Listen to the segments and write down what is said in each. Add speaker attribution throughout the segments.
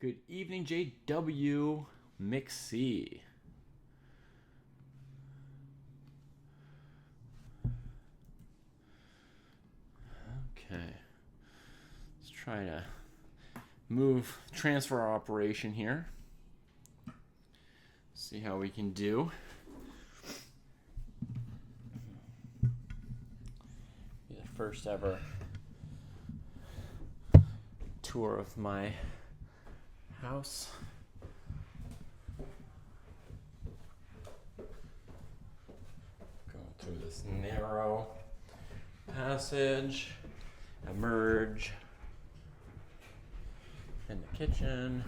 Speaker 1: Good evening, JW McC. Okay. Let's try to transfer our operation here. See how we can do. Be the first ever tour of my house. Going through this narrow passage, emerge in the kitchen.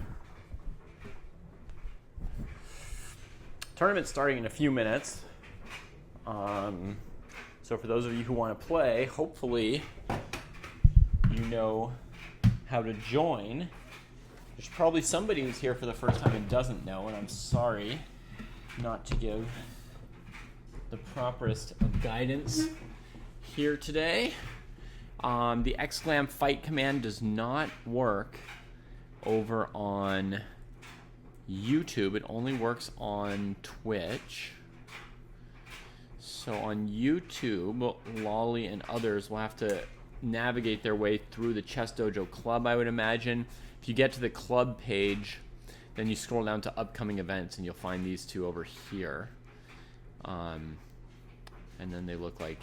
Speaker 1: Tournament's starting in a few minutes. So for those of you who want to play, hopefully you know how to join. There's probably somebody who's here for the first time and doesn't know, and I'm sorry not to give the properest of guidance here today. The exclam fight command does not work over on YouTube. It only works on Twitch. So on YouTube, Lolly and others will have to navigate their way through the Chess Dojo Club, I would imagine. If you get to the club page, then you scroll down to upcoming events and you'll find these two over here. And then they look like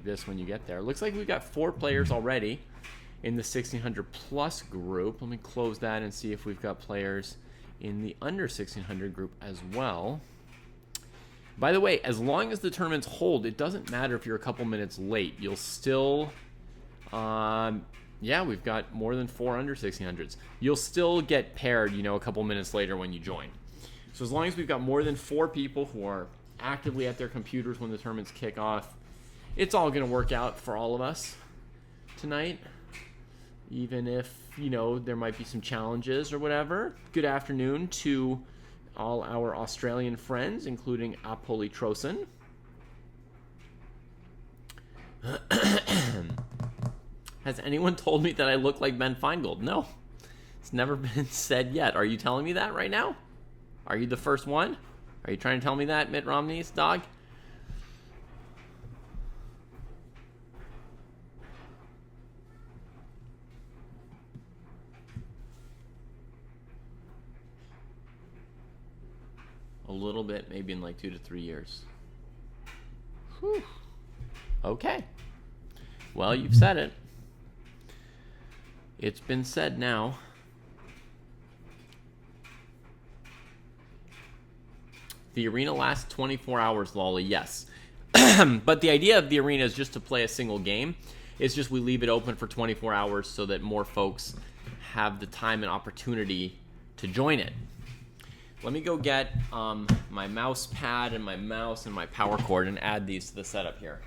Speaker 1: this when you get there. Looks like we've got 4 players already in the 1600 plus group. Let me close that and see if we've got players in the under 1600 group as well. By the way, as long as the tournaments hold, it doesn't matter if you're a couple minutes late. You'll still... yeah, we've got more than 4 under 1600s. You'll still get paired, a couple minutes later when you join. So as long as we've got more than 4 people who are actively at their computers when the tournaments kick off, it's all going to work out for all of us tonight. Even if, there might be some challenges or whatever. Good afternoon to all our Australian friends, including Apoli Trosen. Has anyone told me that I look like Ben Feingold? No. It's never been said yet. Are you telling me that right now? Are you the first one? Are you trying to tell me that, Mitt Romney's dog? A little bit, maybe in like 2 to 3 years. Whew. Okay. Well, you've said it. It's been said now. The arena lasts 24 hours, Lolly, yes. But the idea of the arena is just to play a single game. It's just we leave it open for 24 hours so that more folks have the time and opportunity to join it. Let me go get my mouse pad and my mouse and my power cord and add these to the setup here.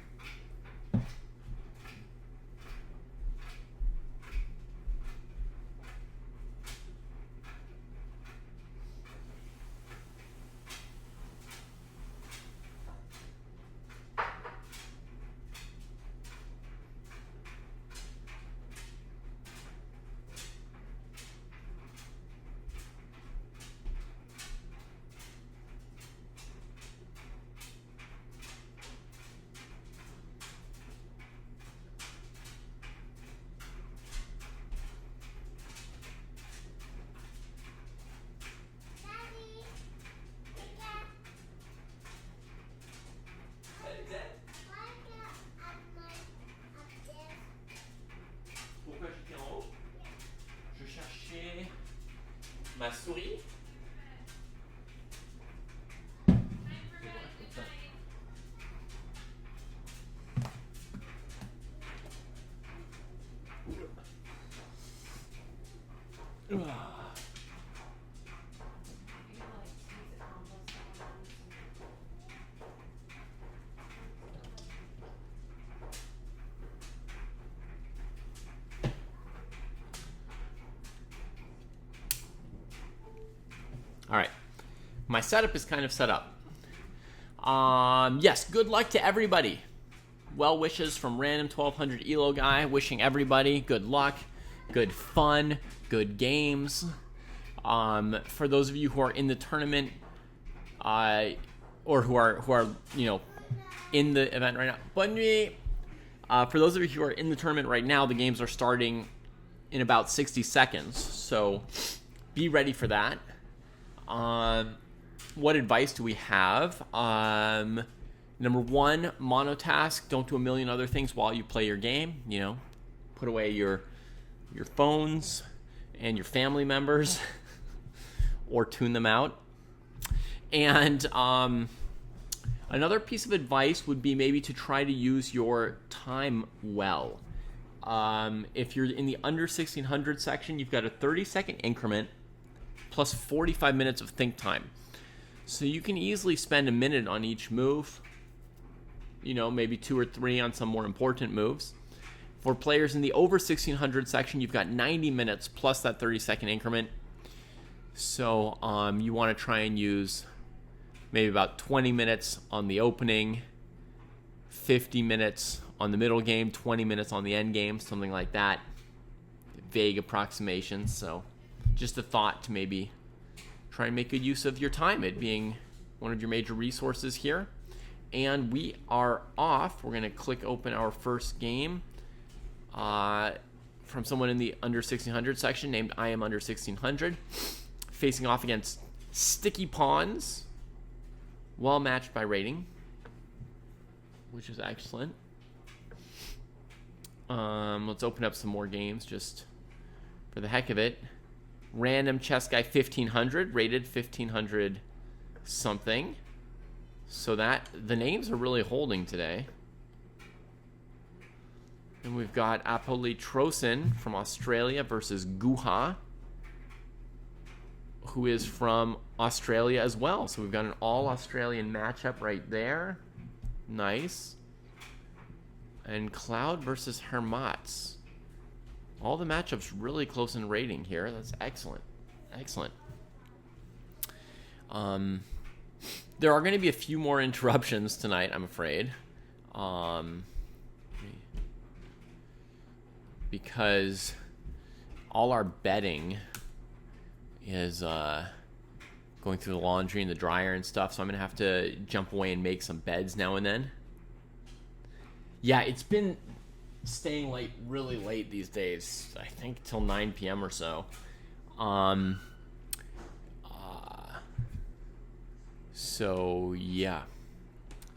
Speaker 1: Ma souris. All right, my setup is kind of set up. Yes, good luck to everybody. Well wishes from random 1200 Elo guy, wishing everybody good luck, good fun, good games. For those of you who are in the tournament, or who are in the event right now, for those of you who are in the tournament right now, the games are starting in about 60 seconds. So be ready for that. What advice do we have? Number one, monotask. Don't do a million other things while you play your game. Put away your phones and your family members or tune them out. And another piece of advice would be maybe to try to use your time well. If you're in the under 1600 section, you've got a 30-second increment plus 45 minutes of think time. So you can easily spend a minute on each move, maybe 2 or 3 on some more important moves. For players in the over 1600 section, you've got 90 minutes plus that 30-second increment. So you want to try and use maybe about 20 minutes on the opening, 50 minutes on the middle game, 20 minutes on the end game, something like that. Vague approximations. So just a thought to maybe try and make good use of your time, it being one of your major resources here. And we are off. We're going to click open our first game from someone in the under 1600 section named I am under 1600, facing off against Sticky Pawns, well matched by rating, which is excellent. Let's open up some more games just for the heck of it. Random Chess Guy 1500, rated 1500 something. So that the names are really holding today. And we've got Apolitrosin from Australia versus Guha, who is from Australia as well. So we've got an all-Australian matchup right there. Nice. And Cloud versus Hermats. All the matchups really close in rating here. That's excellent. Excellent. There are going to be a few more interruptions tonight, I'm afraid. Because all our bedding is going through the laundry and the dryer and stuff, so I'm going to have to jump away and make some beds now and then. Yeah, it's been staying late, really late these days. I think till 9 p.m. or so. So, yeah.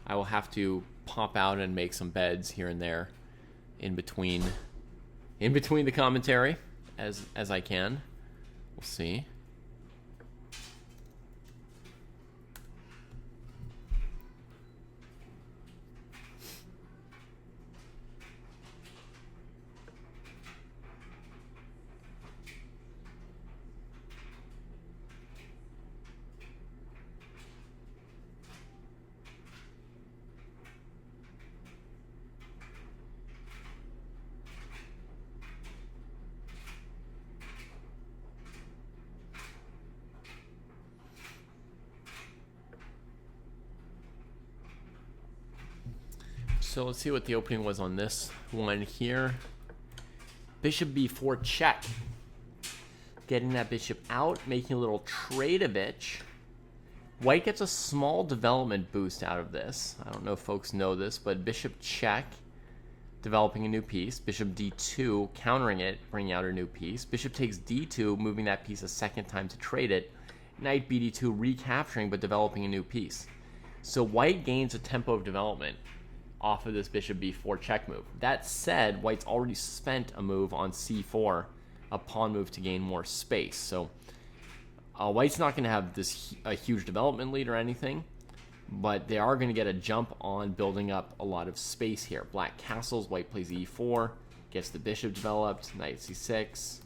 Speaker 1: I will have to pop out and make some beds here and there in between the commentary as I can. We'll see. So let's see what the opening was on this one here. Bishop b4 check. Getting that bishop out, making a little trade of it. White gets a small development boost out of this. I don't know if folks know this, but bishop check, developing a new piece. Bishop d2, countering it, bringing out a new piece. Bishop takes d2, moving that piece a second time to trade it. Knight bd2, recapturing but developing a new piece. So white gains a tempo of development off of this bishop b4 check move. That said, white's already spent a move on c4, a pawn move to gain more space. So white's not going to have a huge development lead or anything, but they are going to get a jump on building up a lot of space here. Black castles, white plays e4, gets the bishop developed, knight c6,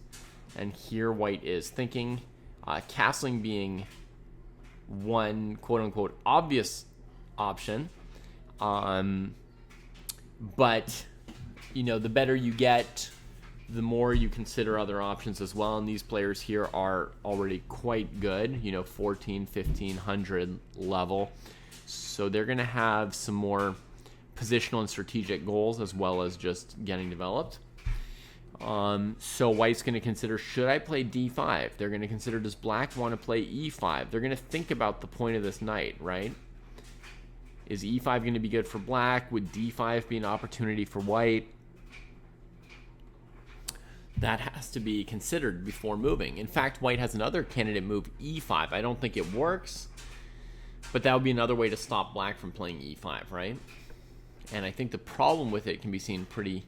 Speaker 1: and here white is thinking, castling being one quote-unquote obvious option. But, the better you get, the more you consider other options as well. And these players here are already quite good, 14, 1500 level. So they're going to have some more positional and strategic goals as well as just getting developed. So white's going to consider, should I play d5? They're going to consider, does black want to play e5? They're going to think about the point of this knight, right? Is e5 going to be good for black? Would d5 be an opportunity for white? That has to be considered before moving. In fact, white has another candidate move, e5. I don't think it works, but that would be another way to stop black from playing e5, right? And I think the problem with it can be seen pretty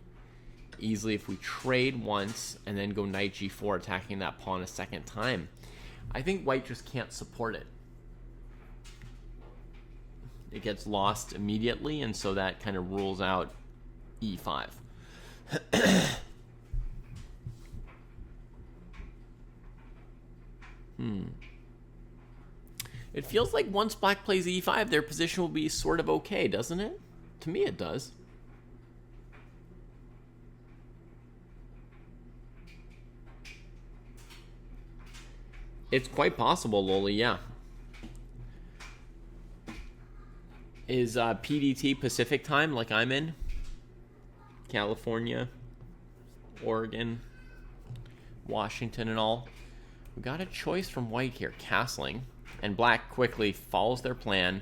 Speaker 1: easily if we trade once and then go knight g4, attacking that pawn a second time. I think white just can't support it. It gets lost immediately, and so that kind of rules out e5. It feels like once black plays e5, their position will be sort of okay, doesn't it? To me, it does. It's quite possible, Loli, yeah. Is PDT Pacific time, like I'm in? California, Oregon, Washington, and all. We got a choice from white here, castling. And black quickly follows their plan.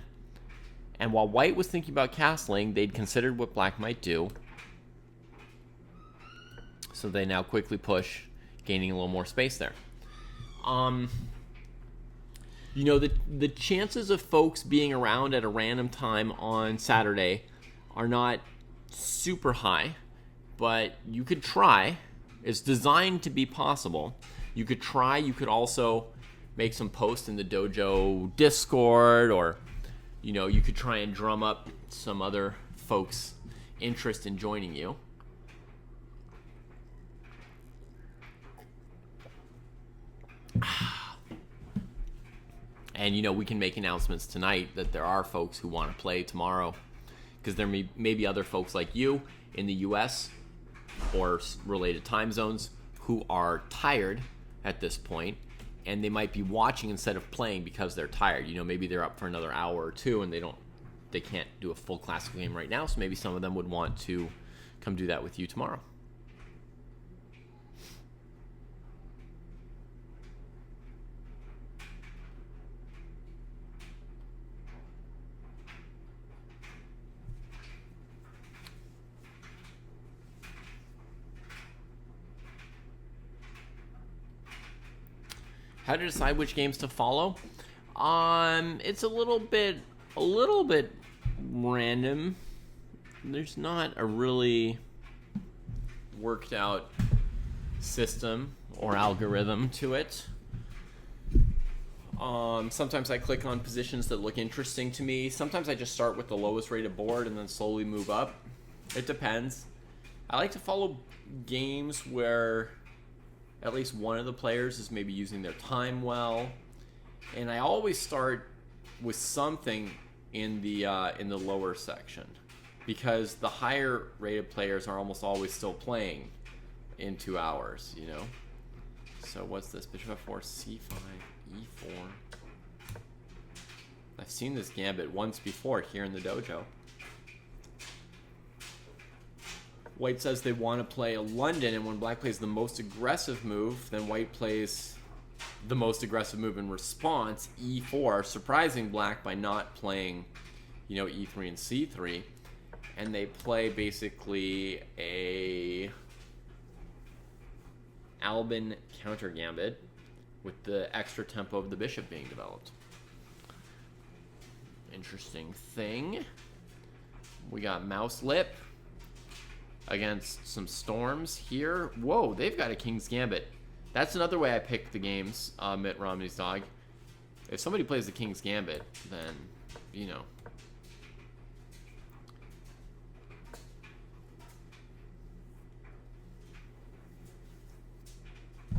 Speaker 1: And while white was thinking about castling, they'd considered what black might do. So they now quickly push, gaining a little more space there. You know, the chances of folks being around at a random time on Saturday are not super high, but you could try. It's designed to be possible. You could try. You could also make some posts in the Dojo Discord, or, you know, you could try and drum up some other folks' interest in joining you. And, you know, we can make announcements tonight that there are folks who want to play tomorrow, because there may be other folks like you in the US or related time zones who are tired at this point, and they might be watching instead of playing because they're tired. You know, maybe they're up for another hour or two and they can't do a full classical game right now, so maybe some of them would want to come do that with you tomorrow. How to decide which games to follow? It's a little bit random. There's not a really worked out system or algorithm to it. Sometimes I click on positions that look interesting to me. Sometimes I just start with the lowest rated board and then slowly move up. It depends. I like to follow games where at least one of the players is maybe using their time well, and I always start with something in the lower section, because the higher rated players are almost always still playing in 2 hours, you know. So what's this? Bishop f4, c5, e4. I've seen this gambit once before here in the dojo. White says they want to play a London, and when black plays the most aggressive move, then white plays the most aggressive move in response, e4, surprising black by not playing, you know, e3 and c3. And they play basically a Albin counter gambit with the extra tempo of the bishop being developed. Interesting thing. We got mouse lip against some storms here. Whoa, they've got a King's Gambit. That's another way I pick the games, Mitt Romney's dog. If somebody plays the King's Gambit, then, you know.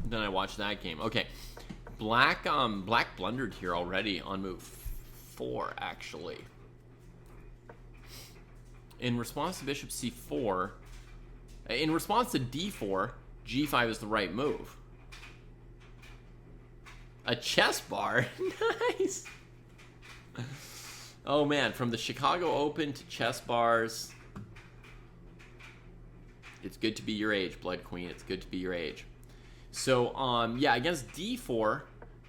Speaker 1: Then I watch that game. Okay, black blundered here already on move 4, actually. In response to bishop c4, in response to d4, g5 is the right move. A chess bar? Nice! Oh man, from the Chicago Open to chess bars. It's good to be your age, Blood Queen. It's good to be your age. So, yeah, against d4,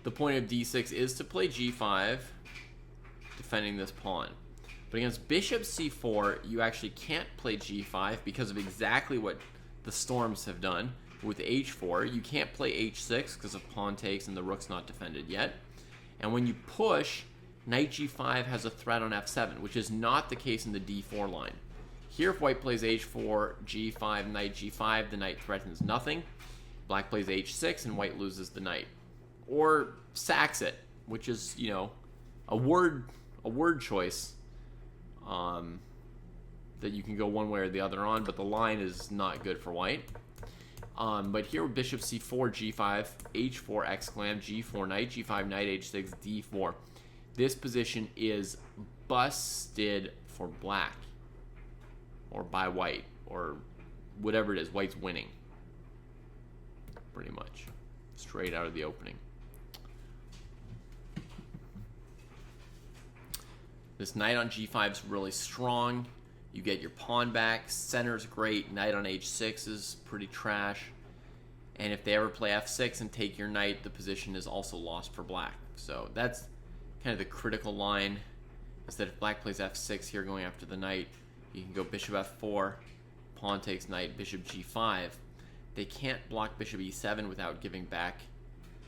Speaker 1: the point of d6 is to play g5, defending this pawn. But against bishop c4, you actually can't play g5 because of exactly what the Storms have done. With h4, you can't play h6 because of pawn takes and the rook's not defended yet. And when you push, knight g5 has a threat on f7, which is not the case in the d4 line. Here, if white plays h4, g5, knight g5, the knight threatens nothing. Black plays h6, and white loses the knight. Or sacks it, which is, you know, a word choice that you can go one way or the other on, but the line is not good for white. But here, bishop c4, g5, h4, exclam, g4, knight g5, knight h6, d4. This position is busted for black, or by white, or whatever it is. White's winning, pretty much, straight out of the opening. This knight on g5 is really strong. You get your pawn back. Center's great. Knight on h6 is pretty trash. And if they ever play f6 and take your knight, the position is also lost for black. So that's kind of the critical line, is that if black plays f6 here going after the knight, you can go bishop f4, pawn takes knight, bishop g5. They can't block bishop e7 without giving back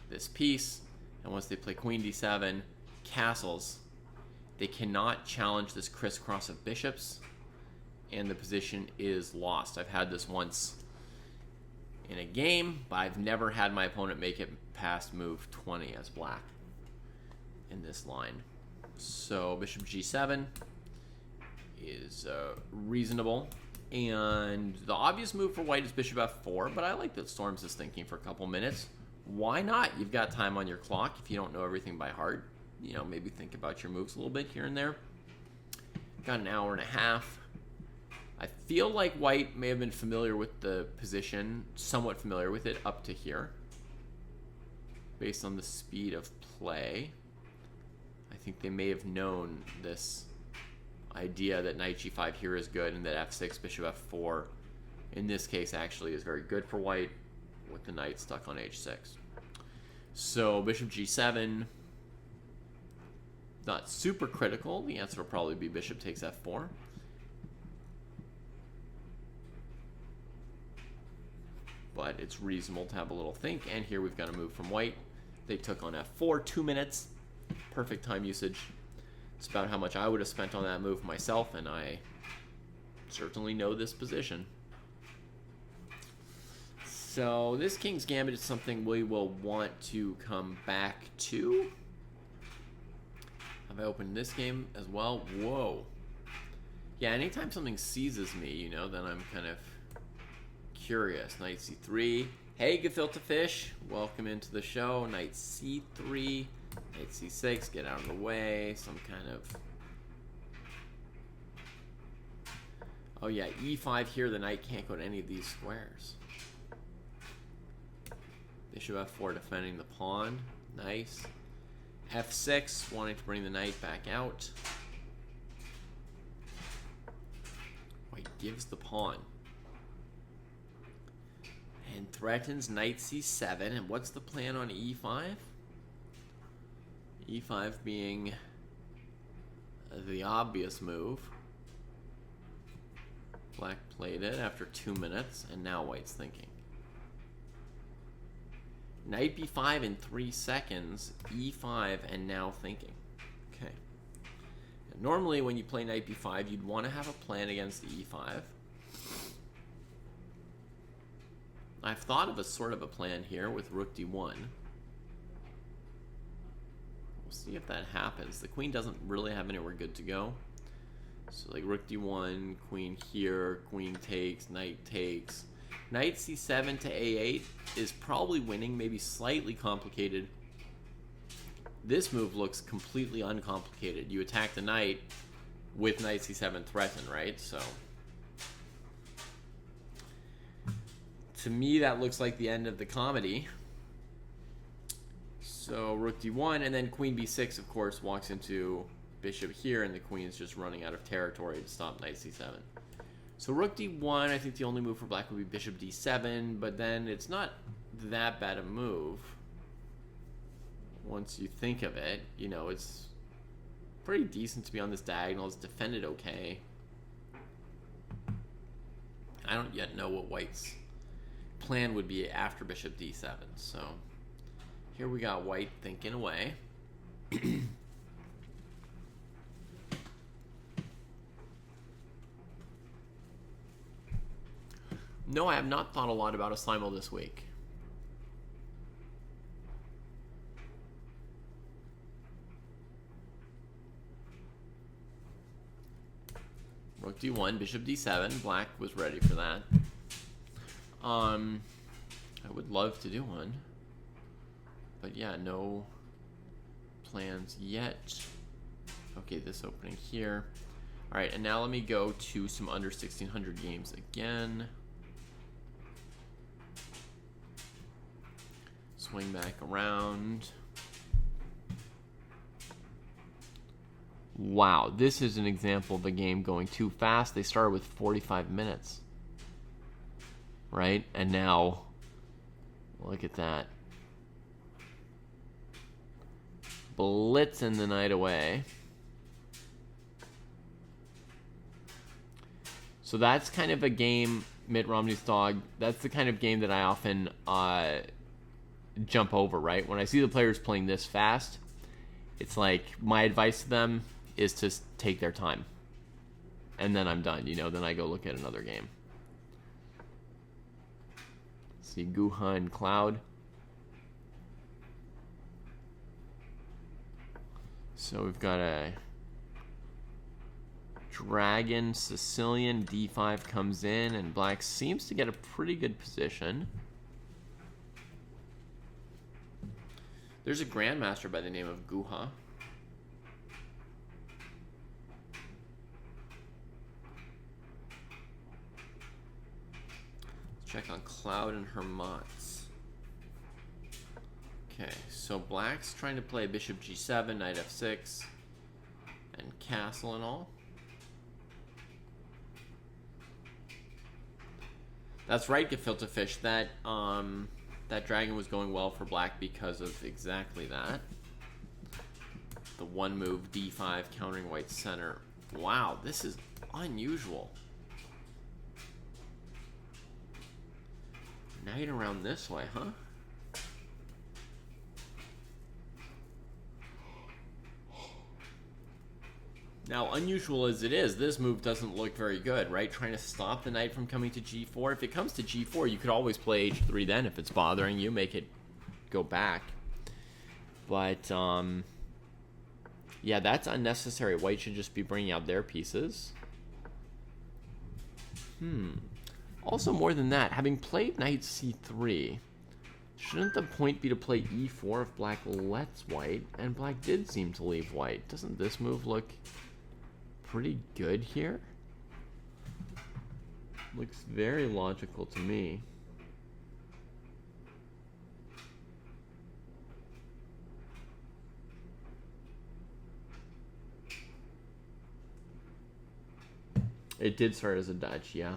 Speaker 1: this piece. And once they play queen d7, castles, they cannot challenge this crisscross of bishops, and the position is lost. I've had this once in a game, but I've never had my opponent make it past move 20 as black in this line. So bishop g7 is reasonable, and the obvious move for white is bishop f4, but I like that Storms is thinking for a couple minutes. Why not? You've got time on your clock. If you don't know everything by heart, you know, maybe think about your moves a little bit here and there. Got an hour and a half. I feel like white may have been familiar with the position, somewhat familiar with it up to here, based on the speed of play. I think they may have known this idea that knight g5 here is good, and that f6, bishop f4, in this case, actually is very good for white, with the knight stuck on h6. So bishop g7, not super critical. The answer will probably be bishop takes f4. But it's reasonable to have a little think. And here we've got a move from white. They took on f4, 2 minutes. Perfect time usage. It's about how much I would have spent on that move myself, and I certainly know this position. So this King's Gambit is something we will want to come back to. Have I opened this game as well? Whoa. Yeah, anytime something seizes me, you know, then I'm kind of curious. Knight c3. Hey, gefilte fish. Welcome into the show. Knight c3. Knight c6. Get out of the way. Some kind of... Oh yeah, e5 here. The knight can't go to any of these squares. Bishop f4 defending the pawn. Nice. f6, wanting to bring the knight back out. White gives the pawn. And threatens knight c7. And what's the plan on e5? e5 being the obvious move. Black played it after 2 minutes, and now white's thinking. Knight b5 in 3 seconds, e5, and now thinking. Okay. And normally when you play knight b5, you'd want to have a plan against e5. I've thought of a sort of a plan here with rook d1. We'll see if that happens. The queen doesn't really have anywhere good to go. So like rook d1, queen here, queen takes, knight takes. Knight c7 to a8 is probably winning, maybe slightly complicated. This move looks completely uncomplicated. You attack the knight with knight c7 threatened, right? So to me, that looks like the end of the comedy. So rook d1, and then queen b6, of course, walks into bishop here, and the queen's just running out of territory to stop knight c7. So rook d1, I think the only move for black would be bishop d7, but then it's not that bad a move. Once you think of it, you know, it's pretty decent to be on this diagonal. It's defended okay. I don't yet know what white's plan would be after bishop d7. So here we got white thinking away. No, I have not thought a lot about a simul this week. Rook d1, bishop d7. Black was ready for that. I would love to do one. But yeah, no plans yet. Okay, this opening here. All right, and now let me go to some under 1600 games again. Swing back around. Wow, this is an example of a game going too fast. They started with 45 minutes. Right? And now, look at that. Blitzing the night away. So that's kind of a game, Mitt Romney's dog, that's the kind of game that I often jump over, right? When I see the players playing this fast, it's like my advice to them is to take their time. And then I'm done, you know, then I go look at another game. See Guha and Cloud. So we've got a Dragon, Sicilian, d5 comes in, and black seems to get a pretty good position. There's a grandmaster by the name of Guha. Let's check on Cloud and Hermats. Okay, so black's trying to play bishop g7, knight f6, and castle and all. That's right, Gefilte Fish. That dragon was going well for black because of exactly that. The one move d5 countering white's center. Wow, this is unusual. Knight around this way, huh? Now, unusual as it is, this move doesn't look very good, right? Trying to stop the knight from coming to g4. If it comes to g4, you could always play h3 then if it's bothering you. Make it go back. But, yeah, that's unnecessary. White should just be bringing out their pieces. Also, more than that, having played knight c3, shouldn't the point be to play e4 if black lets white? And black did seem to leave white. Doesn't this move look pretty good here? Looks very logical to me. It did start as a Dutch, yeah.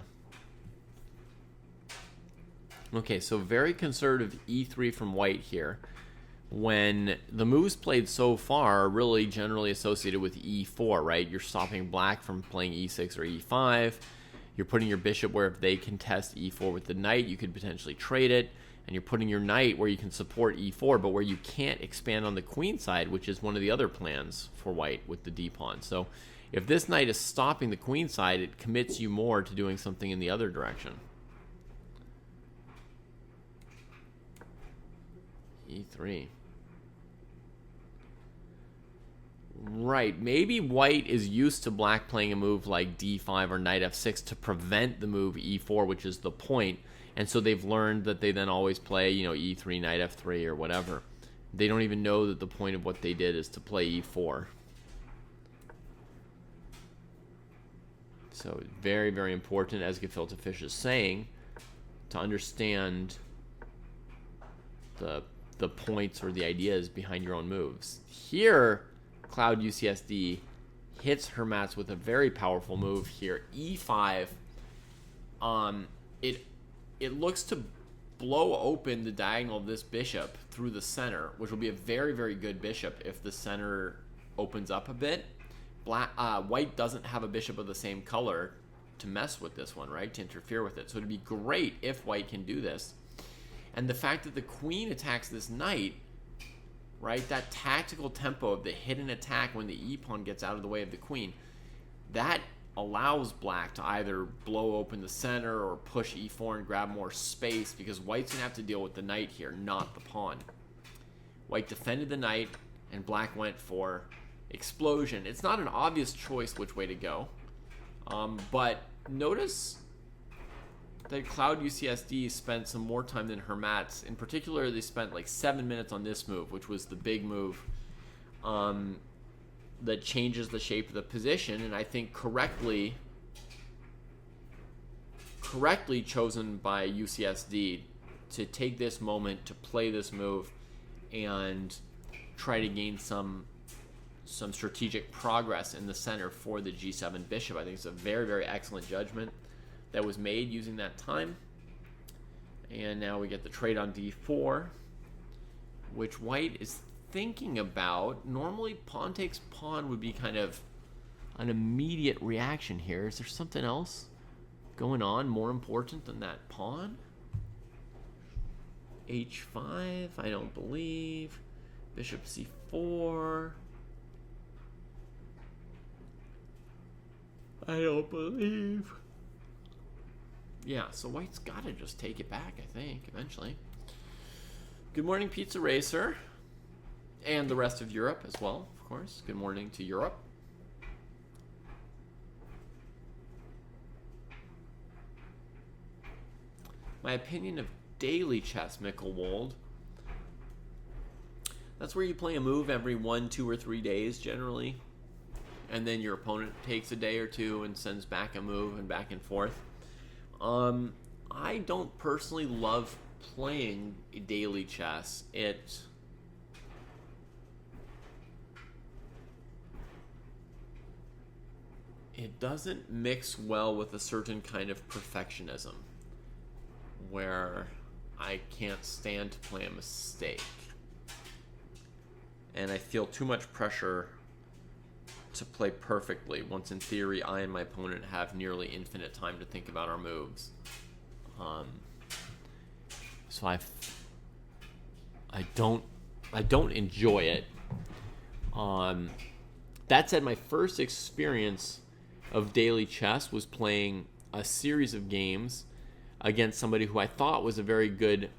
Speaker 1: Okay, so very conservative e3 from white here. When the moves played so far are really generally associated with e4, right? You're stopping black from playing e6 or e5. You're putting your bishop where if they contest e4 with the knight, you could potentially trade it. And you're putting your knight where you can support e4, but where you can't expand on the queen side, which is one of the other plans for white with the d-pawn. So if this knight is stopping the queen side, it commits you more to doing something in the other direction. e3. Right, maybe white is used to black playing a move like d5 or knight f6 to prevent the move e4, which is the point, and so they've learned that they then always play, you know, e3, knight f3 or whatever. They don't even know that the point of what they did is to play e4. So very, very important, as Gefilte Fish is saying, to understand the points or the ideas behind your own moves. Here, Cloud UCSD hits Hermats with a very powerful move here. e5 it looks to blow open the diagonal of this bishop through the center, which will be a very, very good bishop if the center opens up a bit. White doesn't have a bishop of the same color to mess with this one, right? To interfere with it. So it'd be great if white can do this. And the fact that the queen attacks this knight, right? That tactical tempo of the hidden attack when the e-pawn gets out of the way of the queen, that allows black to either blow open the center or push e4 and grab more space, because white's going to have to deal with the knight here, not the pawn. White defended the knight, and black went for explosion. It's not an obvious choice which way to go, but notice that Cloud UCSD spent some more time than Hermats. In particular, they spent like 7 minutes on this move, which was the big move that changes the shape of the position, and I think correctly chosen by UCSD to take this moment to play this move and try to gain some strategic progress in the center for the g7 bishop. I think it's a very, very excellent judgment that was made using that time. And now we get the trade on d4, which white is thinking about. Normally pawn takes pawn would be kind of an immediate reaction here. Is there something else going on more important than that pawn? h5, I don't believe. Bishop c4, I don't believe. Yeah, so white's got to just take it back, I think, eventually. Good morning, Pizza Racer. And the rest of Europe as well, of course. Good morning to Europe. My opinion of daily chess, Mickelwold. That's where you play a move every 1, 2, or 3 days, generally. And then your opponent takes a day or two and sends back a move and back and forth. I don't personally love playing daily chess. It doesn't mix well with a certain kind of perfectionism where I can't stand to play a mistake. And I feel too much pressure to play perfectly, once in theory I and my opponent have nearly infinite time to think about our moves. So I don't enjoy it. That said, my first experience of daily chess was playing a series of games against somebody who I thought was a very good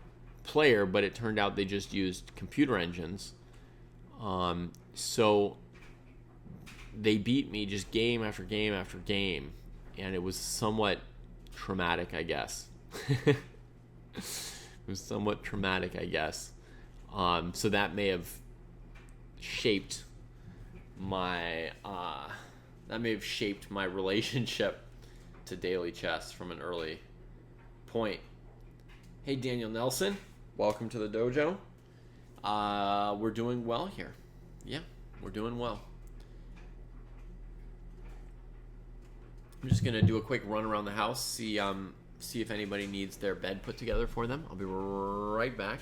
Speaker 1: player, but it turned out they just used computer engines. So they beat me just game after game after game, and it was somewhat traumatic, I guess. It was somewhat traumatic, I guess. So that may have shaped my relationship to daily chess from an early point. Hey, Daniel Nelson, welcome to the dojo. We're doing well here. Yeah, we're doing well. I'm just gonna do a quick run around the house, see if anybody needs their bed put together for them. I'll be right back.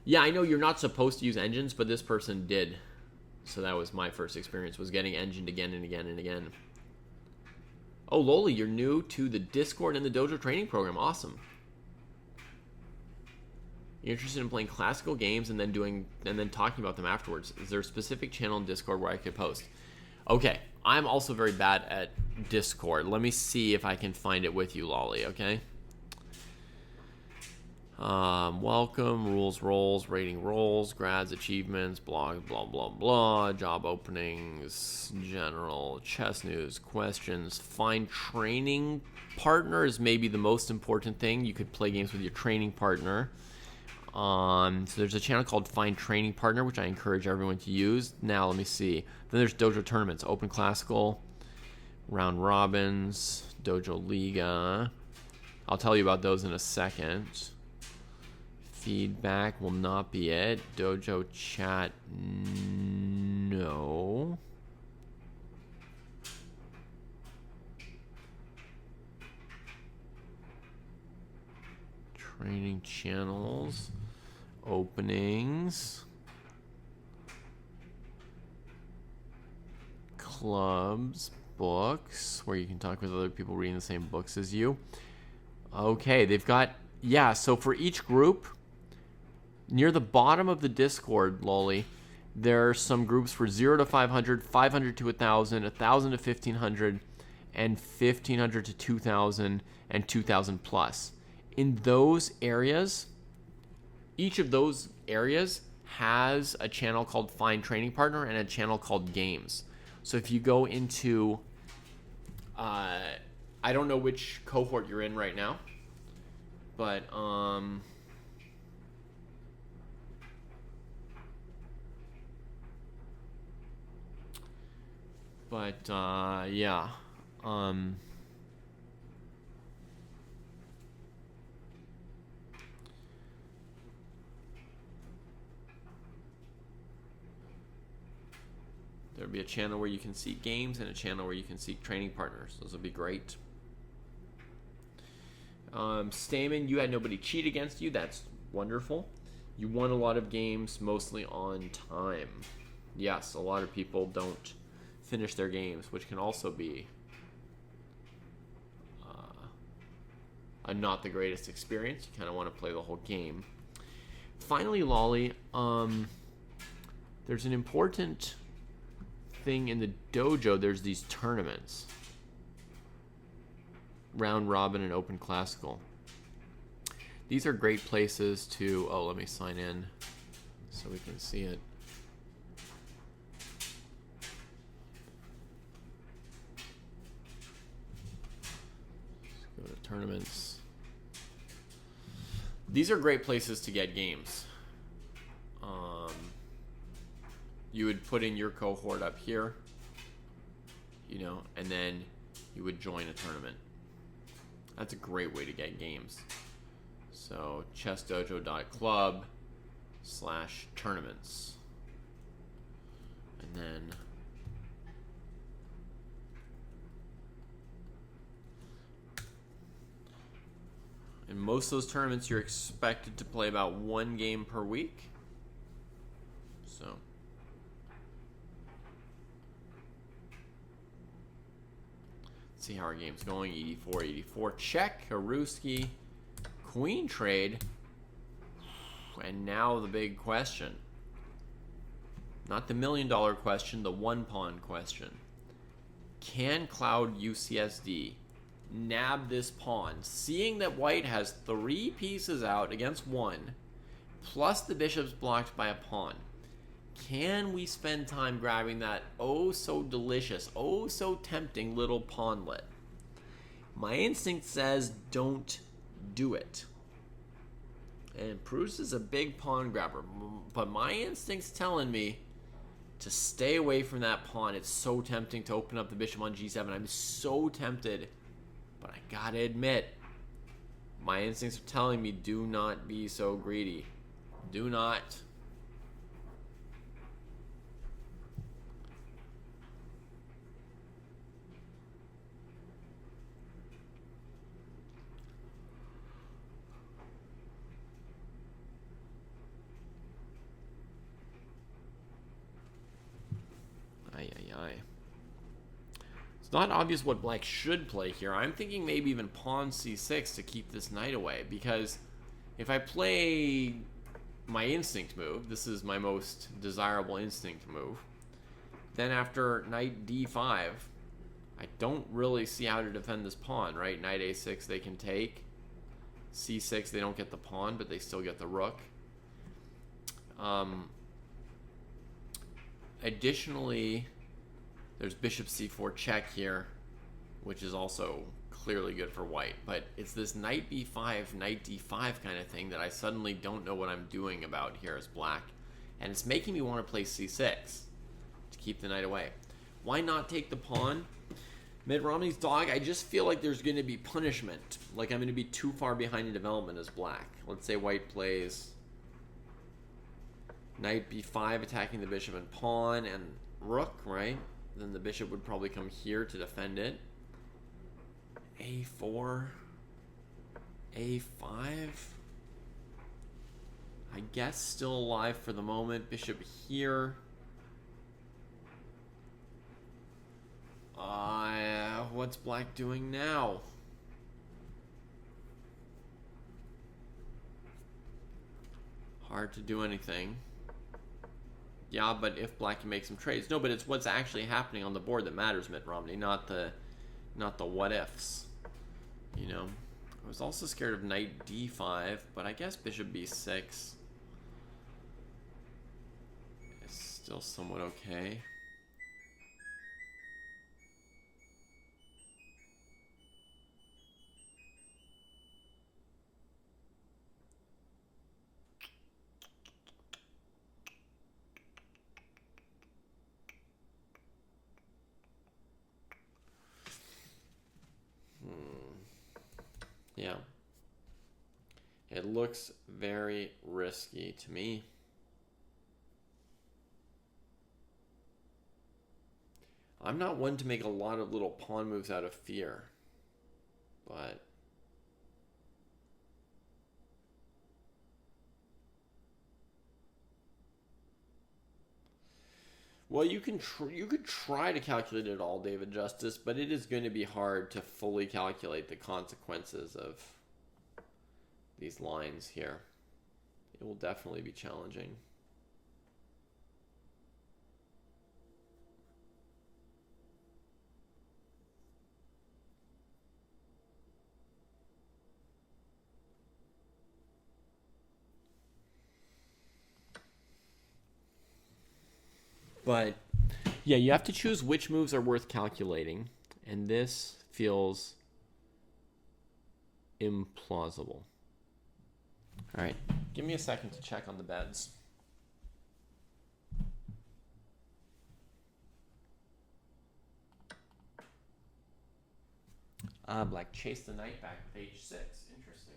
Speaker 1: Yeah, I know you're not supposed to use engines, but this person did. So that was my first experience, was getting engined again and again and again. Oh, Loli, you're new to the Discord and the Dojo training program. Awesome. You're interested in playing classical games and then talking about them afterwards. Is there a specific channel in Discord where I could post? Okay, I'm also very bad at Discord. Let me see if I can find it with you, Lolly, okay? Welcome, rules, roles, rating roles, grads, achievements, blog, blah, blah, blah, job openings, general, chess news, questions, find training partner is maybe the most important thing. You could play games with your training partner. So there's a channel called Find Training Partner, which I encourage everyone to use. Now, let me see. Then there's Dojo tournaments, Open Classical, Round Robins, Dojo Liga. I'll tell you about those in a second. Feedback will not be it. Dojo chat, no. Training channels. Openings. Clubs. Books. Where you can talk with other people reading the same books as you. Okay, they've got... Yeah, so for each group, near the bottom of the Discord, Lolly, there are some groups for 0 to 500, 500 to 1,000, 1,000 to 1,500, and 1,500 to 2,000, and 2,000 plus. In those areas, each of those areas has a channel called Find Training Partner and a channel called Games. So if you go into... I don't know which cohort you're in right now, but... yeah. There'll be a channel where you can seek games and a channel where you can seek training partners. Those will be great. Stamen, you had nobody cheat against you. That's wonderful. You won a lot of games, mostly on time. Yes, a lot of people don't finish their games, which can also be a not the greatest experience. You kind of want to play the whole game. Finally, Lolly, there's an important thing in the dojo. There's these tournaments. Round Robin and Open Classical. These are great places to... Oh, let me sign in so we can see it. Let's go to tournaments. These are great places to get games. You would put in your cohort up here, you know, and then you would join a tournament. That's a great way to get games. So ChessDojo.club/tournaments. And then in most of those tournaments, you're expected to play about 1 game per week. So let's see how our game's going. 84, 84. Check. Kavutskiy. Queen trade. And now the big question. Not the $1 million question, the 1 pawn question. Can Cloud UCSD nab this pawn, seeing that white has 3 pieces out against 1, plus the bishop's blocked by a pawn? Can we spend time grabbing that oh so delicious, oh so tempting little pawnlet? My instinct says don't do it. And Pruess is a big pawn grabber, but my instinct's telling me to stay away from that pawn. It's so tempting to open up the bishop on g7. I'm so tempted, but I gotta admit, my instincts are telling me do not be so greedy. Do not. It's not obvious what black should play here. I'm thinking maybe even pawn c6 to keep this knight away, because if I play my instinct move, this is my most desirable instinct move, then after knight d5, I don't really see how to defend this pawn, right? Knight a6 they can take. c6 they don't get the pawn, but they still get the rook. Additionally, there's bishop c4 check here, which is also clearly good for white. But it's this knight b5, knight d5 kind of thing that I suddenly don't know what I'm doing about here as black. And it's making me want to play c6 to keep the knight away. Why not take the pawn? Mitt Romney's dog, I just feel like there's going to be punishment. Like I'm going to be too far behind in development as black. Let's say white plays knight b5, attacking the bishop and pawn and rook, right? Then the bishop would probably come here to defend it. a4, a5. I guess still alive for the moment. Bishop here. What's black doing now? Hard to do anything. Yeah, but if black can make some trades. No, but it's what's actually happening on the board that matters, Mitt Romney, not the what ifs. You know. I was also scared of knight d5, but I guess bishop b6 is still somewhat okay. Yeah. It looks very risky to me. I'm not one to make a lot of little pawn moves out of fear, but well, you could try to calculate it all, David Justice, but it is going to be hard to fully calculate the consequences of these lines here. It will definitely be challenging. But yeah, you have to choose which moves are worth calculating, and this feels implausible. All right, give me a second to check on the beds. Black chased the knight back with h6. Interesting.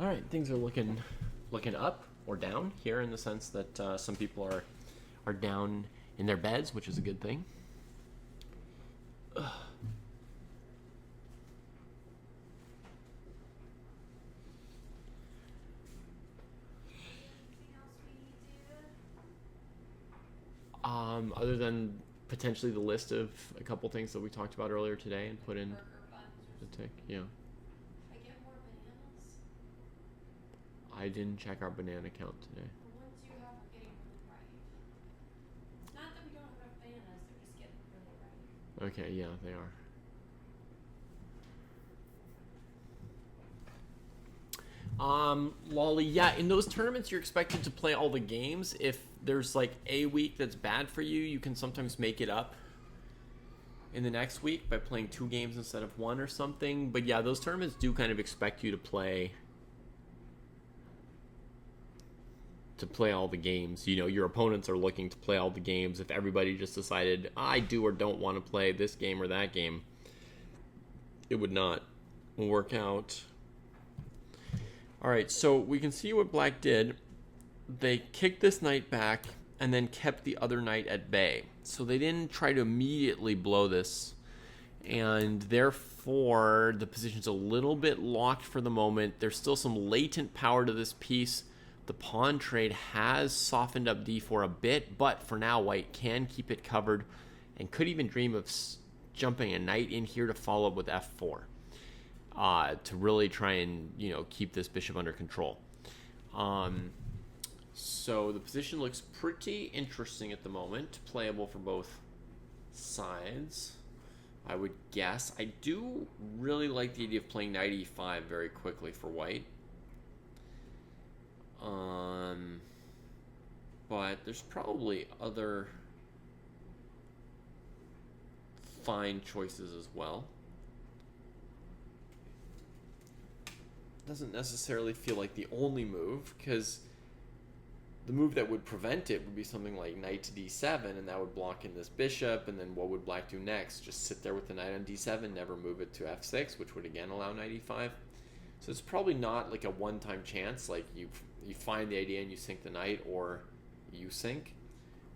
Speaker 1: All right, things are looking up or down here in the sense that some people are down in their beds, which is a good thing. Ugh. Other than potentially the list of a couple things that we talked about earlier today and put in the tick, yeah.
Speaker 2: I get more bananas.
Speaker 1: I didn't check our banana count today.
Speaker 2: The ones you have are getting really ripe. It's not that we don't have enough bananas, they're just getting really ripe.
Speaker 1: Okay, yeah, they are. Lolly, yeah, in those tournaments you're expected to play all the games. If there's like a week that's bad for you, you can sometimes make it up in the next week by playing 2 games instead of 1 or something. But yeah, those tournaments do kind of expect you to play all the games. You know, your opponents are looking to play all the games. If everybody just decided, I do or don't want to play this game or that game, it would not work out. All right, so we can see what black did. They kicked this knight back and then kept the other knight at bay. So they didn't try to immediately blow this, and therefore the position's a little bit locked for the moment. There's still some latent power to this piece. The pawn trade has softened up d4 a bit, but for now white can keep it covered and could even dream of jumping a knight in here to follow up with f4. To really try and, you know, keep this bishop under control. So the position looks pretty interesting at the moment, playable for both sides, I would guess. I do really like the idea of playing knight e5 very quickly for white. But there's probably other fine choices as well. Doesn't necessarily feel like the only move, because the move that would prevent it would be something like knight to d7, and that would block in this bishop, and then what would black do next? Just sit there with the knight on d7, never move it to f6, which would again allow knight e5. So it's probably not like a one-time chance, like you find the idea and you sink the knight, or you sink.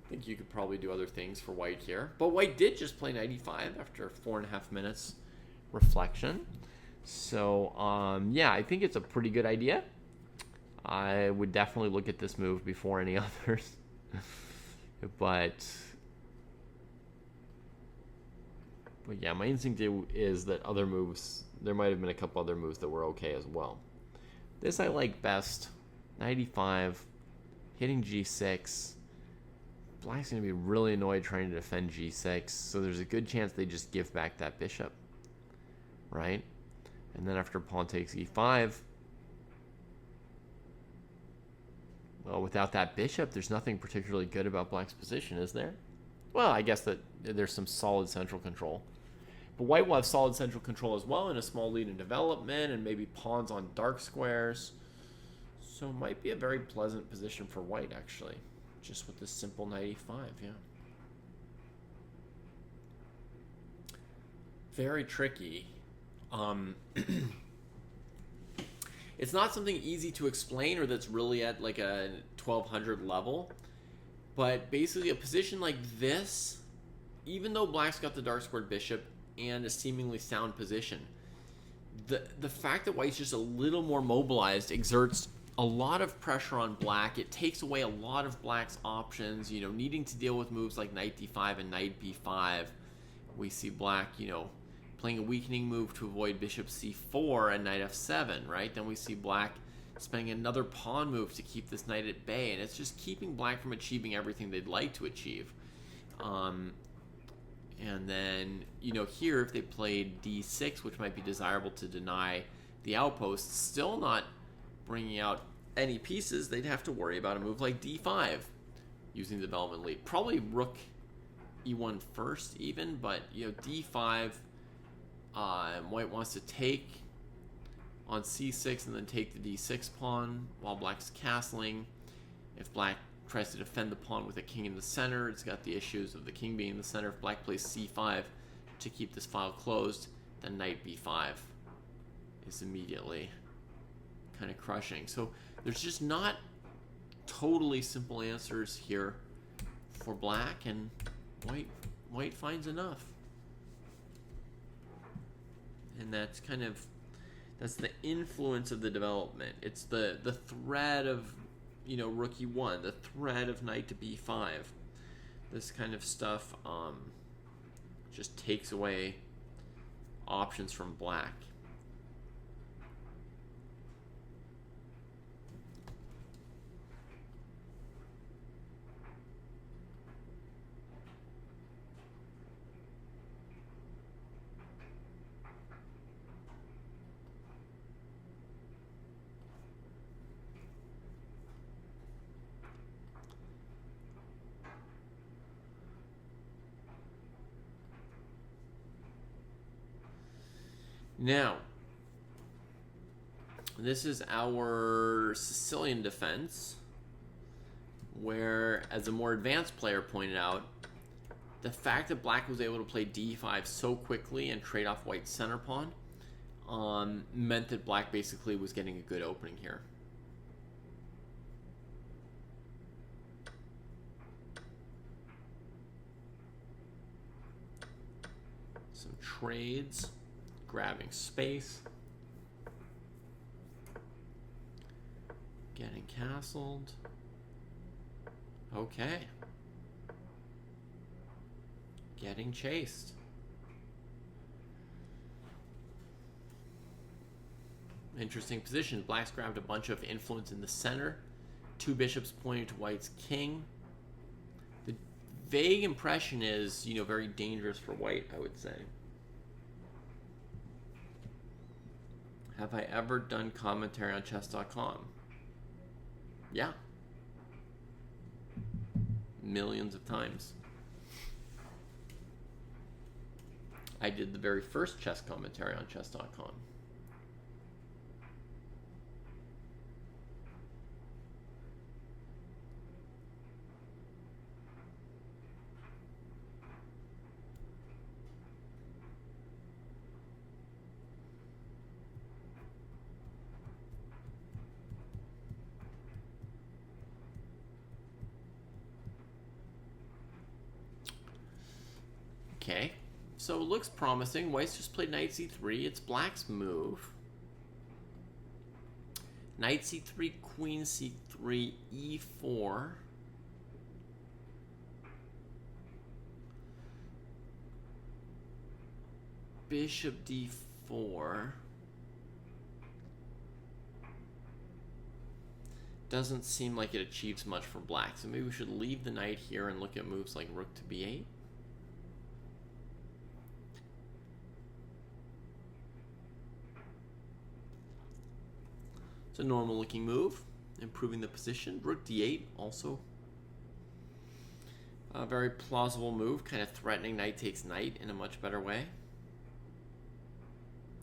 Speaker 1: I think you could probably do other things for white here. But white did just play knight e5 after 4.5 minutes reflection. So, yeah, I think it's a pretty good idea. I would definitely look at this move before any others. But yeah, my instinct is that other moves, there might have been a couple other moves that were okay as well. This I like best. Knight e5, hitting g6. Black's going to be really annoyed trying to defend g6, so there's a good chance they just give back that bishop, right? And then after pawn takes e5, well, without that bishop, there's nothing particularly good about black's position, is there? Well, I guess that there's some solid central control. But white will have solid central control as well, and a small lead in development, and maybe pawns on dark squares. So it might be a very pleasant position for white, actually. Just with this simple knight e5, yeah. Very tricky. It's not something easy to explain or that's really at like a 1200 level. But basically a position like this, even though black's got the dark squared bishop and a seemingly sound position, the fact that white's just a little more mobilized exerts a lot of pressure on black. It takes away a lot of black's options, you know, needing to deal with moves like knight d5 and knight b5. We see black, you know, playing a weakening move to avoid bishop c4 and knight f7, right? Then we see black spending another pawn move to keep this knight at bay, and it's just keeping black from achieving everything they'd like to achieve. And then, you know, here if they played d6, which might be desirable to deny the outpost, still not bringing out any pieces, they'd have to worry about a move like d5 using the development lead. Probably rook e1 first even, but, you know, d5, white wants to take on c6 and then take the d6 pawn while black's castling. If black tries to defend the pawn with a king in the center, it's got the issues of the king being in the center. If black plays c5 to keep this file closed, then knight b5 is immediately kind of crushing. So there's just not totally simple answers here for black, and white finds enough. And that's the influence of the development. It's the threat of, rook e1, the threat of knight to b5. This kind of stuff just takes away options from black. Now, this is our Sicilian defense, where, as a more advanced player pointed out, the fact that black was able to play d5 so quickly and trade off white's center pawn meant that black basically was getting a good opening here. Some trades. Grabbing space, getting castled. Okay, getting chased. Interesting position. Black's grabbed a bunch of influence in the center. Two bishops pointing to white's king. The vague impression is, very dangerous for white, I would say. Have I ever done commentary on chess.com? Yeah. Millions of times. I did the very first chess commentary on chess.com. Okay, so it looks promising. White's just played knight c3. It's black's move. Knight c3, queen c3, e4. Bishop d4. Doesn't seem like it achieves much for black, so maybe we should leave the knight here and look at moves like rook to b8. It's a normal looking move, improving the position. Rook d8, also a very plausible move, kind of threatening knight takes knight in a much better way.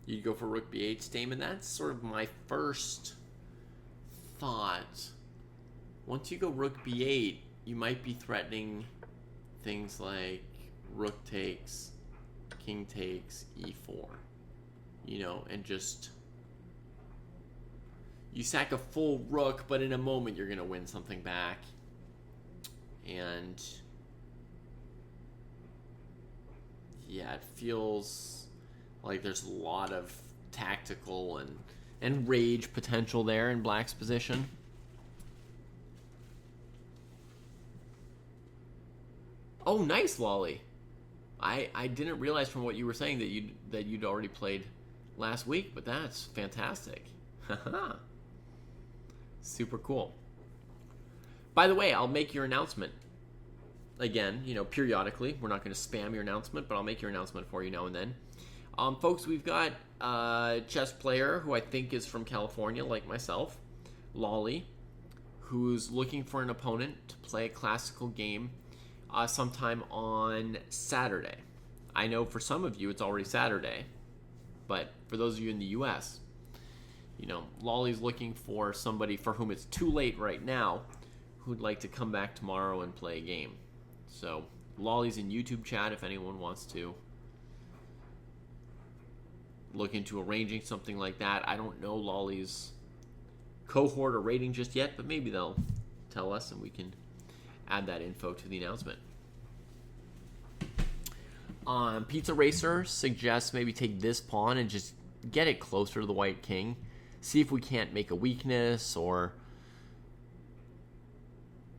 Speaker 1: You'd go for rook b8, Stamen. That's sort of my first thought. Once you go rook b8, you might be threatening things like rook takes, king takes, e4, and just... You sack a full rook, but in a moment you're going to win something back. And yeah, it feels like there's a lot of tactical and rage potential there in black's position. Oh, nice, Lolly. I didn't realize from what you were saying that you'd already played last week, but that's fantastic. Haha. Super cool. By the way, I'll make your announcement again, periodically. We're not going to spam your announcement, but I'll make your announcement for you now and then. Folks, we've got a chess player who I think is from California, like myself, Lolly, who's looking for an opponent to play a classical game sometime on Saturday. I know for some of you it's already Saturday, but for those of you in the U.S., Lolly's looking for somebody for whom it's too late right now who'd like to come back tomorrow and play a game. So Lolly's in YouTube chat if anyone wants to look into arranging something like that. I don't know Lolly's cohort or rating just yet, but maybe they'll tell us and we can add that info to the announcement. Pizza Racer suggests maybe take this pawn and just get it closer to the white king. See if we can't make a weakness or,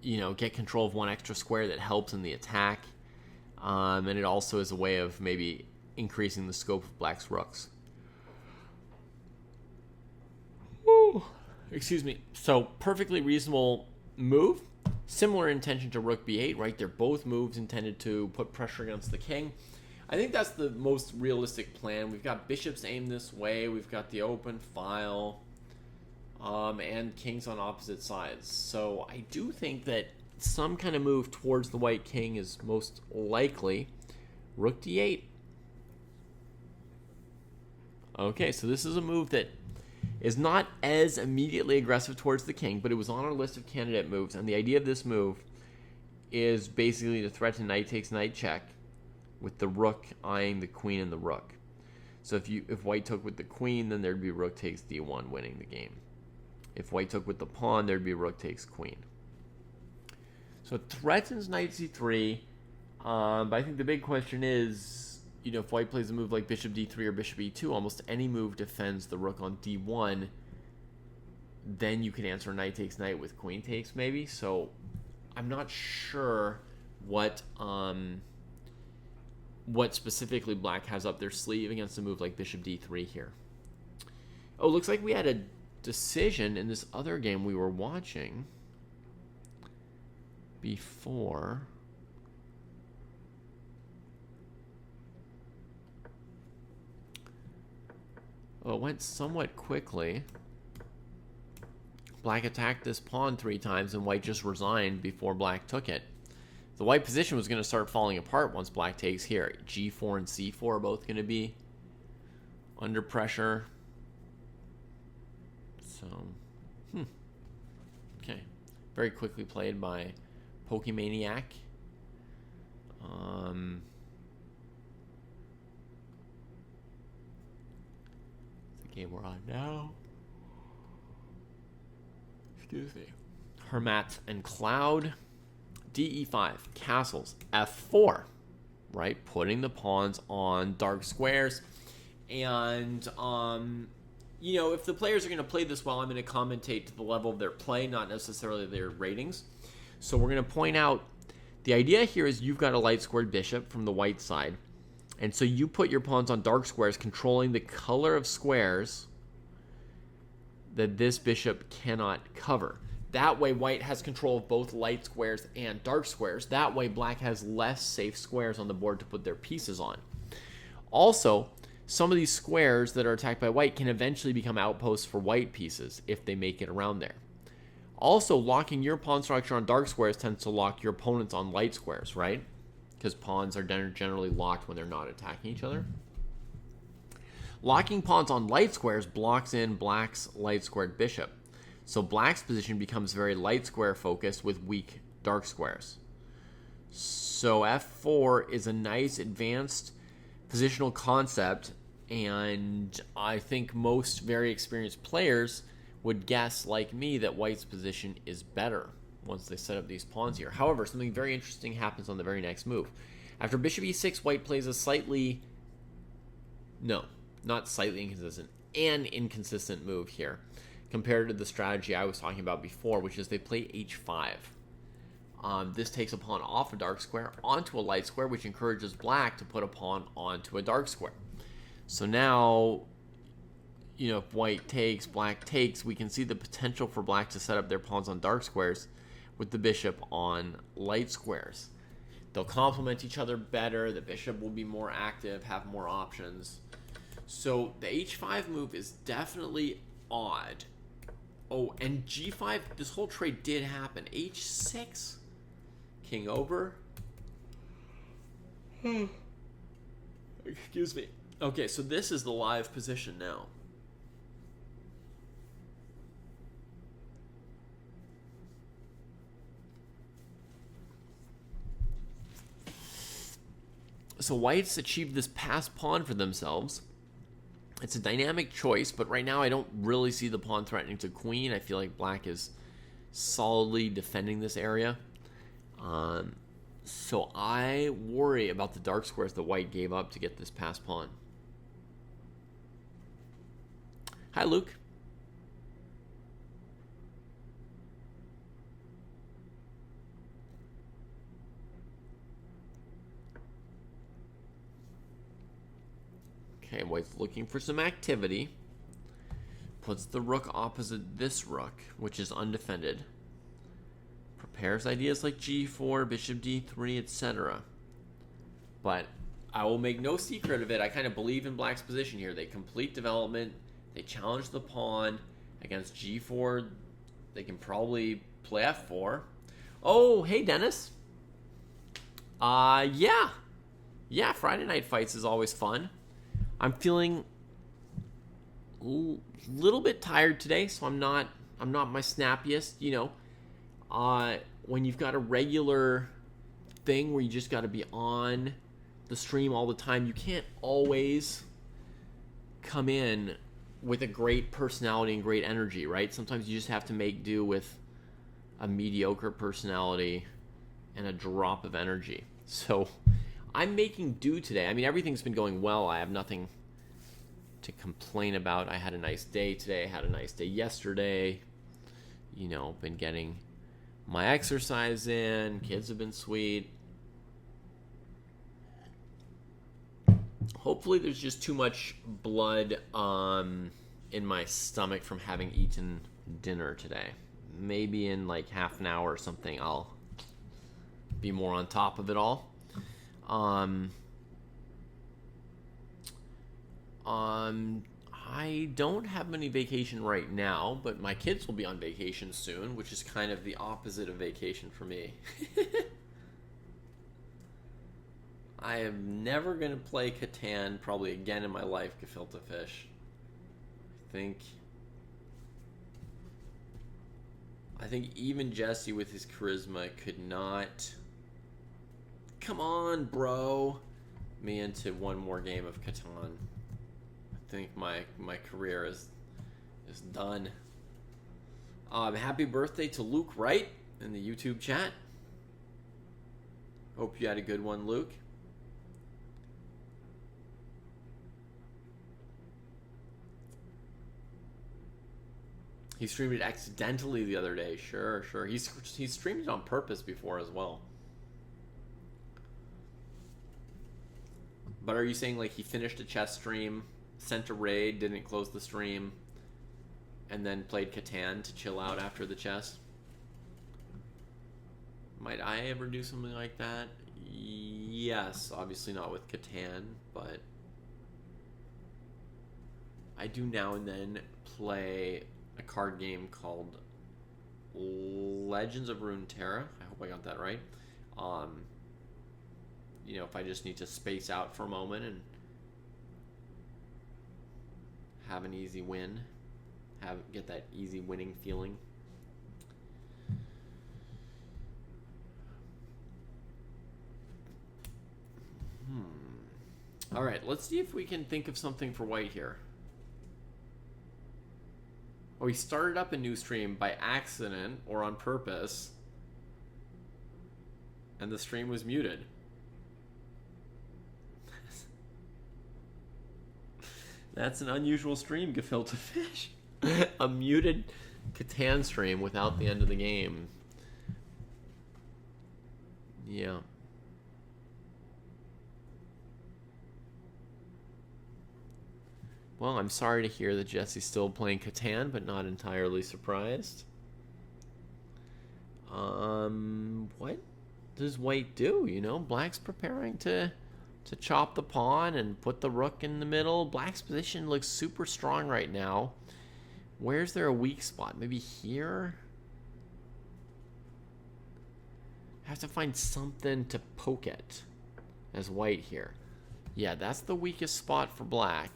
Speaker 1: get control of one extra square that helps in the attack. And it also is a way of maybe increasing the scope of black's rooks. Ooh, excuse me. So, perfectly reasonable move. Similar intention to rook b8, right? They're both moves intended to put pressure against the king. I think that's the most realistic plan. We've got bishops aimed this way. We've got the open file. And kings on opposite sides. So I do think that some kind of move towards the white king is most likely. Rook d8. Okay, so this is a move that is not as immediately aggressive towards the king, but it was on our list of candidate moves. And the idea of this move is basically to threaten knight takes knight check, with the rook eyeing the queen and the rook. So if white took with the queen, then there'd be rook takes d1 winning the game. If white took with the pawn, there'd be rook takes queen. So it threatens knight c3, but I think the big question is, if white plays a move like bishop d3 or bishop e2, almost any move defends the rook on d1. Then you can answer knight takes knight with queen takes maybe. So I'm not sure what specifically black has up their sleeve against a move like bishop d3 here. Oh, looks like we had a decision in this other game we were watching before. Well, it went somewhat quickly. Black attacked this pawn 3 times and white just resigned before black took it. The white position was going to start falling apart once black takes here. g4 and c4 are both going to be under pressure. So, okay. Very quickly played by Pokemaniac. The game we're on now. Excuse me. Hermat and Cloud. DE5, castles, F4, right? Putting the pawns on dark squares. And, if the players are going to play this well, I'm going to commentate to the level of their play, not necessarily their ratings. So we're going to point out, the idea here is you've got a light squared bishop from the white side. And so you put your pawns on dark squares, controlling the color of squares that this bishop cannot cover. That way, white has control of both light squares and dark squares. That way, black has less safe squares on the board to put their pieces on. Also, some of these squares that are attacked by white can eventually become outposts for white pieces if they make it around there. Also, locking your pawn structure on dark squares tends to lock your opponents on light squares, right? Because pawns are generally locked when they're not attacking each other. Locking pawns on light squares blocks in black's light squared bishop. So black's position becomes very light square focused with weak dark squares. So f4 is a nice advanced positional concept, and I think most very experienced players would guess, like me, that white's position is better once they set up these pawns here. However, something very interesting happens on the very next move. After bishop e6, white plays a an inconsistent move here, compared to the strategy I was talking about before, which is they play h5. This takes a pawn off a dark square onto a light square, which encourages black to put a pawn onto a dark square. So now, if white takes, black takes, we can see the potential for black to set up their pawns on dark squares with the bishop on light squares. They'll complement each other better. The bishop will be more active, have more options. So the h5 move is definitely odd. Oh, and g5, this whole trade did happen. h6, king over. Excuse me. Okay, so this is the live position now. So white's achieved this passed pawn for themselves. It's a dynamic choice, but right now I don't really see the pawn threatening to queen. I feel like black is solidly defending this area. So I worry about the dark squares that white gave up to get this passed pawn. Hi, Luke. Okay, white's looking for some activity. Puts the rook opposite this rook, which is undefended. Prepares ideas like g4, bishop d3, etc. But I will make no secret of it. I kind of believe in black's position here. They complete development. They challenge the pawn against g4. They can probably play f4. Oh, hey, Dennis. Yeah. Yeah, Friday night fights is always fun. I'm feeling a little bit tired today, so I'm not my snappiest, you know. When you've got a regular thing where you just got to be on the stream all the time, you can't always come in with a great personality and great energy, right? Sometimes you just have to make do with a mediocre personality and a drop of energy. So I'm making do today. I mean, everything's been going well. I have nothing to complain about. I had a nice day today. I had a nice day yesterday. You know, been getting my exercise in. Kids have been sweet. Hopefully there's just too much blood in my stomach from having eaten dinner today. Maybe in like half an hour or something I'll be more on top of it all. I don't have any vacation right now, but my kids will be on vacation soon, which is kind of the opposite of vacation for me. I am never going to play Catan probably again in my life, gefilte fish. I think even Jesse with his charisma could not, come on, bro, me into one more game of Catan. I think my career is done. Happy birthday to Luke Wright in the YouTube chat. Hope you had a good one, Luke. He streamed it accidentally the other day. Sure. He's streamed it on purpose before as well. But are you saying like he finished a chess stream, sent a raid, didn't close the stream, and then played Catan to chill out after the chess? Might I ever do something like that? Yes, obviously not with Catan, but I do now and then play a card game called Legends of Runeterra. I hope I got that right. You know, if I just need to space out for a moment and have an easy win, get that easy winning feeling. All right, let's see if we can think of something for white here. Oh, he started up a new stream by accident or on purpose, and the stream was muted. That's an unusual stream, gefilte fish. A muted Catan stream without the end of the game. Yeah. Well, I'm sorry to hear that Jesse's still playing Catan, but not entirely surprised. What does white do? You know, black's preparing to chop the pawn and put the rook in the middle. Black's position looks super strong right now. Where's there a weak spot? Maybe here? I have to find something to poke at as white here. Yeah, that's the weakest spot for black.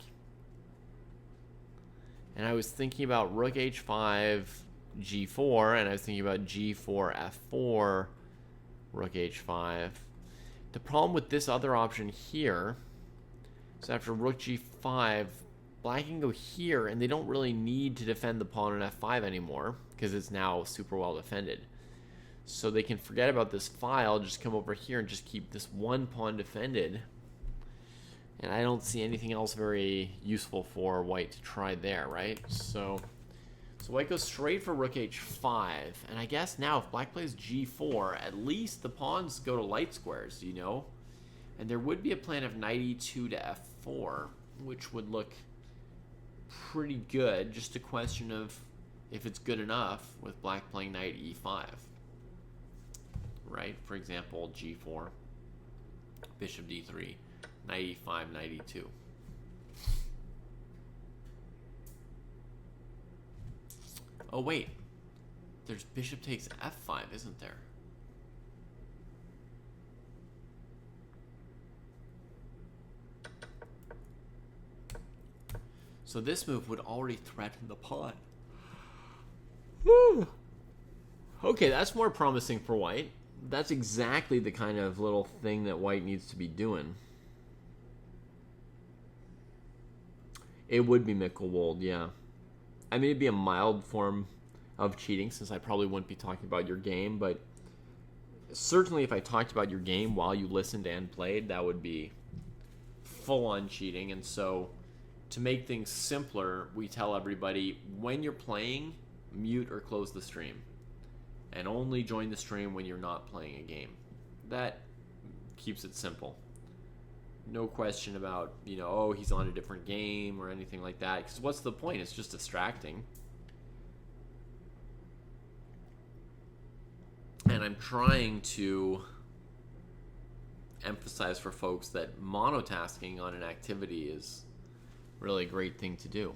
Speaker 1: And I was thinking about rook h5, g4, and I was thinking about g4, f4, rook h5. The problem with this other option here is after rook g5, black can go here, and they don't really need to defend the pawn on f5 anymore because it's now super well defended. So they can forget about this file, just come over here and just keep this one pawn defended. And I don't see anything else very useful for white to try there, right? So white goes straight for rook h5. And I guess now if black plays g4, at least the pawns go to light squares, you know? And there would be a plan of knight e2 to f4, which would look pretty good. Just a question of if it's good enough with black playing knight e5. Right? For example, g4, bishop d3, knight e5, knight e2. Oh, wait. There's bishop takes f5, isn't there? So this move would already threaten the pawn. Woo. Okay, that's more promising for white. That's exactly the kind of little thing that white needs to be doing. It would be Mickelwold, yeah. I mean, it'd be a mild form of cheating since I probably wouldn't be talking about your game, but certainly if I talked about your game while you listened and played, that would be full-on cheating. And so to make things simpler, we tell everybody when you're playing, mute or close the stream. And only join the stream when you're not playing a game. That keeps it simple. No question about, you know, oh, he's on a different game or anything like that. Because what's the point? It's just distracting. And I'm trying to emphasize for folks that monotasking on an activity is really a great thing to do.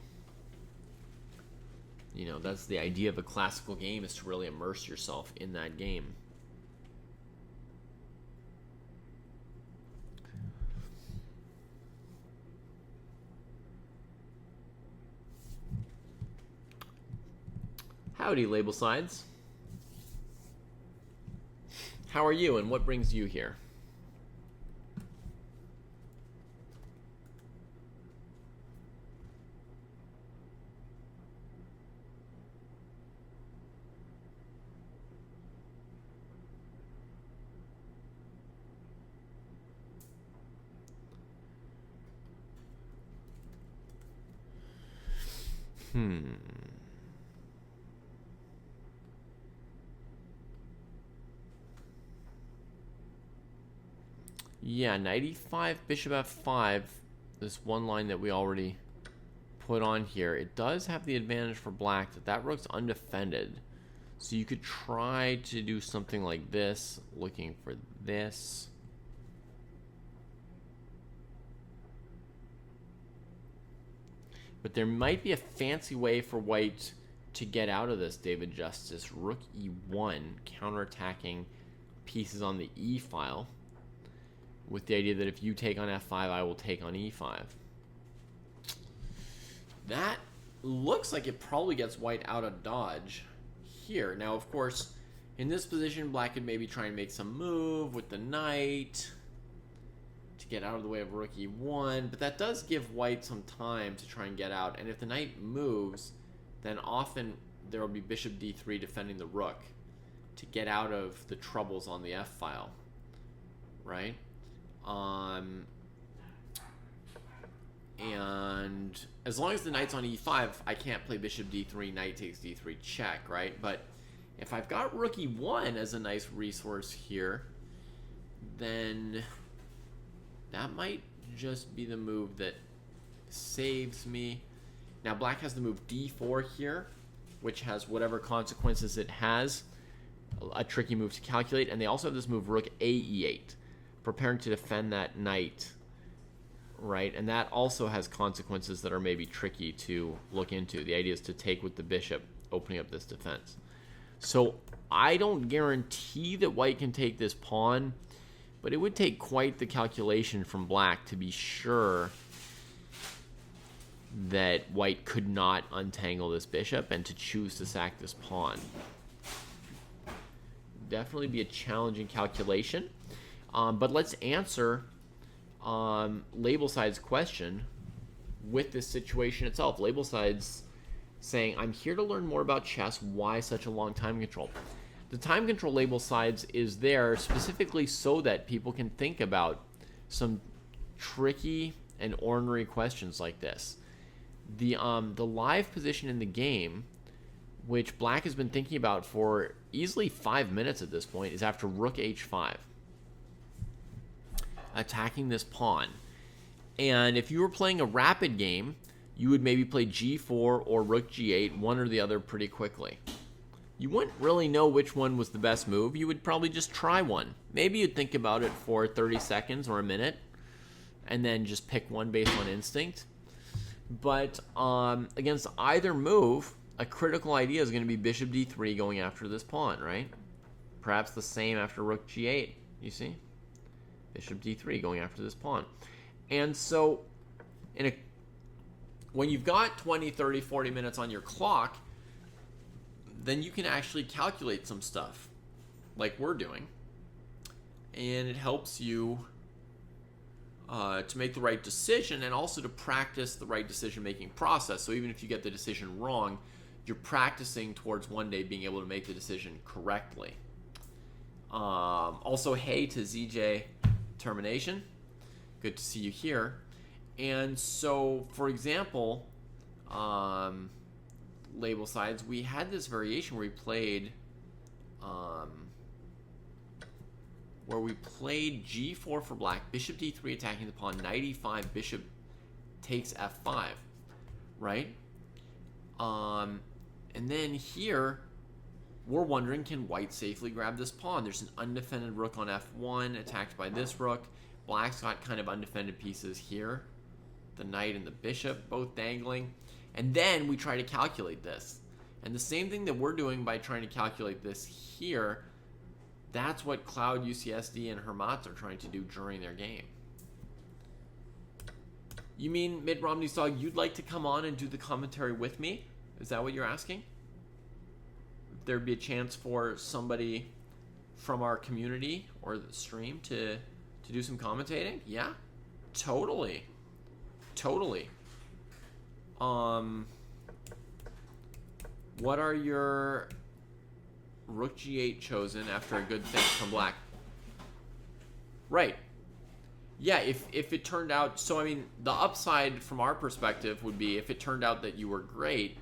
Speaker 1: You know, that's the idea of a classical game, is to really immerse yourself in that game. Howdy, label sides. How are you and what brings you here? Yeah, knight e5, bishop f5, this one line that we already put on here, it does have the advantage for black that that rook's undefended. So you could try to do something like this, looking for this. But there might be a fancy way for white to get out of this, David Justice. Rook e1, counterattacking pieces on the e file, with the idea that if you take on f5, I will take on e5. That looks like it probably gets white out of dodge here. Now, of course, in this position, black could maybe try and make some move with the knight to get out of the way of rook e1, but that does give white some time to try and get out. And if the knight moves, then often there will be bishop d3 defending the rook to get out of the troubles on the f file, right? And as long as the knight's on e5, I can't play bishop d3, knight takes d3 check, right? But if I've got rook e1 as a nice resource here, then that might just be the move that saves me. Now black has the move d4 here, which has whatever consequences it has, a tricky move to calculate. And they also have this move rook a e8, preparing to defend that knight, right? And that also has consequences that are maybe tricky to look into. The idea is to take with the bishop, opening up this defense. So I don't guarantee that white can take this pawn, but it would take quite the calculation from black to be sure that white could not untangle this bishop and to choose to sack this pawn. Definitely be a challenging calculation. But let's answer Label Side's question. with this situation itself. Label sides saying, I'm here to learn more about chess. Why such a long time control? The time control label sides is there specifically so that people can think about some tricky and ornery questions like this. The live position in the game, which Black has been thinking about for easily 5 minutes at this point, is after rook h5, attacking this pawn. And if you were playing a rapid game, you would maybe play g4 or rook g8, one or the other, pretty quickly. You wouldn't really know which one was the best move. You would probably just try one. Maybe you'd think about it for 30 seconds or a minute, and then just pick one based on instinct. But against either move, a critical idea is going to be bishop d3 going after this pawn, right? Perhaps the same after rook g8, you see? Bishop d3 going after this pawn. And so when you've got 20, 30, 40 minutes on your clock, then you can actually calculate some stuff like we're doing. And it helps you to make the right decision and also to practice the right decision-making process. So even if you get the decision wrong, you're practicing towards one day being able to make the decision correctly. Also, hey to ZJ Termination. Good to see you here. And so, for example, label sides, we had this variation where we played g4 for Black, bishop d3 attacking the pawn, knight e5, bishop takes f5, right? And then here, we're wondering, can White safely grab this pawn? There's an undefended rook on f1 attacked by this rook. Black's got kind of undefended pieces here. The knight and the bishop both dangling. And then we try to calculate this. And the same thing that we're doing by trying to calculate this here, that's what Cloud, UCSD, and Hermat are trying to do during their game. You mean, Mitt Romney's dog, you'd like to come on and do the commentary with me? Is that what you're asking? If there'd be a chance for somebody from our community or the stream to do some commentating? Yeah, totally. What are your rook g8 chosen after a good thing from Black? Right. Yeah, if it turned out, so I mean, the upside from our perspective would be if it turned out that you were great,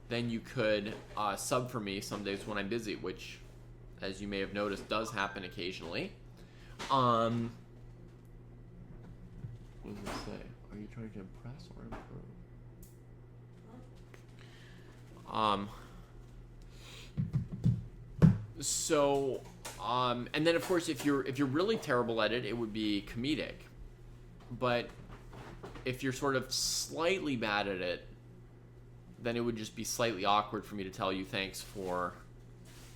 Speaker 1: then you could sub for me some days when I'm busy, which, as you may have noticed, does happen occasionally. What does it say? Are you trying to impress or improve? And then of course, if you're really terrible at it, it would be comedic. But if you're sort of slightly bad at it, then it would just be slightly awkward for me to tell you thanks for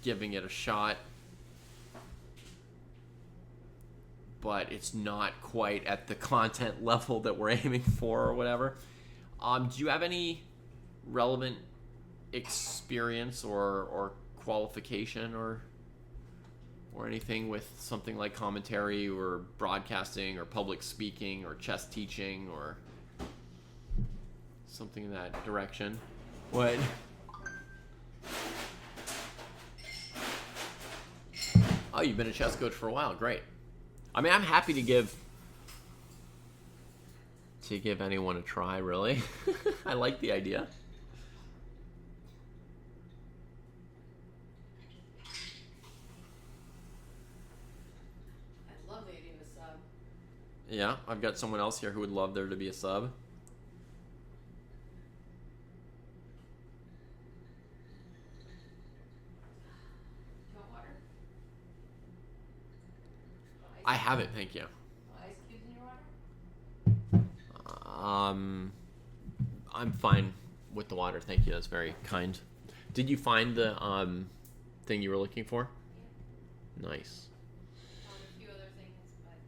Speaker 1: giving it a shot. But it's not quite at the content level that we're aiming for or whatever. Do you have any relevant experience or qualification or anything with something like commentary or broadcasting or public speaking or chess teaching or something in that direction? What? Oh, you've been a chess coach for a while. Great. I mean, I'm happy to give anyone a try, really. I like the idea.
Speaker 2: I'd love the idea of a sub.
Speaker 1: Yeah, I've got someone else here who would love there to be a sub.
Speaker 2: Do you want water?
Speaker 1: I have it, thank you.
Speaker 2: Ice cubes in your water?
Speaker 1: I'm fine with the water, thank you. That's very kind. Did you find the thing you were looking for?
Speaker 2: Yeah.
Speaker 1: Nice.
Speaker 2: Found a few other things, but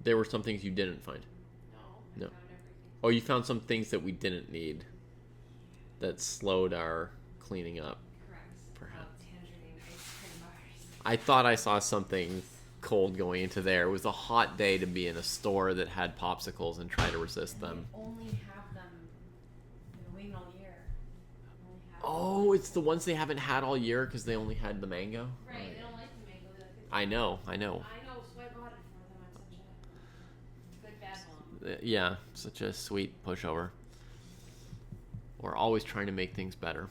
Speaker 1: There were some things you didn't find.
Speaker 2: no,
Speaker 1: No.
Speaker 2: I found everything.
Speaker 1: Oh, you found some things that we didn't need that slowed our cleaning up.
Speaker 2: Correct.
Speaker 1: Perhaps.
Speaker 2: Tangerine ice cream bars.
Speaker 1: I thought I saw something cold going into there. It was a hot day to be in a store that had popsicles and try to resist them.
Speaker 2: They only have them. They're waiting all year. Only have
Speaker 1: Oh, it's the ones they haven't had all year because they only had the mango?
Speaker 2: Right, they don't like the mango. They like the
Speaker 1: I know.
Speaker 2: I know, so I bought it for them. I'm such a good bad mom.
Speaker 1: Yeah, such a sweet pushover. We're always trying to make things better.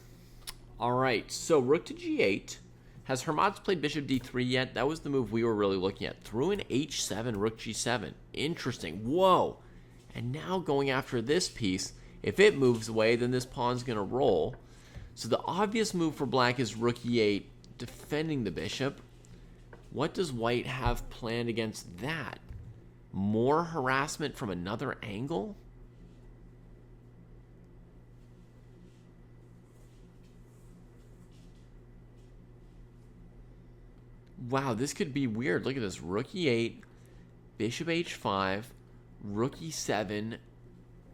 Speaker 1: All right, so rook to g8. Has Hermats played bishop d3 yet? That was the move we were really looking at. Threw in h7, rook g7. Interesting. Whoa. And now going after this piece. If it moves away, then this pawn's going to roll. So the obvious move for black is rook e8, defending the bishop. What does white have planned against that? More harassment from another angle? Wow, this could be weird. Look at this. Rook e8, bishop h5, rook e7,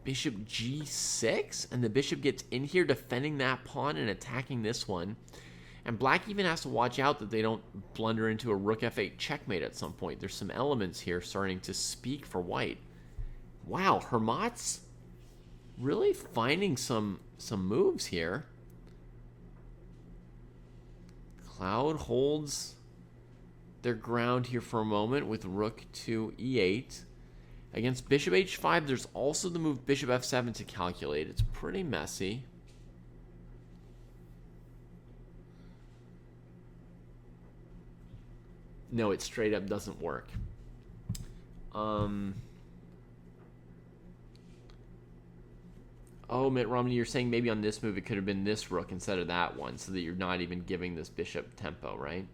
Speaker 1: bishop g6, and the bishop gets in here defending that pawn and attacking this one. And black even has to watch out that they don't blunder into a rook f8 checkmate at some point. There's some elements here starting to speak for white. Wow, Hermats really finding some moves here. Cloud holds their ground here for a moment with rook to e8. Against bishop h5, there's also the move bishop f7 to calculate. It's pretty messy. No, it straight up doesn't work. Oh, Mitt Romney, you're saying maybe on this move it could have been this rook instead of that one, so that you're not even giving this bishop tempo, right?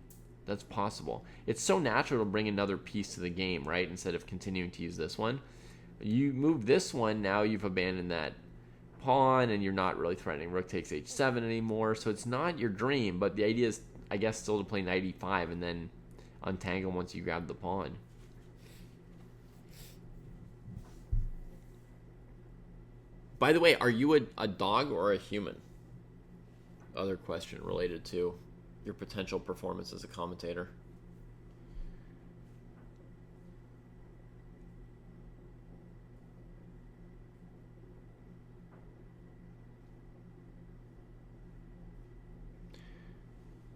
Speaker 1: That's possible. It's so natural to bring another piece to the game, right? Instead of continuing to use this one. You move this one, now you've abandoned that pawn, and you're not really threatening rook takes h7 anymore, so it's not your dream, but the idea is, I guess, still to play knight e5 and then untangle once you grab the pawn. By the way, are you a dog or a human? Other question related to your potential performance as a commentator.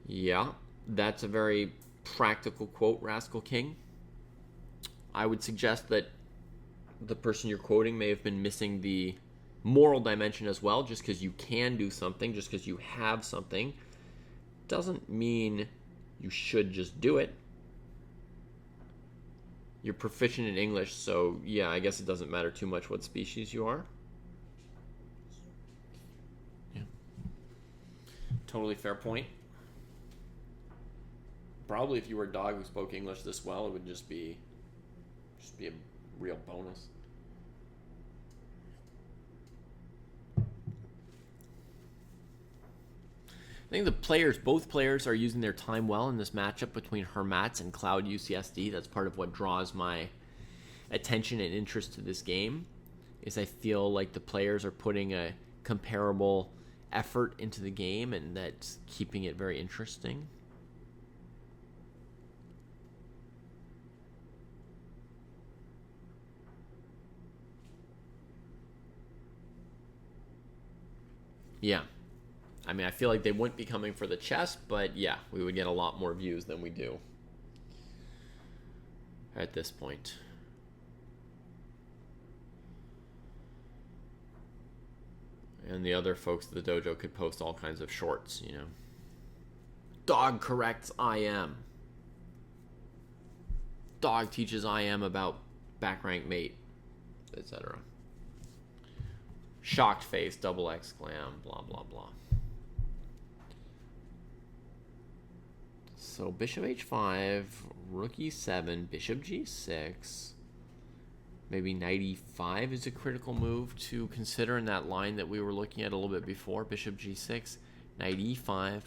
Speaker 1: Yeah, that's a very practical quote, Rascal King. I would suggest that the person you're quoting may have been missing the moral dimension as well. Just because you can do something, just because you have something, doesn't mean you should just do it. You're proficient in English, so yeah, I guess it doesn't matter too much what species you are. Yeah. Totally fair point. Probably if you were a dog who spoke English this well, it would just be a real bonus. I think both players are using their time well in this matchup between Hermats and Cloud UCSD. That's part of what draws my attention and interest to this game, is I feel like the players are putting a comparable effort into the game, and that's keeping it very interesting. Yeah. I mean, I feel like they wouldn't be coming for the chess, but yeah, we would get a lot more views than we do at this point. And the other folks at the dojo could post all kinds of shorts, you know. Dog corrects IM. Dog teaches IM about back rank mate, etc. Shocked face, double exclam, blah, blah, blah. So bishop h5, rook e7, bishop g6. Maybe knight e5 is a critical move to consider in that line that we were looking at a little bit before. Bishop g6, knight e5,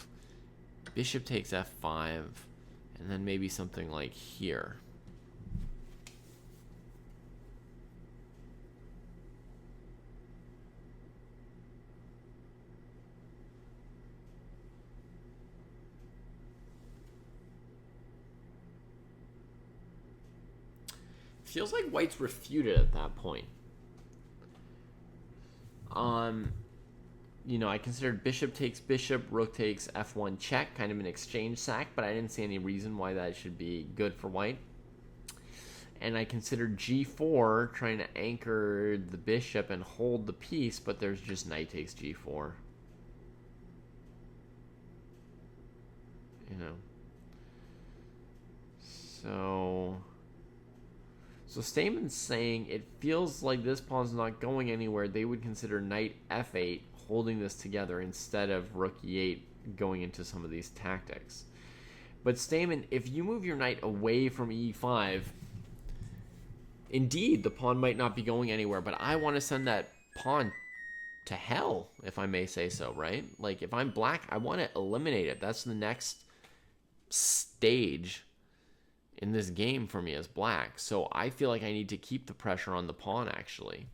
Speaker 1: bishop takes f5, and then maybe something like here. feels like white's refuted at that point. I considered bishop takes bishop, rook takes f1 check, kind of an exchange sack, but I didn't see any reason why that should be good for white. And I considered g4, trying to anchor the bishop and hold the piece, but there's just knight takes g4. So Stamen's saying it feels like this pawn's not going anywhere. They would consider knight f8 holding this together instead of rook e8 going into some of these tactics. But Stamen, if you move your knight away from e5, indeed, the pawn might not be going anywhere, but I want to send that pawn to hell, if I may say so, right? Like, if I'm black, I want to eliminate it. That's the next stage in this game for me as black. So I feel like I need to keep the pressure on the pawn, actually.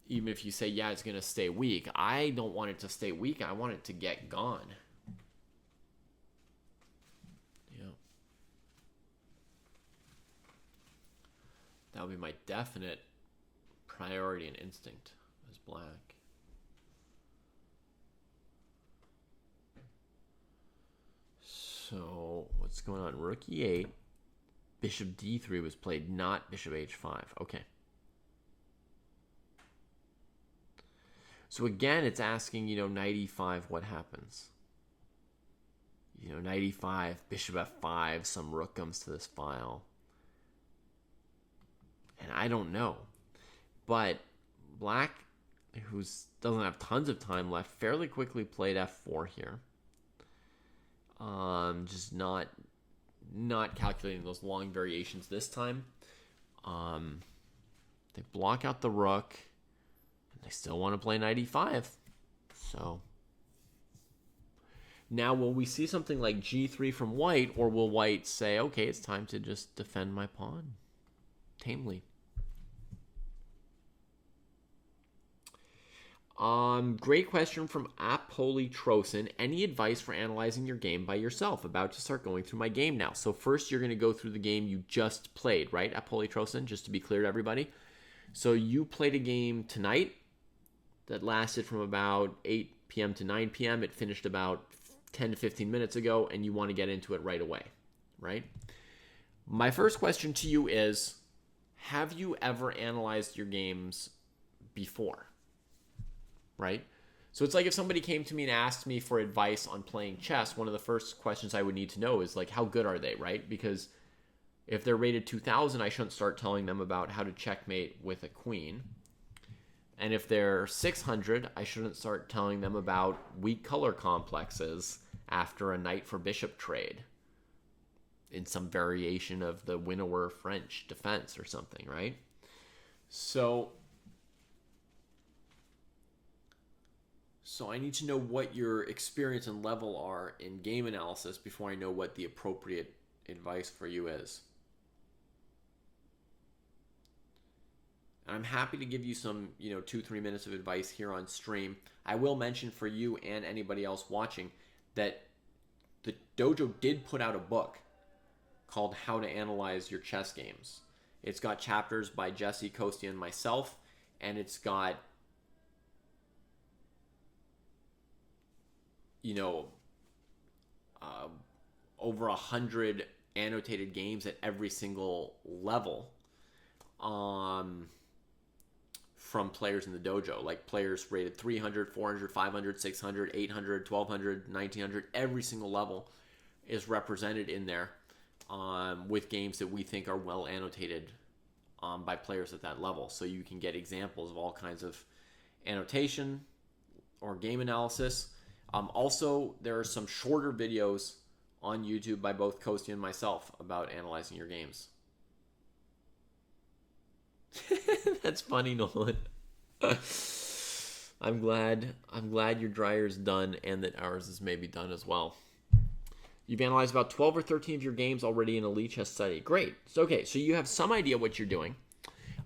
Speaker 1: Even if you say, yeah, it's going to stay weak. I don't want it to stay weak. I want it to get gone. Yeah. That would be my definite priority and instinct as black. So, what's going on? Rook e8. Bishop d3 was played, not bishop h5. Okay. So again, it's asking, knight e5, what happens? Knight e5, bishop f5, some rook comes to this file. And I don't know. But black, who doesn't have tons of time left, fairly quickly played f4 here. Just not calculating those long variations this time. They block out the rook. They still want to play knight e5. So now will we see something like g3 from white, or will white say, okay, it's time to just defend my pawn tamely? Great question from Apolytrosin. Any advice for analyzing your game by yourself? About to start going through my game now. So first you're going to go through the game you just played, right, Apolytrosin? Just to be clear to everybody. So you played a game tonight that lasted from about 8 p.m. to 9 p.m. It finished about 10 to 15 minutes ago, and you want to get into it right away, right? My first question to you is, have you ever analyzed your games before? Right? So it's like if somebody came to me and asked me for advice on playing chess, one of the first questions I would need to know is, like, how good are they, right? Because if they're rated 2000, I shouldn't start telling them about how to checkmate with a queen. And if they're 600, I shouldn't start telling them about weak color complexes after a knight for bishop trade in some variation of the Winnower French defense or something, right? So I need to know what your experience and level are in game analysis before I know what the appropriate advice for you is. And I'm happy to give you some, 2-3 minutes of advice here on stream. I will mention for you and anybody else watching that the Dojo did put out a book called How to Analyze Your Chess Games. It's got chapters by Jesse, Kostya, and myself, and it's got over 100 annotated games at every single level from players in the dojo, like players rated 300, 400, 500, 600, 800, 1200, 1900. Every single level is represented in there with games that we think are well annotated by players at that level. So you can get examples of all kinds of annotation or game analysis. Also, there are some shorter videos on YouTube by both Kostya and myself about analyzing your games. That's funny, Nolan. I'm glad your dryer's done and that ours is maybe done as well. You've analyzed about 12 or 13 of your games already in Elite Chess Study. Great. So, okay, so you have some idea what you're doing.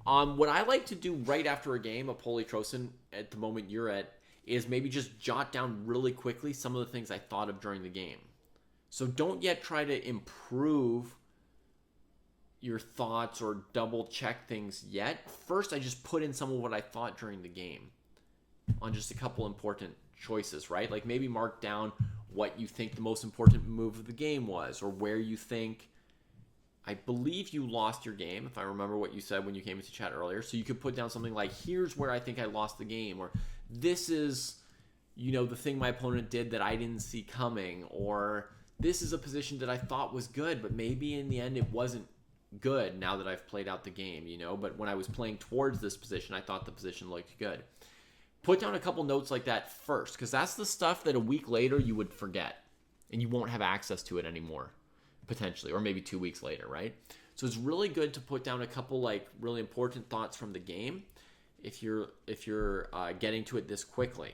Speaker 1: What I like to do right after a game of Polytrosin at the moment you're at is maybe just jot down really quickly some of the things I thought of during the game. So don't yet try to improve your thoughts or double check things yet. First, I just put in some of what I thought during the game on just a couple important choices, right? Like maybe mark down what you think the most important move of the game was, or where you think, I believe you lost your game, if I remember what you said when you came into chat earlier. So you could put down something like, here's where I think I lost the game, or this is, the thing my opponent did that I didn't see coming, or this is a position that I thought was good, but maybe in the end it wasn't good now that I've played out the game, but when I was playing towards this position, I thought the position looked good. Put down a couple notes like that first, because that's the stuff that a week later you would forget, and you won't have access to it anymore, potentially, or maybe 2 weeks later, right? So it's really good to put down a couple like really important thoughts from the game if you're getting to it this quickly.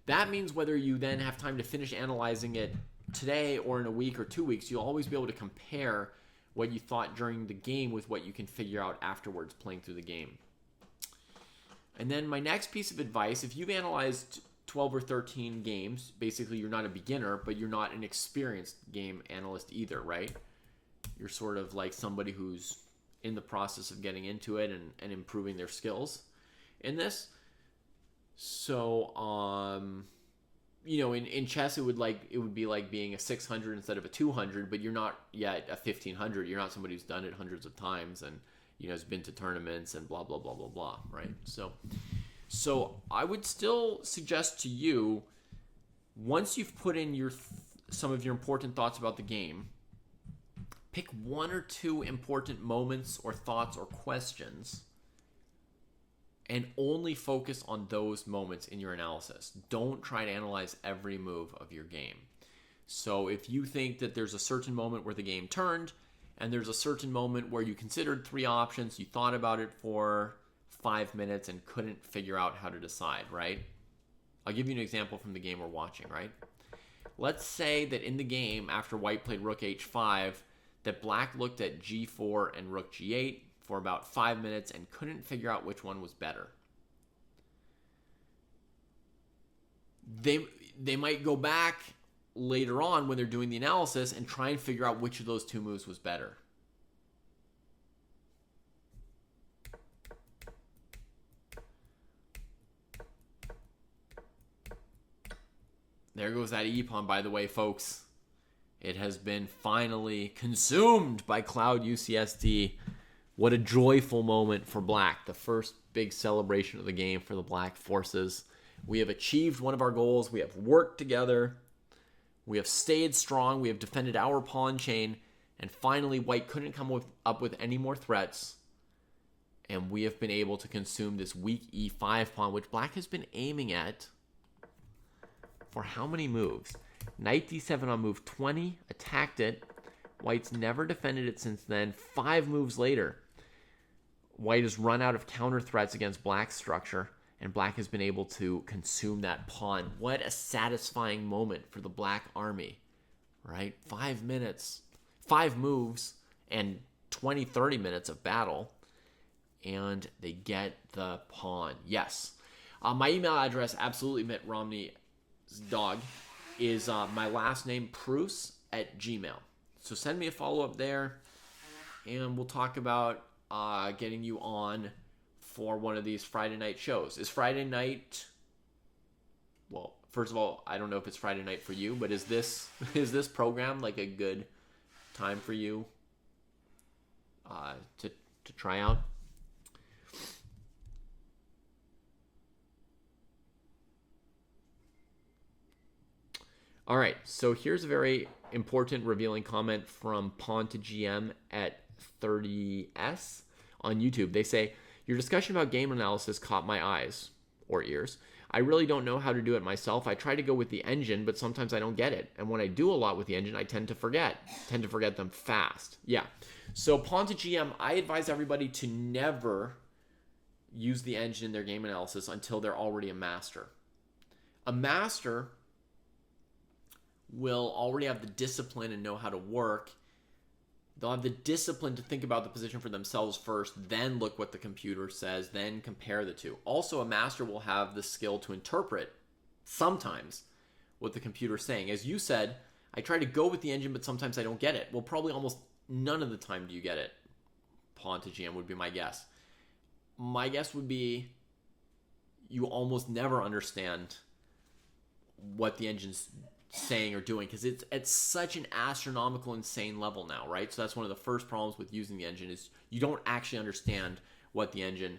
Speaker 1: That means whether you then have time to finish analyzing it today or in a week or 2 weeks, you'll always be able to compare what you thought during the game with what you can figure out afterwards playing through the game. And then my next piece of advice, if you've analyzed 12 or 13 games, basically you're not a beginner, but you're not an experienced game analyst either, right? You're sort of like somebody who's in the process of getting into it and improving their skills in this. So, in chess, it would be like being a 600 instead of a 200, but you're not yet a 1500. You're not somebody who's done it hundreds of times and, has been to tournaments and blah, blah, blah, blah, blah, right? So I would still suggest to you, once you've put in some of your important thoughts about the game, pick one or two important moments or thoughts or questions and only focus on those moments in your analysis. Don't try to analyze every move of your game. So if you think that there's a certain moment where the game turned, and there's a certain moment where you considered 3 options, you thought about it for 5 minutes and couldn't figure out how to decide, right? I'll give you an example from the game we're watching, right? Let's say that in the game, after white played rook h5, that black looked at g4 and rook g8 for about 5 minutes and couldn't figure out which one was better. They might go back later on when they're doing the analysis and try and figure out which of those 2 moves was better. There goes that e-pawn, by the way, folks. It has been finally consumed by Cloud UCSD. What a joyful moment for black. The first big celebration of the game for the black forces. We have achieved one of our goals. We have worked together. We have stayed strong. We have defended our pawn chain. And finally, white couldn't come up with any more threats. And we have been able to consume this weak e5 pawn, which black has been aiming at for how many moves? Knight d7 on move 20, attacked it. White's never defended it since then. 5 moves later, white has run out of counter threats against black's structure, and black has been able to consume that pawn. What a satisfying moment for the black army, right? 5 minutes, 5 moves, and 20, 30 minutes of battle, and they get the pawn. Yes. My email address, absolutely Mitt Romney's dog, is my last name, Pruess, @gmail. So send me a follow-up there, and we'll talk about getting you on for one of these Friday night shows. Is Friday night... Well, first of all, I don't know if it's Friday night for you, but is this program like a good time for you to try out? All right, so here's a very important revealing comment from Pawn to GM at 30S on YouTube. They say, your discussion about game analysis caught my eyes or ears. I really don't know how to do it myself. I try to go with the engine, but sometimes I don't get it. And when I do a lot with the engine, I tend to forget them fast. Yeah. So Pawn to GM, I advise everybody to never use the engine in their game analysis until they're already a master. A master will already have the discipline and know how to work. They'll have the discipline to think about the position for themselves first, then look what the computer says, then compare the two. Also, a master will have the skill to interpret, sometimes, what the computer's saying. As you said, I try to go with the engine, but sometimes I don't get it. Well, probably almost none of the time do you get it. pawn to GM would be my guess. My guess would be you almost never understand what the engine's saying or doing because it's at such an astronomical, insane level now, right? So that's one of the first problems with using the engine is you don't actually understand what the engine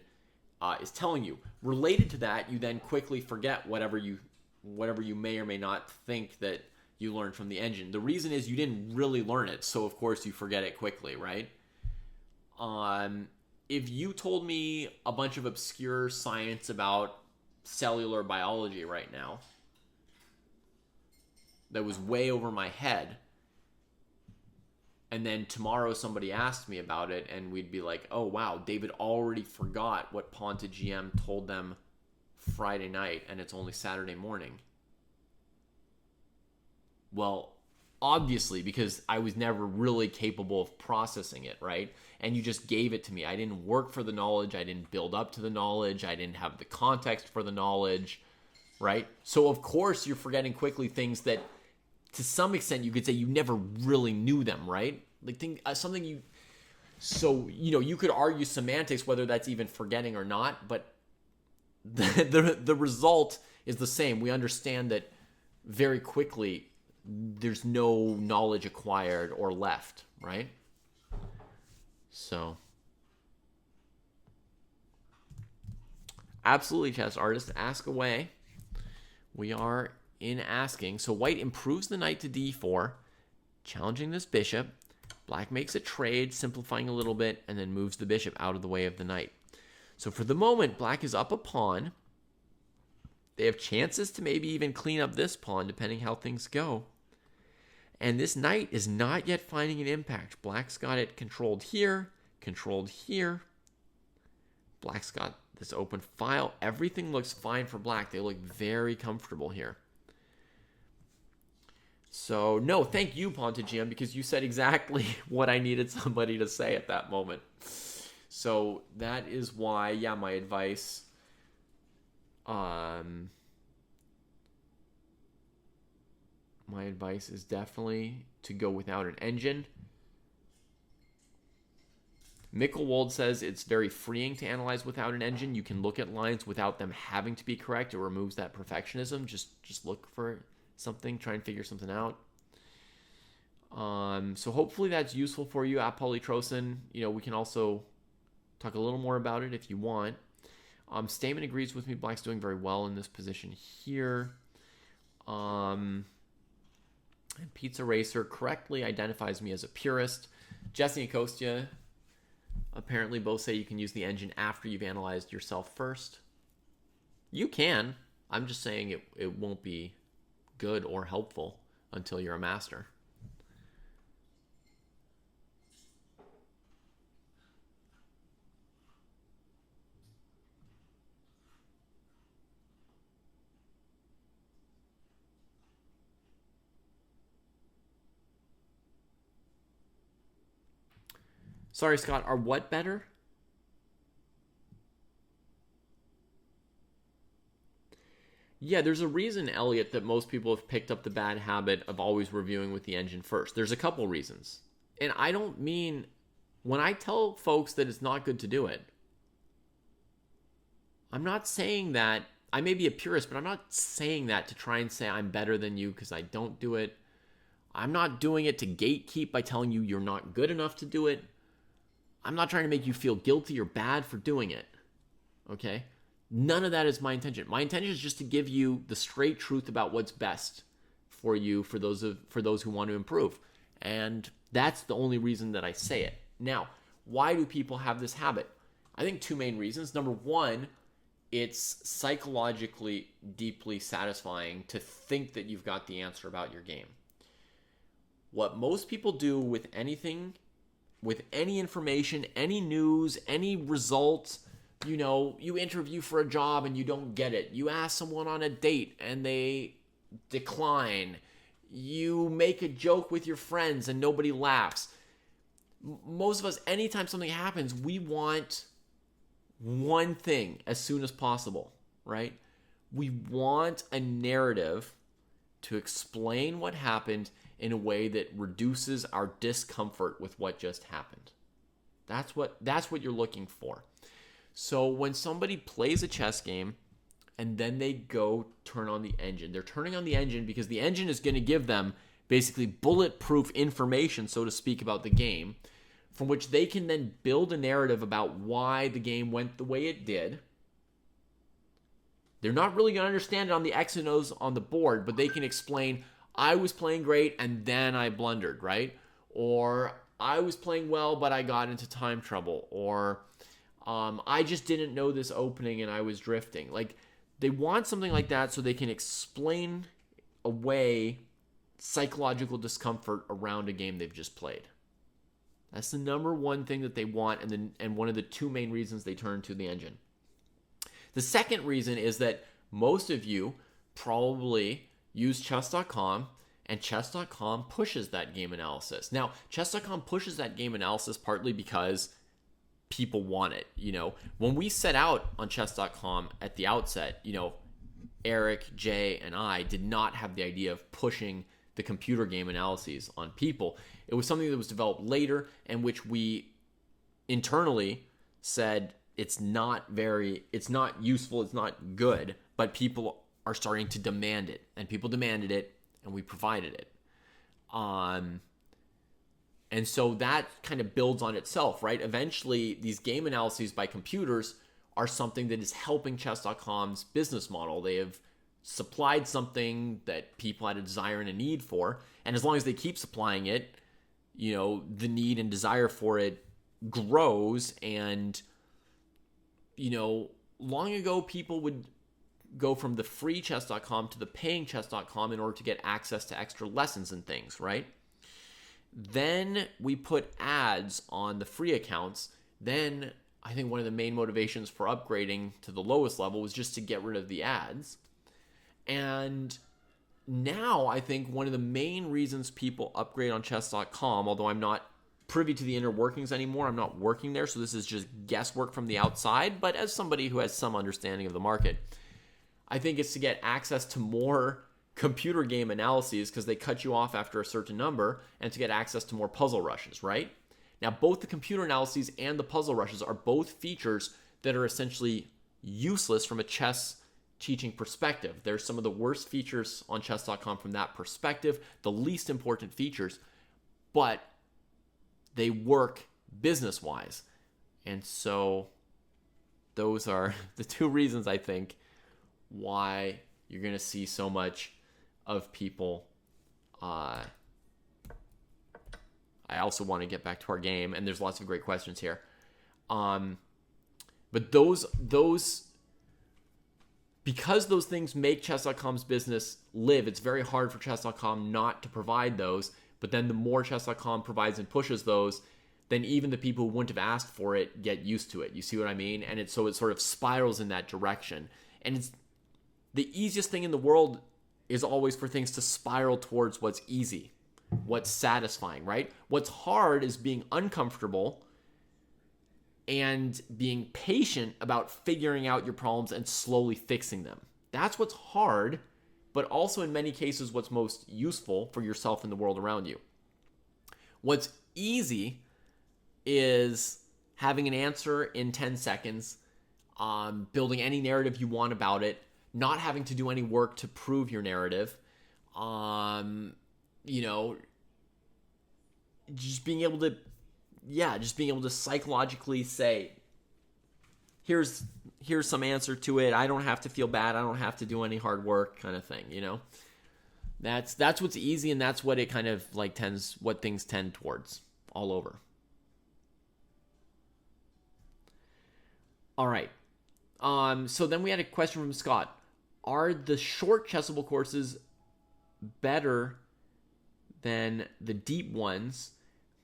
Speaker 1: is telling you. Related to that, you then quickly forget whatever you may or may not think that you learned from the engine. The reason is you didn't really learn it, so of course you forget it quickly, right? If you told me a bunch of obscure science about cellular biology right now that was way over my head, and then tomorrow somebody asked me about it, and we'd be like, oh wow, David already forgot what pawn to GM told them Friday night, and it's only Saturday morning. Well, obviously, because I was never really capable of processing it, right? And you just gave it to me. I didn't work for the knowledge. I didn't build up to the knowledge. I didn't have the context for the knowledge, right? So, of course, you're forgetting quickly things that, to some extent, you could say you never really knew them, right? Like something you... So, you could argue semantics, whether that's even forgetting or not, but the result is the same. We understand that very quickly there's no knowledge acquired or left, right? So, absolutely, chess artist, ask away. We are in asking. So white improves the knight to d4, challenging this bishop. Black makes a trade, simplifying a little bit, and then moves the bishop out of the way of the knight. So for the moment, black is up a pawn. They have chances to maybe even clean up this pawn, depending how things go. And this knight is not yet finding an impact. Black's got it controlled here, controlled here. Black's got this open file. Everything looks fine for black. They look very comfortable here. So, no, thank you, pawn to GM, because you said exactly what I needed somebody to say at that moment. So that is why, yeah, my advice... My advice is definitely to go without an engine. Mickelwald says it's very freeing to analyze without an engine. You can look at lines without them having to be correct. It removes that perfectionism. Just look for something, try and figure something out. So hopefully that's useful for you at Polytrosin. We can also talk a little more about it if you want. Stamen agrees with me. Black's doing very well in this position here. And Pizza Racer correctly identifies me as a purist. Jesse and Kostya apparently both say you can use the engine after you've analyzed yourself first. You can. I'm just saying it won't be good or helpful until you're a master. Sorry, Scott, are what better? Yeah, there's a reason, Elliot, that most people have picked up the bad habit of always reviewing with the engine first. There's a couple reasons. And I don't mean, when I tell folks that it's not good to do it, I'm not saying that, I may be a purist, but I'm not saying that to try and say I'm better than you because I don't do it. I'm not doing it to gatekeep by telling you you're not good enough to do it. I'm not trying to make you feel guilty or bad for doing it, okay? None of that is my intention. My intention is just to give you the straight truth about what's best for you, for those who want to improve. And that's the only reason that I say it. Now, why do people have this habit? I think two main reasons. Number one, it's psychologically deeply satisfying to think that you've got the answer about your game. What most people do with anything, with any information, any news, any results, you interview for a job and you don't get it. You ask someone on a date and they decline. You make a joke with your friends and nobody laughs. Most of us, anytime something happens, we want one thing as soon as possible, right? We want a narrative to explain what happened in a way that reduces our discomfort with what just happened. That's what you're looking for. So when somebody plays a chess game and then they go turn on the engine, they're turning on the engine because the engine is going to give them basically bulletproof information, so to speak, about the game, from which they can then build a narrative about why the game went the way it did. They're not really going to understand it on the X and O's on the board, but they can explain, I was playing great and then I blundered, right? Or I was playing well, but I got into time trouble. Or I just didn't know this opening and I was drifting. Like, they want something like that so they can explain away psychological discomfort around a game they've just played. That's the number one thing that they want, and one of the two main reasons they turn to the engine. The second reason is that most of you probably use chess.com, and chess.com pushes that game analysis. Now, chess.com pushes that game analysis partly because people want it. You know, when we set out on chess.com at the outset, you know, Eric, Jay, and I did not have the idea of pushing the computer game analyses on people. It was something that was developed later, and which we internally said it's not useful, it's not good, but people are starting to demand it, and people demanded it, and we provided it. And so that kind of builds on itself, right? Eventually, these game analyses by computers are something that is helping chess.com's business model. They have supplied something that people had a desire and a need for, and as long as they keep supplying it, you know, the need and desire for it grows. And, you know, long ago, people would go from the free chess.com to the paying chess.com in order to get access to extra lessons and things, right? Then we put ads on the free accounts. Then I think one of the main motivations for upgrading to the lowest level was just to get rid of the ads. And now I think one of the main reasons people upgrade on chess.com, although I'm not privy to the inner workings anymore, I'm not working there, so this is just guesswork from the outside, but as somebody who has some understanding of the market, I think it's to get access to more computer game analyses because they cut you off after a certain number, and to get access to more puzzle rushes, right? Now, both the computer analyses and the puzzle rushes are both features that are essentially useless from a chess teaching perspective. They're some of the worst features on chess.com from that perspective, the least important features, but they work business-wise. And so those are the two reasons, I think, why you're going to see so much of people. I also want to get back to our game, and there's lots of great questions here. But those because those things make chess.com's business live, it's very hard for chess.com not to provide those. But then the more chess.com provides and pushes those, then even the people who wouldn't have asked for it get used to it. You see what I mean? And it sort of spirals in that direction. And it's the easiest thing in the world is always for things to spiral towards what's easy, what's satisfying, right? What's hard is being uncomfortable and being patient about figuring out your problems and slowly fixing them. That's what's hard, but also in many cases what's most useful for yourself and the world around you. What's easy is having an answer in 10 seconds, building any narrative you want about it, not having to do any work to prove your narrative, just being able to psychologically say, here's some answer to it. I don't have to feel bad. I don't have to do any hard work, kind of thing, you know? That's what's easy, and that's what it kind of like what things tend towards all over. All right. So then we had a question from Scott. Are the short Chessable courses better than the deep ones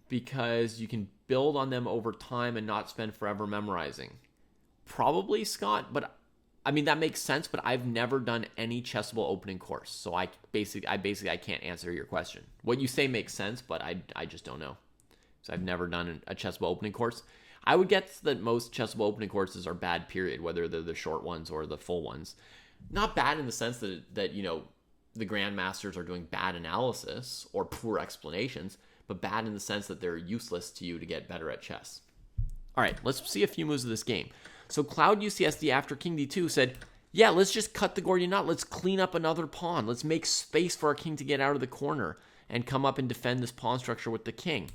Speaker 1: because you can build on them over time and not spend forever memorizing? Probably, Scott, but I mean, that makes sense, but I've never done any Chessable opening course, so I can't answer your question. What you say makes sense, but I just don't know. So I've never done a Chessable opening course. I would guess that most Chessable opening courses are bad, period, whether they're the short ones or the full ones. Not bad in the sense that you know, the grandmasters are doing bad analysis or poor explanations, but bad in the sense that they're useless to you to get better at chess. All right, let's see a few moves of this game. So Cloud UCSD after King D2 said, yeah, let's just cut the Gordian knot. Let's clean up another pawn. Let's make space for our king to get out of the corner and come up and defend this pawn structure with the king.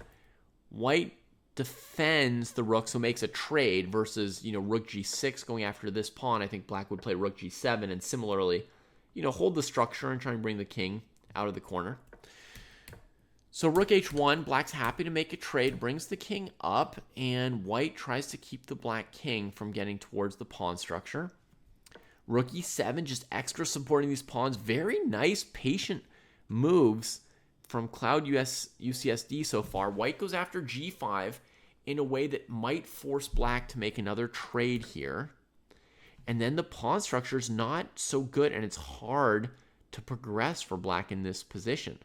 Speaker 1: White defends the rook, so makes a trade versus, rook g6 going after this pawn. I think black would play rook g7 and similarly, hold the structure and try and bring the king out of the corner. So rook h1, black's happy to make a trade, brings the king up, and white tries to keep the black king from getting towards the pawn structure. Rook e7, just extra supporting these pawns. Very nice, patient moves from Cloud UCSD so far. White goes after g5 in a way that might force black to make another trade here. And then the pawn structure is not so good, and it's hard to progress for black in this position.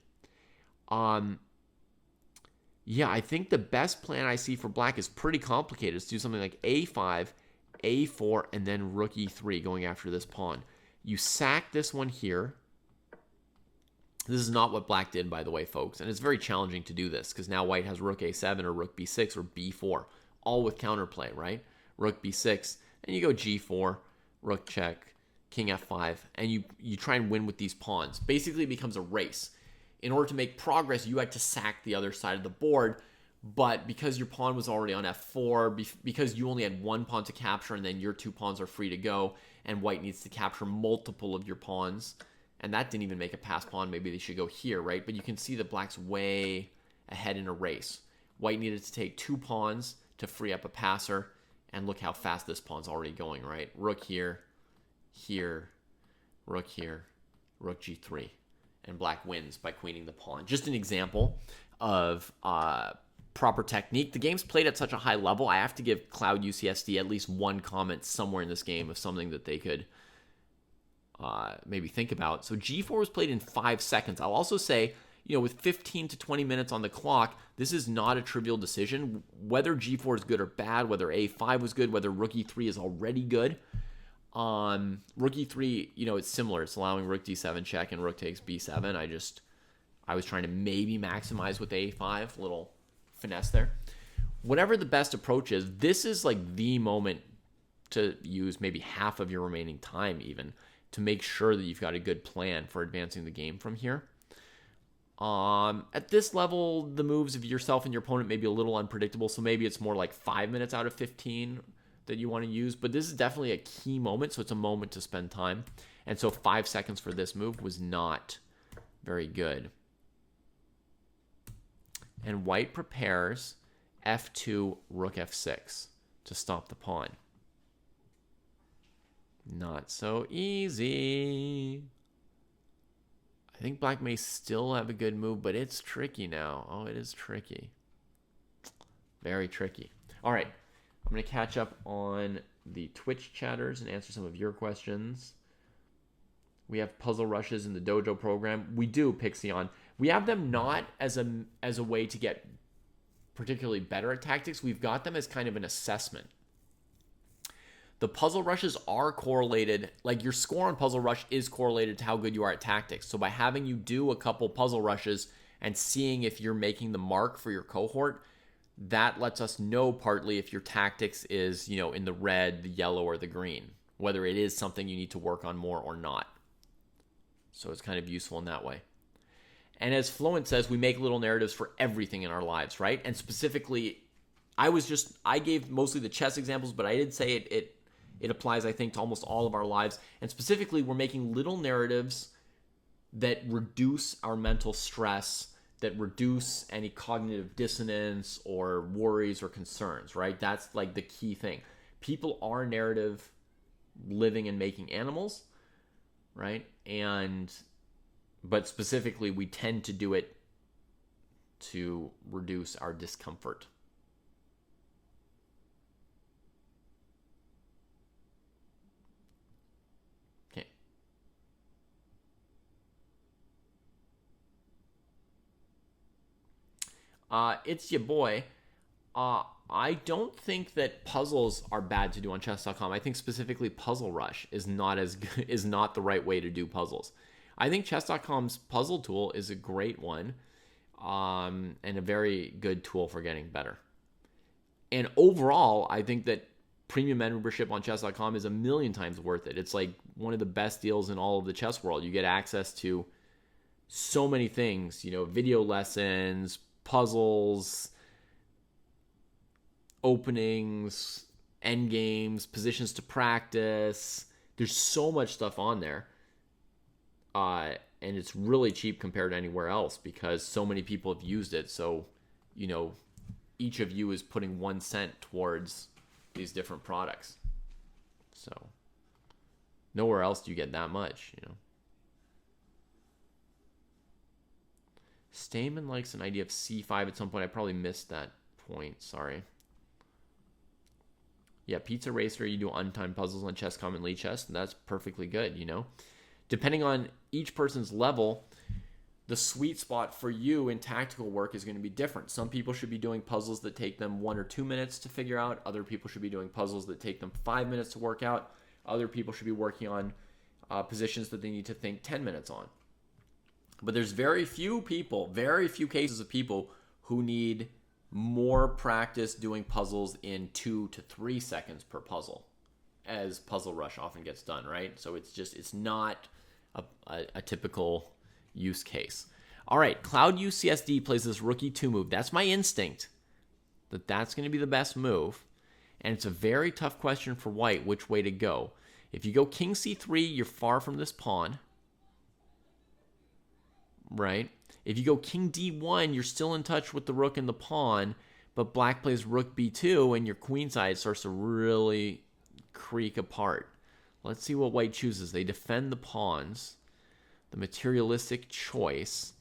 Speaker 1: Yeah, I think the best plan I see for black is pretty complicated. It's to do something like a5, a4, and then rook e3 going after this pawn. You sack this one here. This is not what black did, by the way, folks. And it's very challenging to do this because now white has rook a7 or rook b6 or b4, all with counterplay, right? Rook b6, and you go g4, rook check, king f5, and you try and win with these pawns. Basically, it becomes a race. In order to make progress, you had to sack the other side of the board, but because your pawn was already on f4, because you only had one pawn to capture and then your two pawns are free to go, and white needs to capture multiple of your pawns, and that didn't even make a pass pawn, maybe they should go here, right? But you can see that black's way ahead in a race. White needed to take two pawns to free up a passer, and look how fast this pawn's already going, right? Rook here, here, rook here, rook g3. And black wins by queening the pawn. Just an example of proper technique. The game's played at such a high level, I have to give Cloud UCSD at least one comment somewhere in this game of something that they could maybe think about. So g4 was played in 5 seconds. I'll also say, with 15 to 20 minutes on the clock, this is not a trivial decision. Whether g4 is good or bad, whether a5 was good, whether rook e3 is already good, rook e3, it's similar. It's allowing rook d7 check and rook takes b7. I was trying to maybe maximize with a5, little finesse there. Whatever the best approach is, this is like the moment to use maybe half of your remaining time even to make sure that you've got a good plan for advancing the game from here. At this level, the moves of yourself and your opponent may be a little unpredictable, so maybe it's more like 5 minutes out of 15 that you want to use, but this is definitely a key moment, so it's a moment to spend time. And so 5 seconds for this move was not very good. And white prepares f2, rook f6 to stop the pawn. Not so easy. I think black may still have a good move, but it's tricky now. Oh, it is tricky. Very tricky. All right. I'm going to catch up on the Twitch chatters and answer some of your questions. We have puzzle rushes in the Dojo program. We do, Pixion. We have them not as a way to get particularly better at tactics. We've got them as kind of an assessment. The puzzle rushes are correlated, like your score on puzzle rush is correlated to how good you are at tactics. So by having you do a couple puzzle rushes and seeing if you're making the mark for your cohort, that lets us know partly if your tactics is, in the red, the yellow, or the green, whether it is something you need to work on more or not. So it's kind of useful in that way. And as Fluent says, we make little narratives for everything in our lives, right? And specifically, I gave mostly the chess examples, but I did say it applies, I think, to almost all of our lives. And specifically, we're making little narratives that reduce our mental stress, that reduce any cognitive dissonance or worries or concerns, right? That's like the key thing. People are narrative living and making animals, right? But specifically, we tend to do it to reduce our discomfort. Okay. It's your boy. I don't think that puzzles are bad to do on chess.com. I think specifically Puzzle Rush is not the right way to do puzzles. I think chess.com's puzzle tool is a great one, and a very good tool for getting better. And overall, I think that premium membership on chess.com is a million times worth it. It's like one of the best deals in all of the chess world. You get access to so many things, video lessons, puzzles, openings, end games, positions to practice. There's so much stuff on there. And it's really cheap compared to anywhere else because so many people have used it. So, each of you is putting 1 cent towards these different products. So, nowhere else do you get that much, Stamen likes an idea of c5 at some point. I probably missed that point. Sorry. Yeah, Pizza Racer, you do untimed puzzles on Chess.com and Lee Chess, and that's perfectly good, Depending on each person's level, the sweet spot for you in tactical work is going to be different. Some people should be doing puzzles that take them 1 or 2 minutes to figure out. Other people should be doing puzzles that take them 5 minutes to work out. Other people should be working on positions that they need to think 10 minutes on. But there's very few cases of people who need more practice doing puzzles in 2 to 3 seconds per puzzle, as Puzzle Rush often gets done, right? So it's not a typical use case. All right, Cloud UCSD plays this Rook E2 move. That's my instinct, that's going to be the best move. And it's a very tough question for white, which way to go. If you go King C3, you're far from this pawn, right? If you go King D1, you're still in touch with the rook and the pawn, but black plays Rook B2, and your queen side starts to really creak apart. Let's see what white chooses. They defend the pawns, the materialistic choice.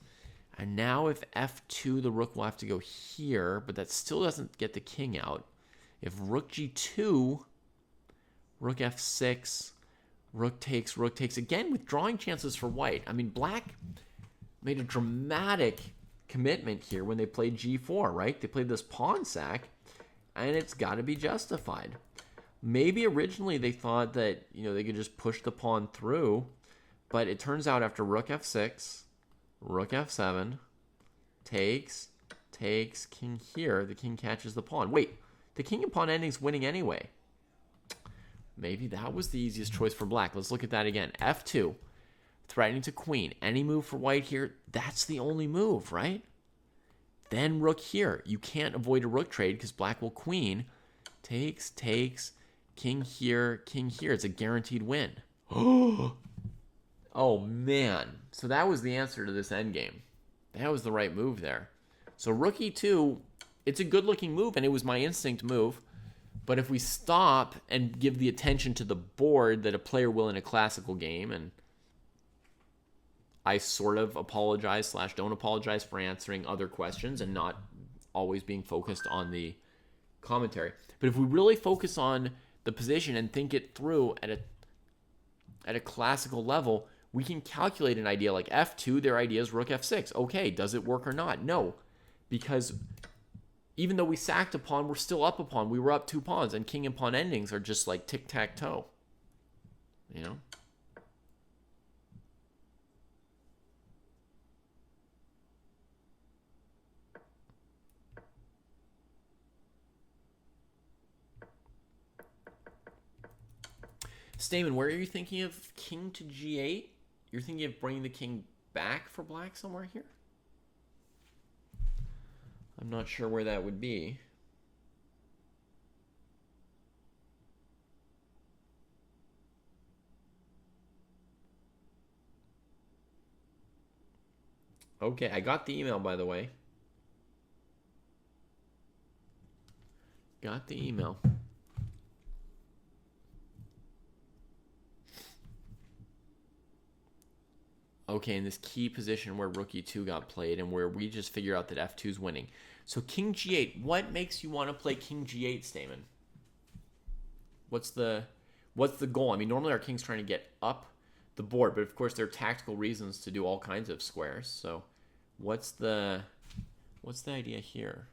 Speaker 1: And now if F2, the rook will have to go here, but that still doesn't get the king out. If Rook G2, Rook F6, Rook takes, again, withdrawing chances for white. I mean, black made a dramatic commitment here when they played G4, right? They played this pawn sack, and it's got to be justified. Maybe originally they thought that, they could just push the pawn through, but it turns out after Rook F6, Rook F7, takes, king here, the king catches the pawn. Wait, the king and pawn ending's winning anyway. Maybe that was the easiest choice for black. Let's look at that again. F2, threatening to queen. Any move for white here, that's the only move, right? Then rook here. You can't avoid a rook trade because black will queen. Takes, king here, king here. It's a guaranteed win. Oh, man. So that was the answer to this endgame. That was the right move there. So rook e2, it's a good-looking move, and it was my instinct move. But if we stop and give the attention to the board that a player will in a classical game, and I sort of apologize / don't apologize for answering other questions and not always being focused on the commentary. But if we really focus on the position and think it through at a classical level, we can calculate an idea like F2, their idea is Rook F6. Okay, does it work or not? No, because even though we sacked a pawn, we're still up a pawn. We were up 2 pawns, and king and pawn endings are just like tic-tac-toe. Stamen, where are you thinking of king to g8? You're thinking of bringing the king back for black somewhere here? I'm not sure where that would be. Okay, I got the email, by the way. Got the email. Okay, in this key position where rook e2 got played and where we just figure out that f2 is winning. So king g8, what makes you want to play king g8, Stamen? What's the goal? I mean, normally our king's trying to get up the board, but of course there are tactical reasons to do all kinds of squares. So what's the idea here?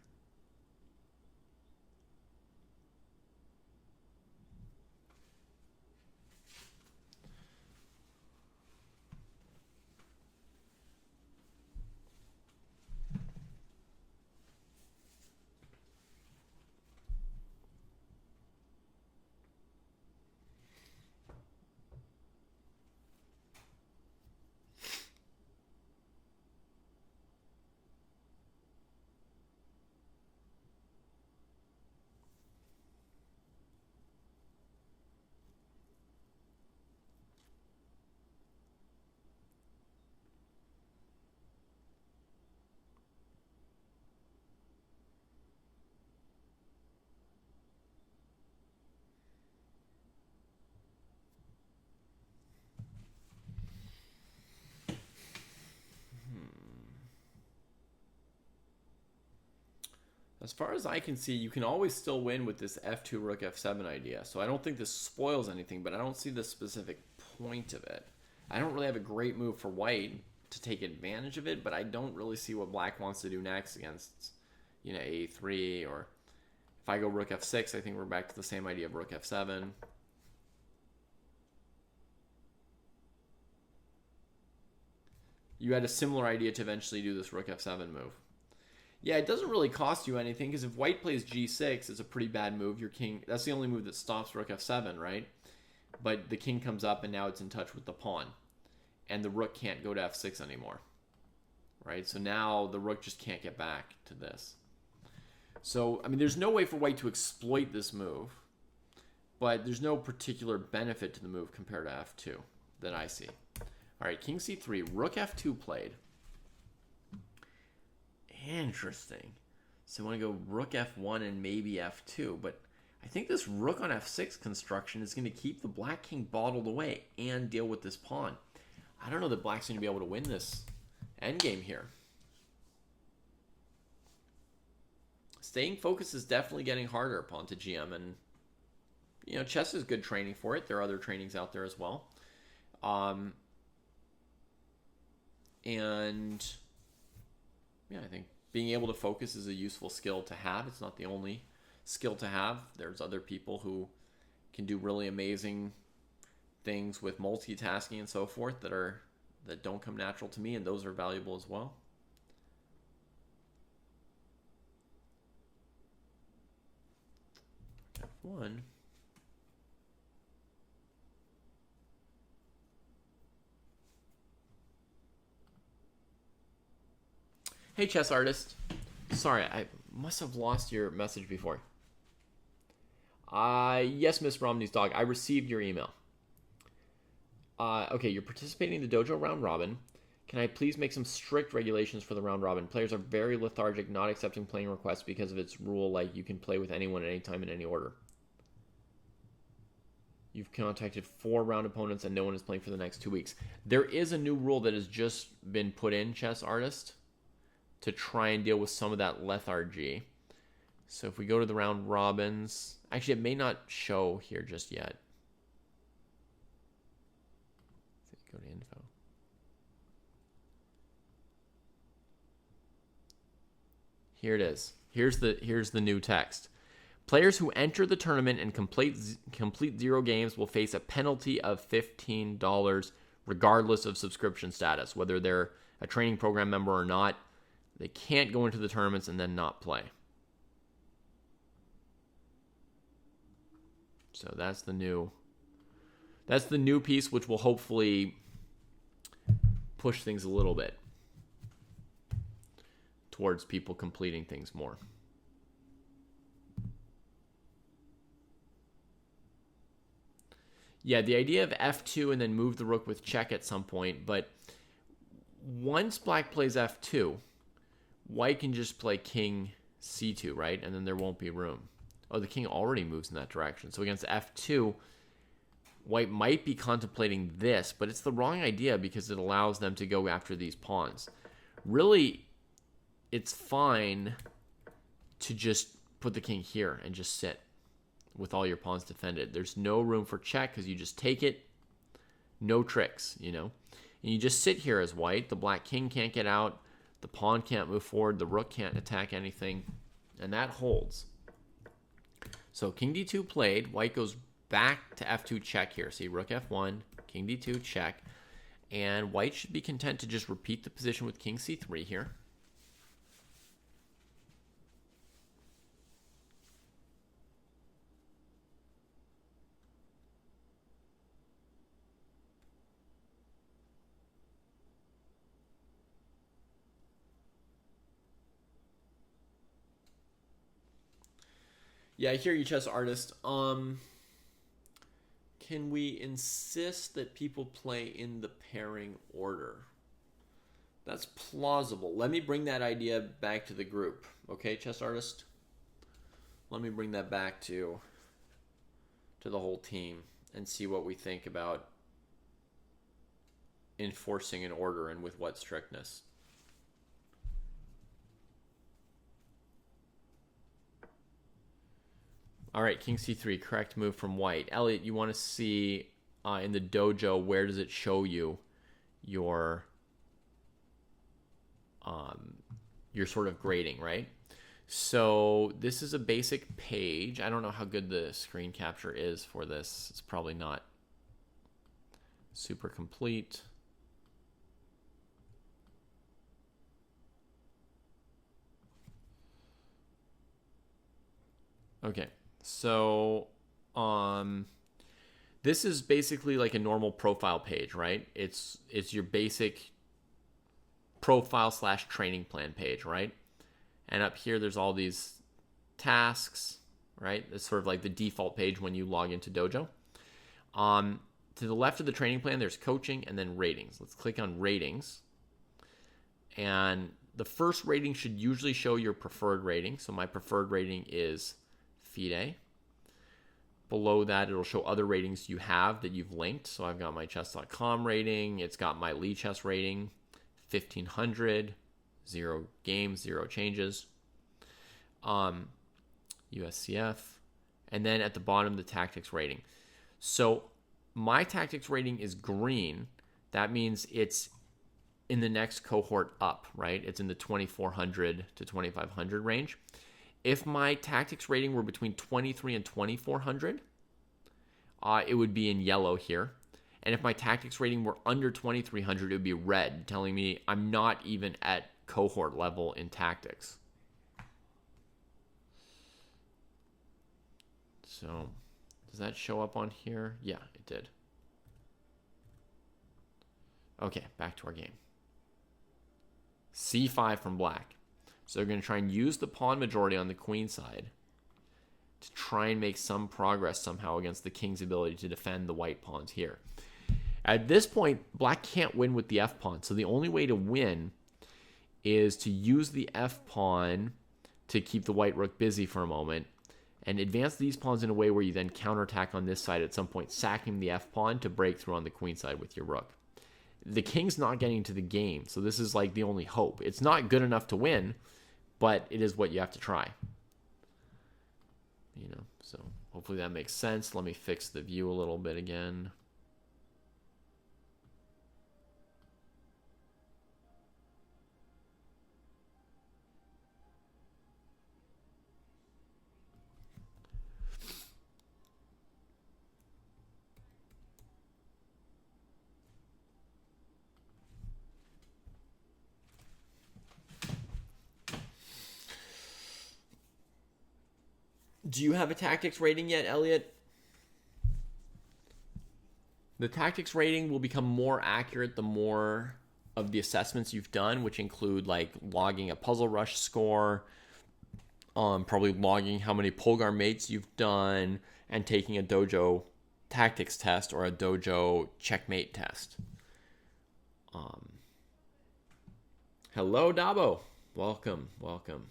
Speaker 1: As far as I can see, you can always still win with this f2 rook f7 idea. So I don't think this spoils anything, but I don't see the specific point of it. I don't really have a great move for white to take advantage of it, but I don't really see what black wants to do next against, you know, a3, or if I go rook f6, I think we're back to the same idea of rook f7. You had a similar idea to eventually do this rook f7 move. Yeah, it doesn't really cost you anything, because if white plays g6, it's a pretty bad move. Your king, that's the only move that stops rook f7, right? But the king comes up, and now it's in touch with the pawn. And the rook can't go to f6 anymore, right? So now the rook just can't get back to this. So, I mean, there's no way for white to exploit this move, but there's no particular benefit to the move compared to f2 that I see. All right, king c3, rook f2 played. Interesting. So I want to go rook f1 and maybe f2, but I think this rook on f6 construction is going to keep the black king bottled away and deal with this pawn. I don't know that black's going to be able to win this endgame here. Staying focused is definitely getting harder, pawn to gm, and you know, chess is good training for it. There are other trainings out there as well. And yeah, I think being able to focus is a useful skill to have. It's not the only skill to have. There's other people who can do really amazing things with multitasking and so forth that don't come natural to me, and those are valuable as well. F1. Hey, chess artist. Sorry, I must have lost your message before. Yes, Miss Romney's dog. I received your email. Okay, you're participating in the Dojo round robin. Can I please make some strict regulations for the round robin? Players are very lethargic, not accepting playing requests because of its rule, like you can play with anyone at any time in any order. You've contacted 4 round opponents and no one is playing for the next 2 weeks. There is a new rule that has just been put in, chess artist, to try and deal with some of that lethargy. So if we go to the round robins, actually it may not show here just yet. Go to info. Here it is. Here's the new text. Players who enter the tournament and complete 0 games will face a penalty of $15 regardless of subscription status, whether they're a training program member or not. They can't go into the tournaments and then not play. So that's the new piece, which will hopefully push things a little bit towards people completing things more. Yeah, the idea of f2 and then move the rook with check at some point, but once black plays f2, white can just play king c2, right? And then there won't be room. Oh, the king already moves in that direction. So against f2, white might be contemplating this, but it's the wrong idea because it allows them to go after these pawns. Really, it's fine to just put the king here and just sit with all your pawns defended. There's no room for check because you just take it. No tricks, you know. And you just sit here as white. The black king can't get out. The pawn can't move forward. The rook can't attack anything. And that holds. So king d2 played. White goes back to f2 check here. See, rook f1, king d2 check. And white should be content to just repeat the position with king c3 here. Yeah, I hear you, chess artist. Can we insist that people play in the pairing order? That's plausible. Let me bring that idea back to the group. Okay, chess artist? Let me bring that back to the whole team and see what we think about enforcing an order and with what strictness. All right, king c3, correct move from white. Elliot, you want to see in the dojo, where does it show you your sort of grading, right? So this is a basic page. I don't know how good the screen capture is for this. It's probably not super complete. Okay, so this is basically like a normal profile page, right? It's your basic profile / training plan page, right? And up here, there's all these tasks, right? It's sort of like the default page when you log into Dojo. To the left of the training plan, there's coaching and then ratings. Let's click on ratings. And the first rating should usually show your preferred rating. So my preferred rating is FIDE. Below that, it'll show other ratings you have that you've linked. So I've got my chess.com rating. It's got my Lichess rating, 1500, 0 games, 0 changes. USCF. And then at the bottom, the tactics rating. So my tactics rating is green. That means it's in the next cohort up, right? It's in the 2400 to 2500 range. If my tactics rating were between 23 and 2400, it would be in yellow here. And if my tactics rating were under 2300, it would be red, telling me I'm not even at cohort level in tactics. So, does that show up on here? Yeah, it did. Okay, back to our game. C5 from black. So they're going to try and use the pawn majority on the queen side to try and make some progress somehow against the king's ability to defend the white pawns here. At this point, black can't win with the f-pawn. So the only way to win is to use the f-pawn to keep the white rook busy for a moment and advance these pawns in a way where you then counterattack on this side at some point, sacking the f-pawn to break through on the queen side with your rook. The king's not getting to the game, so this is like the only hope. It's not good enough to win, but it is what you have to try. You know, so hopefully that makes sense. Let me fix the view a little bit again. Do you have a tactics rating yet, Elliot? The tactics rating will become more accurate the more of the assessments you've done, which include like logging a puzzle rush score, probably logging how many Polgar mates you've done, and taking a dojo tactics test or a dojo checkmate test. Hello, Dabo. Welcome, welcome.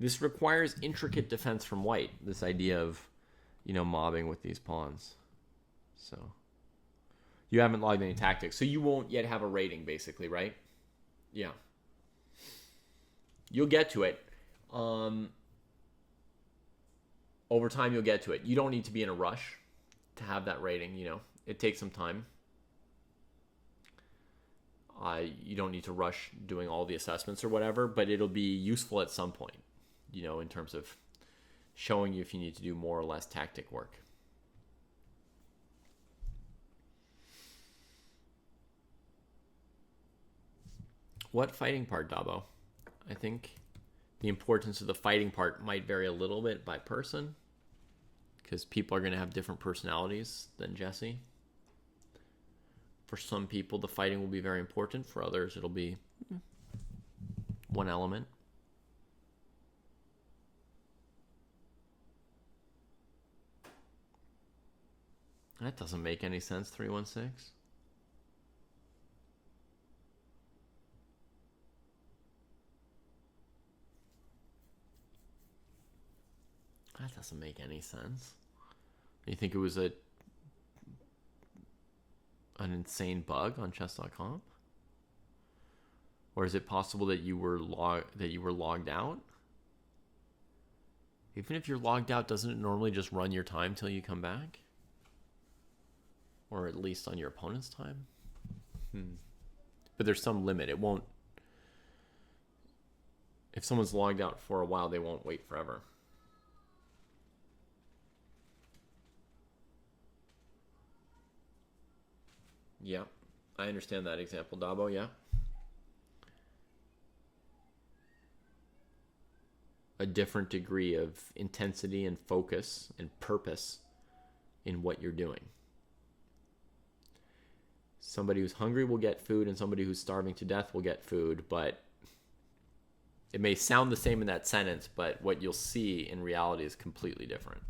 Speaker 1: This requires intricate defense from white, this idea of, mobbing with these pawns. So, you haven't logged any tactics, so you won't yet have a rating, basically, right? Yeah. You'll get to it. Over time, you'll get to it. You don't need to be in a rush to have that rating, It takes some time. You don't need to rush doing all the assessments or whatever, but it'll be useful at some point. In terms of showing you if you need to do more or less tactic work. What fighting part, Dabo? I think the importance of the fighting part might vary a little bit by person, because people are going to have different personalities than Jesse. For some people, the fighting will be very important. For others, it'll be one element. That doesn't make any sense, 316. That That doesn't make any sense. You think it was an insane bug on chess.com? Or is it possible that you were logged out? Even if you're logged out, doesn't it normally just run your time till you come back? Or at least on your opponent's time? But there's some limit. It won't... If someone's logged out for a while, they won't wait forever. Yeah, I understand that example, Dabo, yeah. A different degree of intensity and focus and purpose in what you're doing. Somebody who's hungry will get food, and somebody who's starving to death will get food, but it may sound the same in that sentence, but what you'll see in reality is completely different.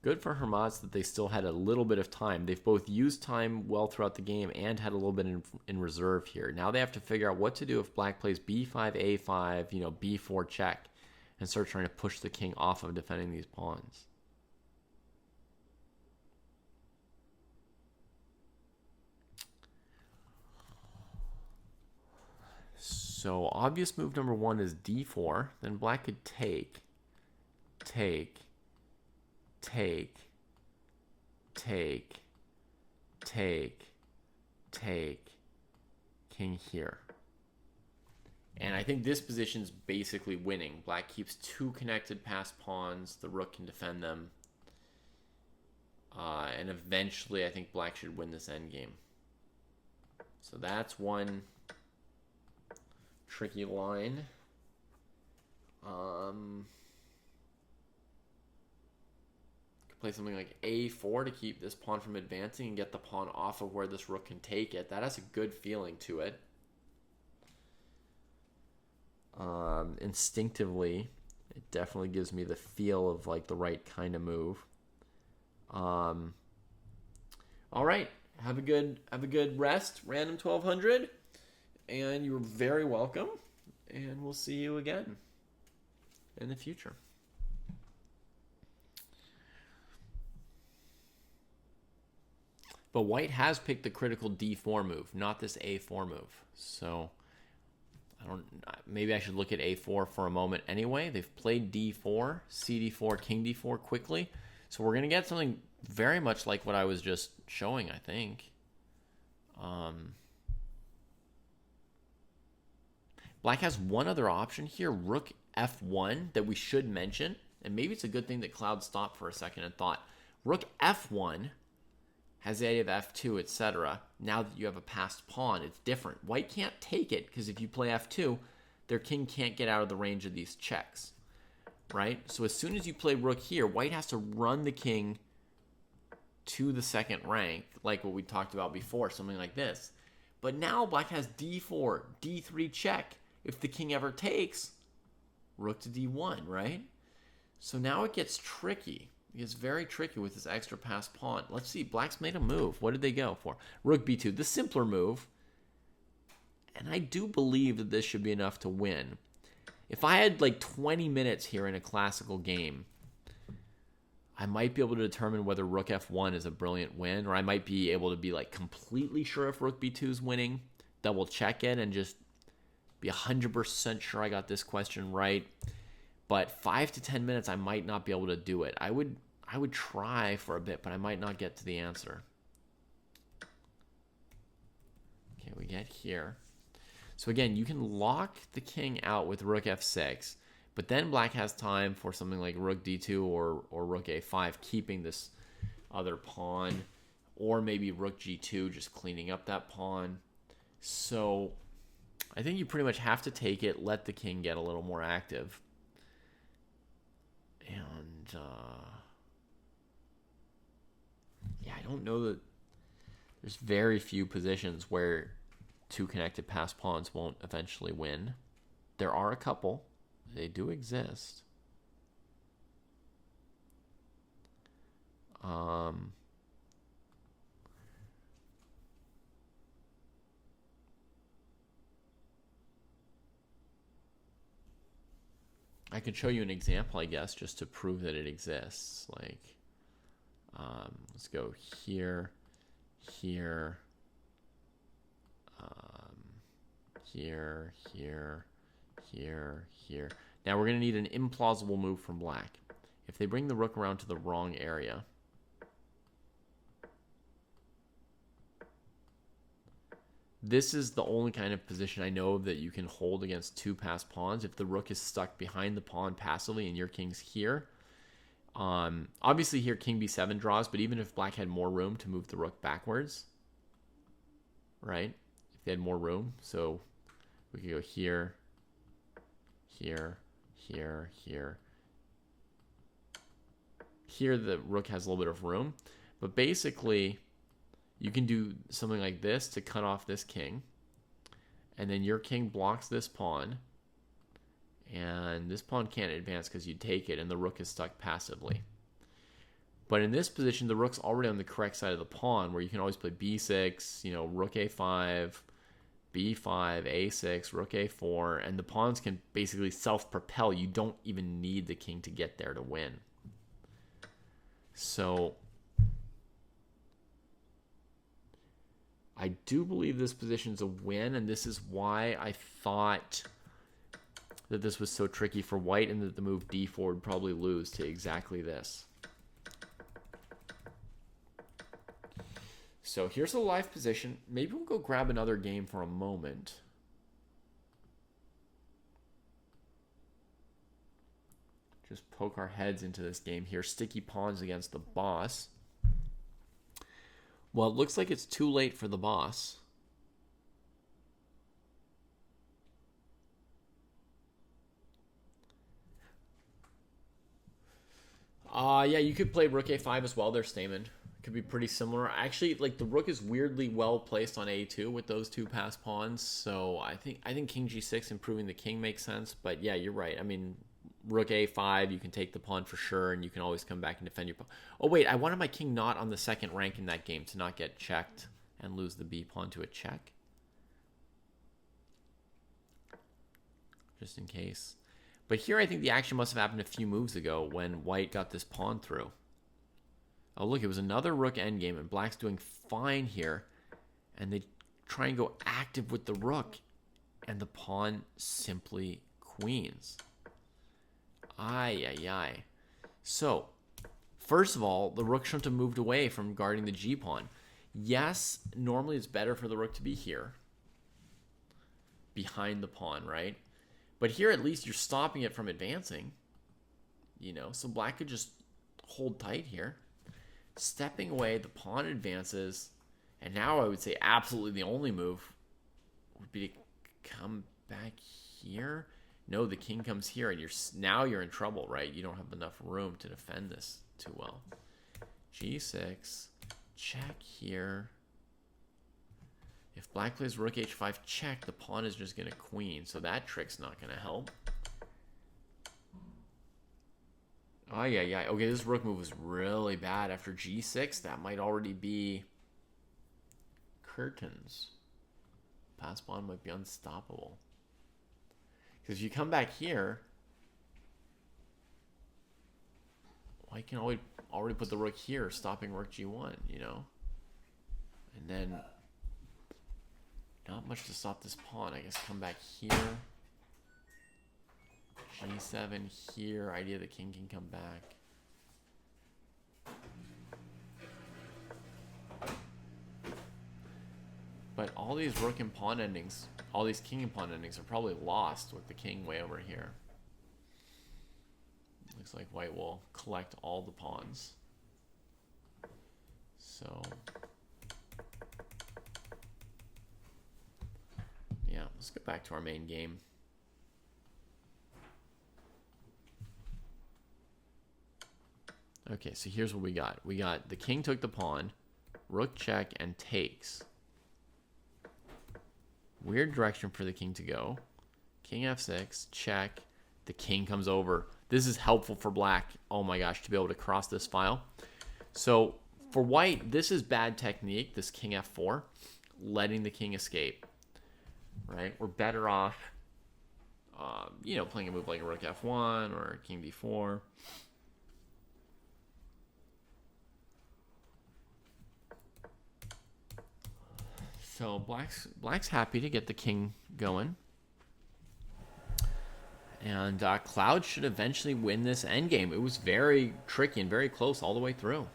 Speaker 1: Good for Hermaz that they still had a little bit of time. They've both used time well throughout the game and had a little bit in reserve here. Now they have to figure out what to do if black plays b5, a5, b4 check, and start trying to push the king off of defending these pawns. So obvious move number one is d4. Then black could take, take, take, king here. And I think this position's basically winning. Black keeps two connected passed pawns. The rook can defend them. And eventually I think black should win this endgame. So that's one tricky line. Play something like a4 to keep this pawn from advancing and get the pawn off of where this rook can take it. That has a good feeling to it. Instinctively, it definitely gives me the feel of like the right kind of move. All right, have a good rest, Random 1200, and you're very welcome. And we'll see you again in the future. But white has picked the critical d4 move, not this a4 move. So maybe I should look at a4 for a moment anyway. They've played d4, cd4, king d4 quickly. So we're going to get something very much like what I was just showing, I think. Black has one other option here, rook f1, that we should mention. And maybe it's a good thing that Cloud stopped for a second and thought, rook f1 has the idea of f2, etc. Now that you have a passed pawn, it's different. White can't take it, because if you play f2, their king can't get out of the range of these checks, right? So as soon as you play rook here, white has to run the king to the second rank, like what we talked about before, something like this. But now black has d4, d3 check. If the king ever takes, rook to d1, right? So now it gets tricky. It's very tricky with this extra passed pawn. Let's see. Black's made a move. What did they go for? Rook b2, the simpler move. And I do believe that this should be enough to win. If I had like 20 minutes here in a classical game, I might be able to determine whether rook f1 is a brilliant win, or I might be able to be like completely sure if rook b2 is winning, double check it, and just be 100% sure I got this question right. But 5 to 10 minutes, I might not be able to do it. I would try for a bit, but I might not get to the answer. Okay, we get here. So again, you can lock the king out with rook f6, but then black has time for something like rook d2 or rook a5, keeping this other pawn, or maybe rook g2, just cleaning up that pawn. So I think you pretty much have to take it, let the king get a little more active. And, yeah, I don't know that there's very few positions where two connected passed pawns won't eventually win. There are a couple. They do exist. I could show you an example, I guess, just to prove that it exists. Like, let's go here, here, here, here, here, here. Now we're going to need an implausible move from black. If they bring the rook around to the wrong area, this is the only kind of position I know of that you can hold against two passed pawns. If the rook is stuck behind the pawn passively and your king's here. Obviously here king b7 draws, but even if black had more room to move the rook backwards, right? If they had more room, so we could go here, here, here, here. Here the rook has a little bit of room, but basically you can do something like this to cut off this king, and then your king blocks this pawn, and this pawn can't advance because you take it, and the rook is stuck passively. But in this position, the rook's already on the correct side of the pawn, where you can always play b6, you know, rook a5, b5, a6, rook a4, and the pawns can basically self-propel. You don't even need the king to get there to win. So I do believe this position's a win, and this is why I thought that this was so tricky for white and that the move d4 would probably lose to exactly this. So here's a live position. Maybe we'll go grab another game for a moment. Just poke our heads into this game here. Sticky pawns against the boss. Well, it looks like it's too late for the boss. Yeah, you could play rook a5 as well. They're Stamen. Could be pretty similar. Actually, like the rook is weirdly well placed on a2 with those two passed pawns. So I think king g6 improving the king makes sense. But yeah, you're right. I mean, rook a5, you can take the pawn for sure, and you can always come back and defend your pawn. Oh wait, I wanted my king not on the second rank in that game to not get checked and lose the b pawn to a check. Just in case. But here I think the action must have happened a few moves ago when white got this pawn through. Oh look, it was another rook endgame, and black's doing fine here. And they try and go active with the rook, and the pawn simply queens. Ay, ay, ay. So, first of all, the rook shouldn't have moved away from guarding the g-pawn. Yes, normally it's better for the rook to be here, behind the pawn, right? But here at least you're stopping it from advancing, you know, so black could just hold tight here. Stepping away, the pawn advances, and now I would say absolutely the only move would be to come back here. No, the king comes here, and now you're in trouble, right? You don't have enough room to defend this too well. g6, check here. If black plays rook h5 check, the pawn is just going to queen, so that trick's not going to help. Oh, yeah. Okay, this rook move was really bad. After g6, that might already be curtains. Pass pawn might be unstoppable. Because if you come back here, well, I can already put the rook here, stopping rook g1, you know? And then, not much to stop this pawn. I guess come back here. g7 here. Idea the king can come back. But all these rook and pawn endings, all these king and pawn endings are probably lost with the king way over here. Looks like white will collect all the pawns. So, yeah, let's get back to our main game. Okay, so here's what we got. We got the king took the pawn, rook check, and takes. Weird direction for the king to go. King f6, check. The king comes over. This is helpful for black. Oh my gosh, to be able to cross this file. So for white, this is bad technique, this king f4, letting the king escape, right? We're better off, playing a move like a rook f1 or king d4. So black's happy to get the king going. And Cloud should eventually win this endgame. It was very tricky and very close all the way through.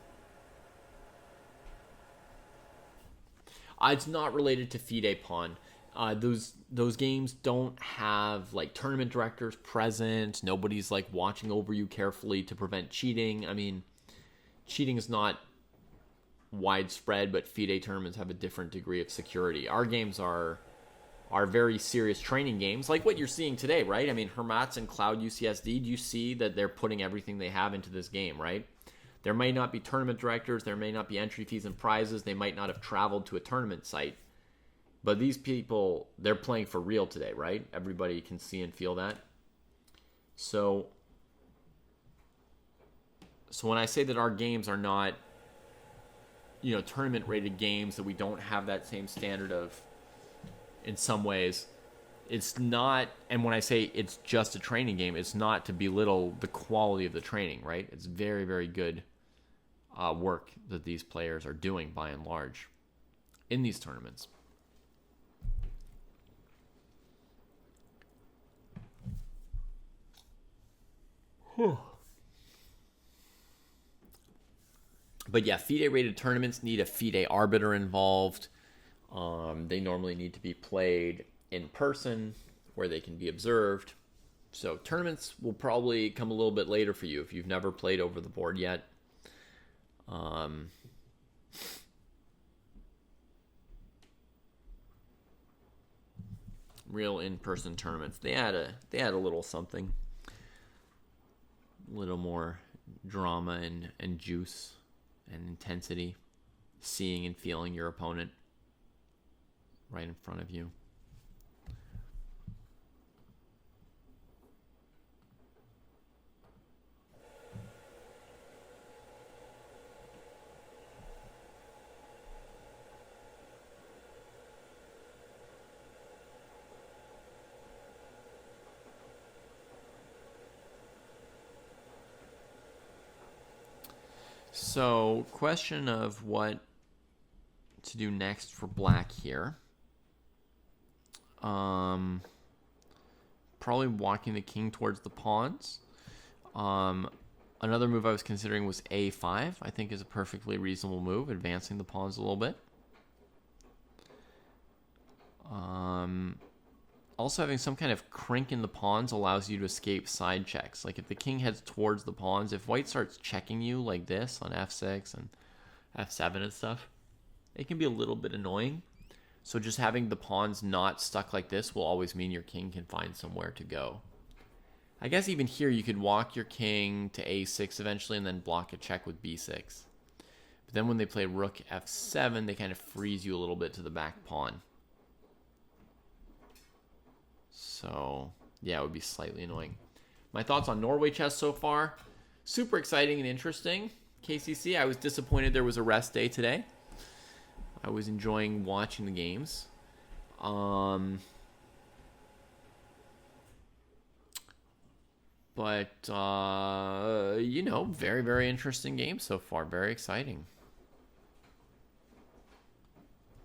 Speaker 1: It's not related to FIDE pawn. Those games don't have like tournament directors present. Nobody's like watching over you carefully to prevent cheating. I mean, cheating is not widespread, but FIDE tournaments have a different degree of security. Our games are very serious training games, like what you're seeing today, right? I mean, Hermats and Cloud UCSD, do you see that they're putting everything they have into this game, right? There may not be tournament directors, there may not be entry fees and prizes, they might not have traveled to a tournament site, but these people, they're playing for real today, right? Everybody can see and feel that. So when I say that our games are not, tournament rated games, that we don't have that same standard of, in some ways, it's not, and when I say it's just a training game, it's not to belittle the quality of the training, right? It's very, very good work that these players are doing by and large in these tournaments. But yeah, FIDE-rated tournaments need a FIDE arbiter involved. They normally need to be played in person where they can be observed. So tournaments will probably come a little bit later for you if you've never played over the board yet. Real in-person tournaments. They add a little something. A little more drama and juice and intensity. Seeing and feeling your opponent right in front of you. So, question of what to do next for black here. Probably walking the king towards the pawns. Another move I was considering was a5. I think is a perfectly reasonable move, advancing the pawns a little bit. Also, having some kind of crink in the pawns allows you to escape side checks. Like if the king heads towards the pawns, if white starts checking you like this on f6 and f7 and stuff, it can be a little bit annoying. So just having the pawns not stuck like this will always mean your king can find somewhere to go. I guess even here you could walk your king to a6 eventually and then block a check with b6. But then when they play rook f7, they kind of freeze you a little bit to the back pawn. So, yeah, it would be slightly annoying. My thoughts on Norway chess so far. Super exciting and interesting. KCC, I was disappointed there was a rest day today. I was enjoying watching the games. But, very, very interesting game so far. Very exciting.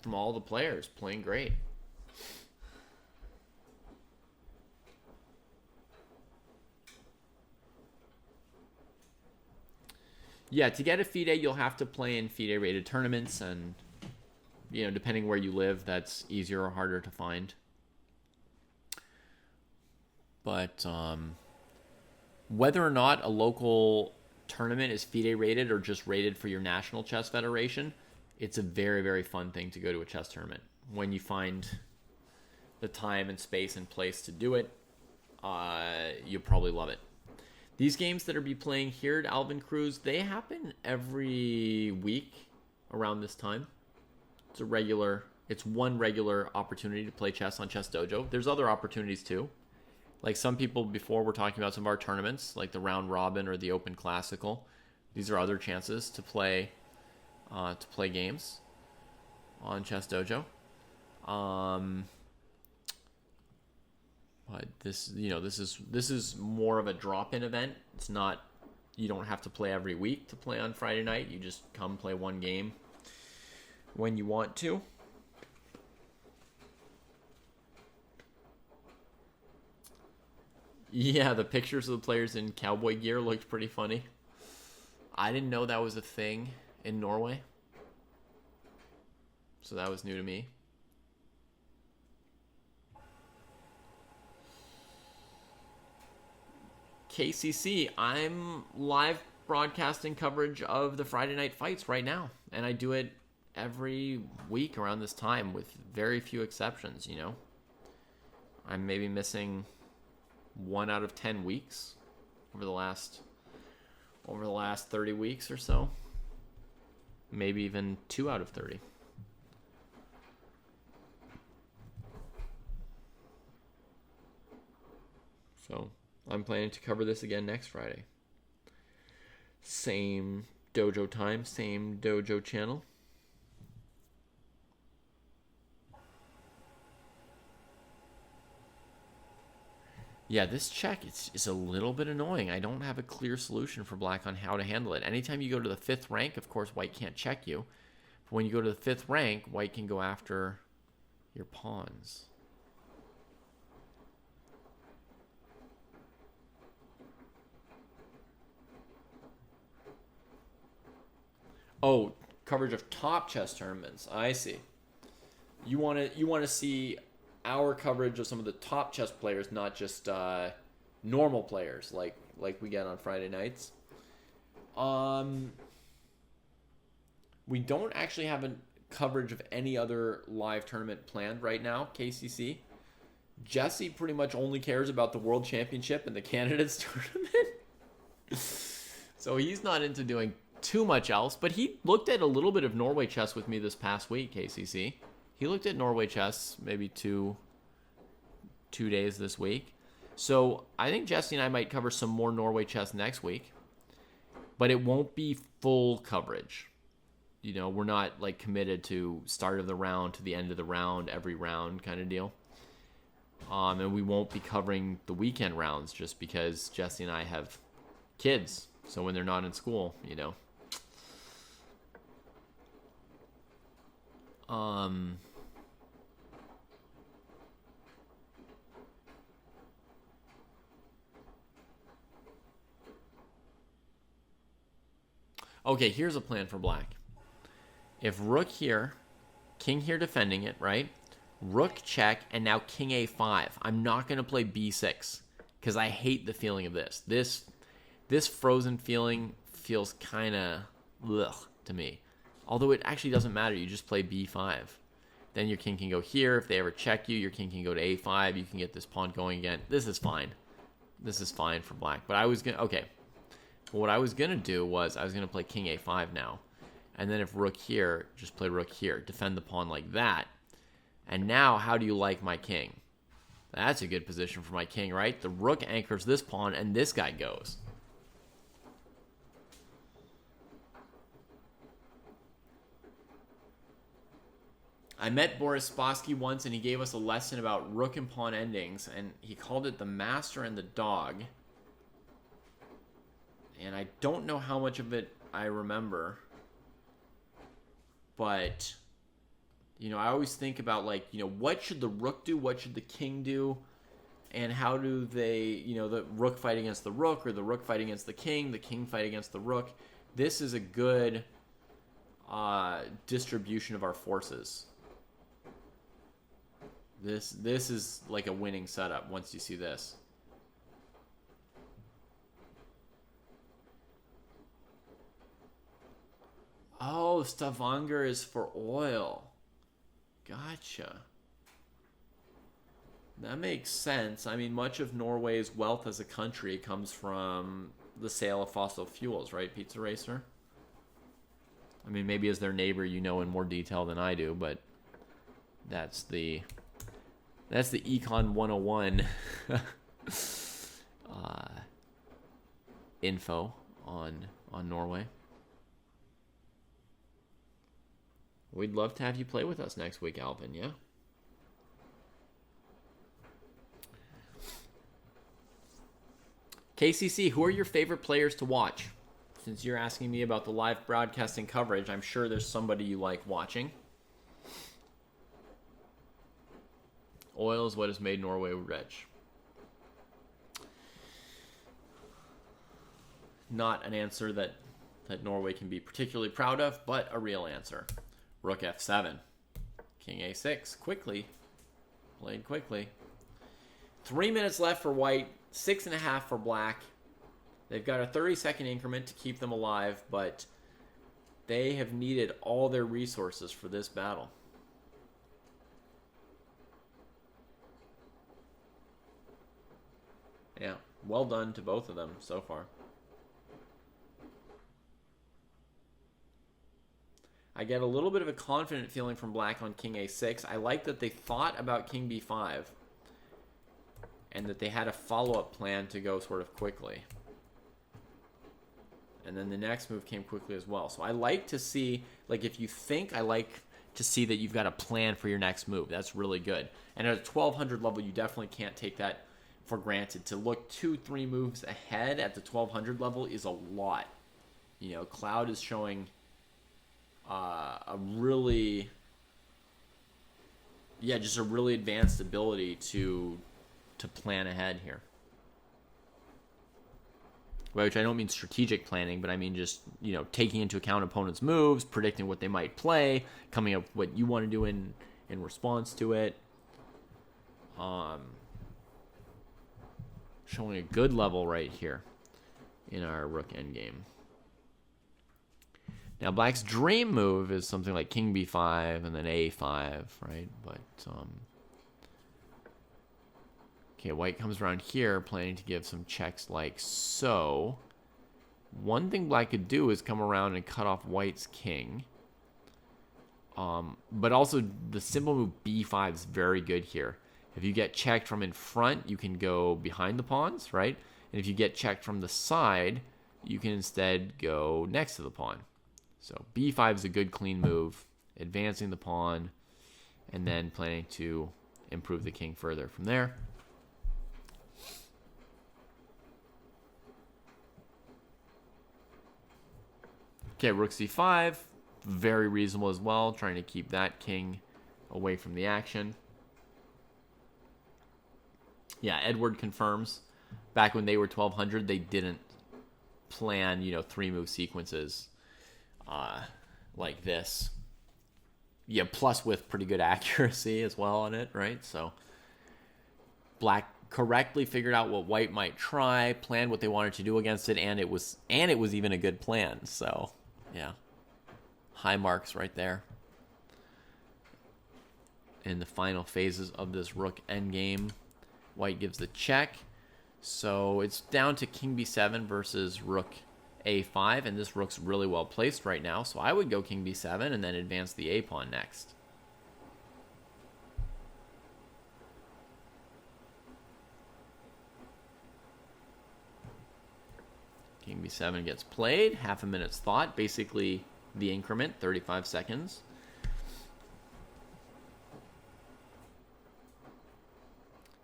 Speaker 1: From all the players, playing great. Yeah, to get a FIDE, you'll have to play in FIDE-rated tournaments, and, depending where you live, that's easier or harder to find. But whether or not a local tournament is FIDE-rated or just rated for your national chess federation, it's a very, very fun thing to go to a chess tournament. When you find the time and space and place to do it, you'll probably love it. These games that are be playing here at Alvin Cruz, they happen every week around this time. It's one regular opportunity to play chess on Chess Dojo. There's other opportunities too. Like some people before were talking about some of our tournaments, like the Round Robin or the Open Classical. These are other chances to play games on Chess Dojo. But this is more of a drop-in event. It's not, you don't have to play every week to play on Friday night. You just come play one game when you want to. Yeah, the pictures of the players in cowboy gear looked pretty funny. I didn't know that was a thing in Norway, so that was new to me. KCC, I'm live broadcasting coverage of the Friday night fights right now, and I do it every week around this time with very few exceptions, you know. I'm maybe missing 1 out of 10 weeks over the last 30 weeks or so. Maybe even 2 out of 30. So I'm planning to cover this again next Friday. Same dojo time, same dojo channel. Yeah, this check is a little bit annoying. I don't have a clear solution for black on how to handle it. Anytime you go to the 5th rank, of course, white can't check you. But when you go to the 5th rank, white can go after your pawns. Oh, coverage of top chess tournaments. I see. You want to see our coverage of some of the top chess players, not just normal players like we get on Friday nights. We don't actually have a coverage of any other live tournament planned right now, KCC. Jesse pretty much only cares about the World Championship and the Candidates Tournament. So he's not into doing too much else, but he looked at a little bit of Norway chess with me this past week, KCC. He looked at Norway chess maybe two days this week. So I think Jesse and I might cover some more Norway chess next week, but it won't be full coverage. You know, we're not like committed to start of the round to the end of the round, every round kind of deal. And we won't be covering the weekend rounds just because Jesse and I have kids. So when they're not in school, you know. Okay, here's a plan for black. If rook here, king here defending it, right? Rook check, and now king a5. I'm not going to play b6 because I hate the feeling of this. This frozen feeling feels kind of ugh to me. Although it actually doesn't matter. You just play b5. Then your king can go here. If they ever check you, your king can go to a5. You can get this pawn going again. This is fine. This is fine for black. But I was going to... Okay. What I was going to do was I was going to play king a5 now. And then if rook here, just play rook here. Defend the pawn like that. And now, how do you like my king? That's a good position for my king, right? The rook anchors this pawn, and this guy goes. I met Boris Spassky once, and he gave us a lesson about rook and pawn endings, and he called it the master and the dog. And I don't know how much of it I remember, but, you know, I always think about, like, you know, what should the rook do? What should the king do? And how do they, you know, the rook fight against the rook, or the rook fight against the king fight against the rook. This is a good distribution of our forces. This is like a winning setup once you see this. Oh, Stavanger is for oil. Gotcha. That makes sense. I mean, much of Norway's wealth as a country comes from the sale of fossil fuels, right, Pizza Racer? I mean, maybe as their neighbor, you know in more detail than I do, but that's the Econ 101 info on Norway. We'd love to have you play with us next week, Alvin, yeah? KCC, who are your favorite players to watch? Since you're asking me about the live broadcasting coverage, I'm sure there's somebody you like watching. Oil is what has made Norway rich. Not an answer that Norway can be particularly proud of, but a real answer. Rook f7. King a6. Quickly. Played quickly. 3 minutes left for white. 6.5 for black. They've got a 30-second increment to keep them alive, but they have needed all their resources for this battle. Yeah, well done to both of them so far. I get a little bit of a confident feeling from black on king a6. I like that they thought about king b5 and that they had a follow-up plan to go sort of quickly. And then the next move came quickly as well. So I like to see, like if you think, I like to see that you've got a plan for your next move. That's really good. And at a 1200 level, you definitely can't take that for granted. To look 2-3 moves ahead at the 1200 level is a lot. You know, Cloud is showing a really, just a really advanced ability to plan ahead here. Which I don't mean strategic planning, but I mean just, you know, taking into account opponents' moves, predicting what they might play, coming up with what you want to do in response to it. Showing a good level right here in our rook endgame. Now, black's dream move is something like king b5 and then a5, right? But, okay, white comes around here planning to give some checks like so. One thing black could do is come around and cut off white's king. But also, the simple move b5 is very good here. If you get checked from in front, you can go behind the pawns, right? And if you get checked from the side, you can instead go next to the pawn. So b5 is a good clean move, advancing the pawn, and then planning to improve the king further from there. Okay, rook c5, very reasonable as well, trying to keep that king away from the action. Yeah, Edward confirms. Back when they were 1200, they didn't plan, 3-move sequences like this. Yeah, plus with pretty good accuracy as well on it, right? So black correctly figured out what white might try, planned what they wanted to do against it, and it was even a good plan. So, yeah. High marks right there. In the final phases of this rook endgame, white gives the check. So it's down to king b7 versus rook a5, and this rook's really well placed right now. So I would go king b7 and then advance the a pawn next. King b7 gets played. Half a minute's thought, basically the increment, 35 seconds.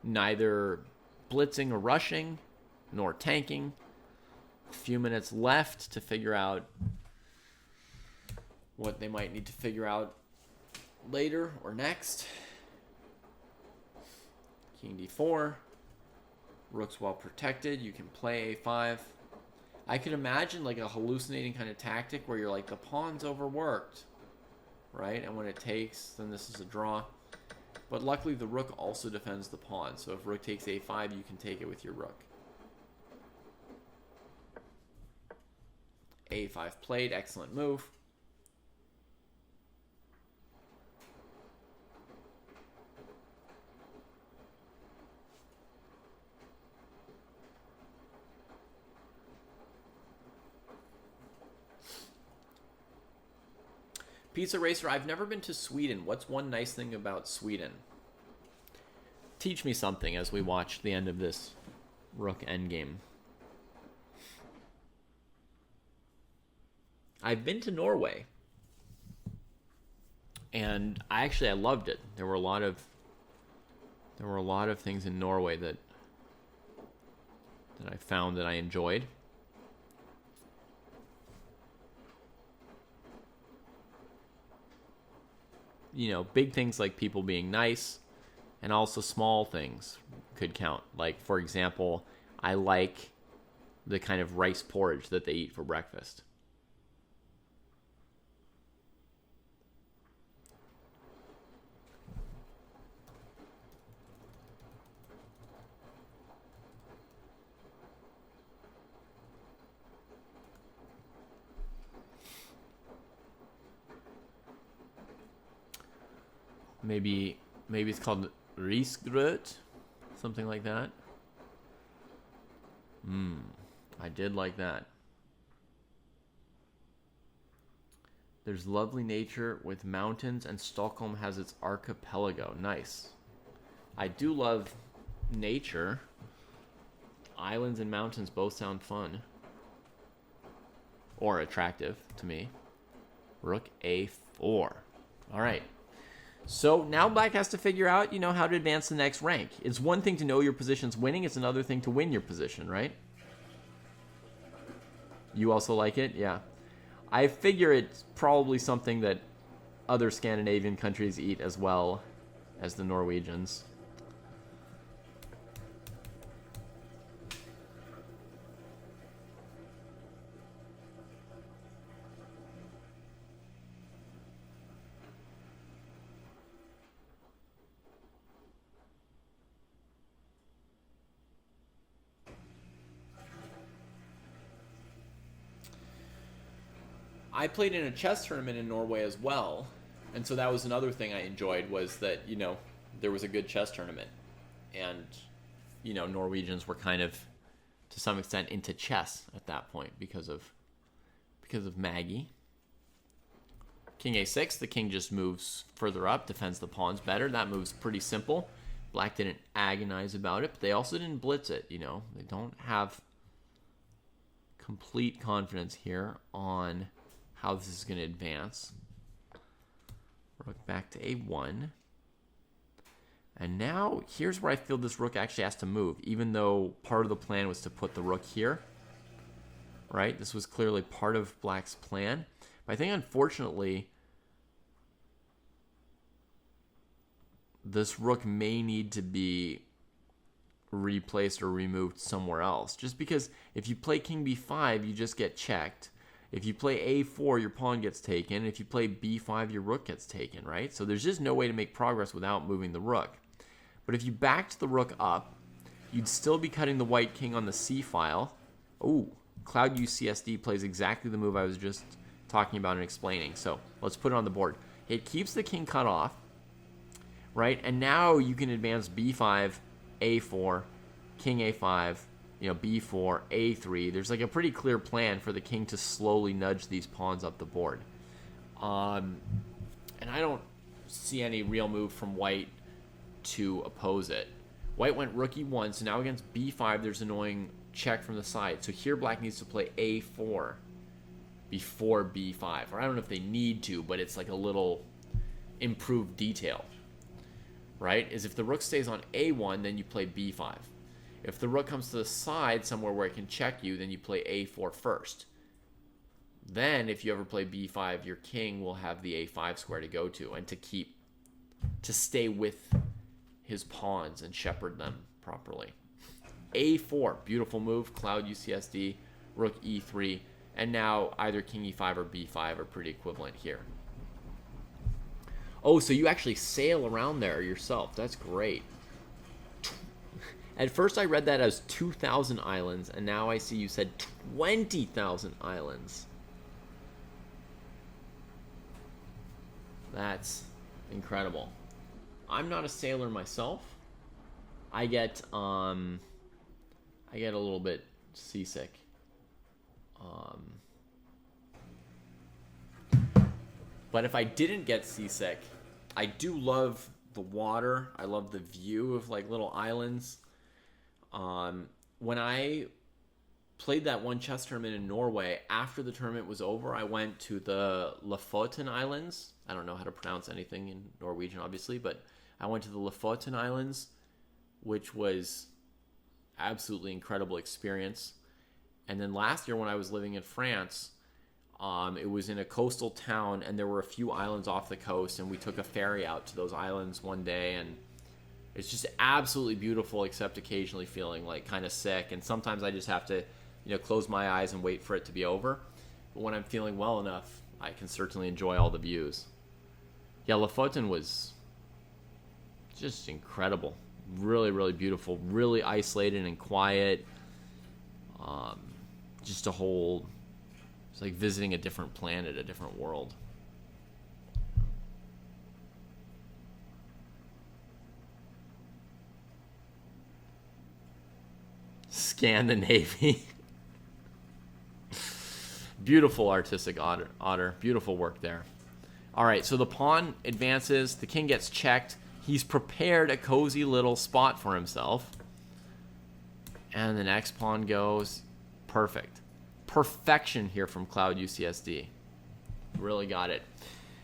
Speaker 1: Neither blitzing or rushing, nor tanking. A few minutes left to figure out what they might need to figure out later or next. King d4. Rook's well protected. You can play a5. I could imagine like a hallucinating kind of tactic where you're like, the pawn's overworked, right? And when it takes, then this is a draw. But luckily the rook also defends the pawn. So if rook takes a5, you can take it with your rook. a5 played, excellent move. Pizza Racer, I've never been to Sweden. What's one nice thing about Sweden? Teach me something as we watch the end of this rook endgame. I've been to Norway, and I loved it. There were a lot of things in Norway that I found that I enjoyed. You know, big things like people being nice, and also small things could count. Like, for example, I like the kind of rice porridge that they eat for breakfast. Maybe it's called risgrøt, something like that. I did like that. There's lovely nature with mountains, and Stockholm has its archipelago. Nice. I do love nature. Islands and mountains both sound fun. Or attractive to me. Rook A4. All right. So now black has to figure out, how to advance the next rank. It's one thing to know your position's winning. It's another thing to win your position, right? You also like it? Yeah. I figure it's probably something that other Scandinavian countries eat as well as the Norwegians. I played in a chess tournament in Norway as well, and so that was another thing I enjoyed, was that, there was a good chess tournament, and, Norwegians were kind of, to some extent, into chess at that point because of Maggie. King A6, the king just moves further up, defends the pawns better. That move's pretty simple. Black didn't agonize about it, but they also didn't blitz it, They don't have complete confidence here on how this is going to advance. Rook back to A1. And now, here's where I feel this rook actually has to move, even though part of the plan was to put the rook here. Right? This was clearly part of black's plan. But I think, unfortunately, this rook may need to be replaced or removed somewhere else. Just because if you play king b5, you just get checked. If you play a4, your pawn gets taken. If you play b5, your rook gets taken, right? So there's just no way to make progress without moving the rook. But if you backed the rook up, you'd still be cutting the white king on the c file. Oh, Cloud UCSD plays exactly the move I was just talking about and explaining. So let's put it on the board. It keeps the king cut off, right? And now you can advance b5, a4, king a5, b4, a3. There's like a pretty clear plan for the king to slowly nudge these pawns up the board. And I don't see any real move from white to oppose it. White went rook e1, so now against b5, there's an annoying check from the side. So here black needs to play a4 before b5. Or I don't know if they need to, but it's like a little improved detail, right? Is if the rook stays on a1, then you play b5. If the rook comes to the side somewhere where it can check you, then you play a4 first. Then, if you ever play b5, your king will have the a5 square to go to and to stay with his pawns and shepherd them properly. a4, beautiful move. Cloud UCSD, rook e3, and now either king e5 or b5 are pretty equivalent here. Oh, so you actually sail around there yourself. That's great. At first I read that as 2,000 islands, and now I see you said 20,000 islands. That's incredible. I'm not a sailor myself. I get a little bit seasick. But if I didn't get seasick, I do love the water. I love the view of like little islands. When I played that one chess tournament in Norway. After the tournament was over, I went to the Lofoten Islands. I don't know how to pronounce anything in Norwegian, obviously, but I went to the Lofoten Islands, which was absolutely incredible experience. And then last year when I was living in France, it was in a coastal town, and there were a few islands off the coast, and we took a ferry out to those islands one day, and it's just absolutely beautiful, except occasionally feeling like kind of sick. And sometimes I just have to, close my eyes and wait for it to be over. But when I'm feeling well enough, I can certainly enjoy all the views. Yeah, Lofoten was just incredible. Really, really beautiful. Really isolated and quiet. Just it's like visiting a different planet, a different world. Scan the Navy. Beautiful artistic otter. Beautiful work there. All right, so the pawn advances. The king gets checked. He's prepared a cozy little spot for himself. And the next pawn goes. Perfect. Perfection here from Cloud UCSD. Really got it.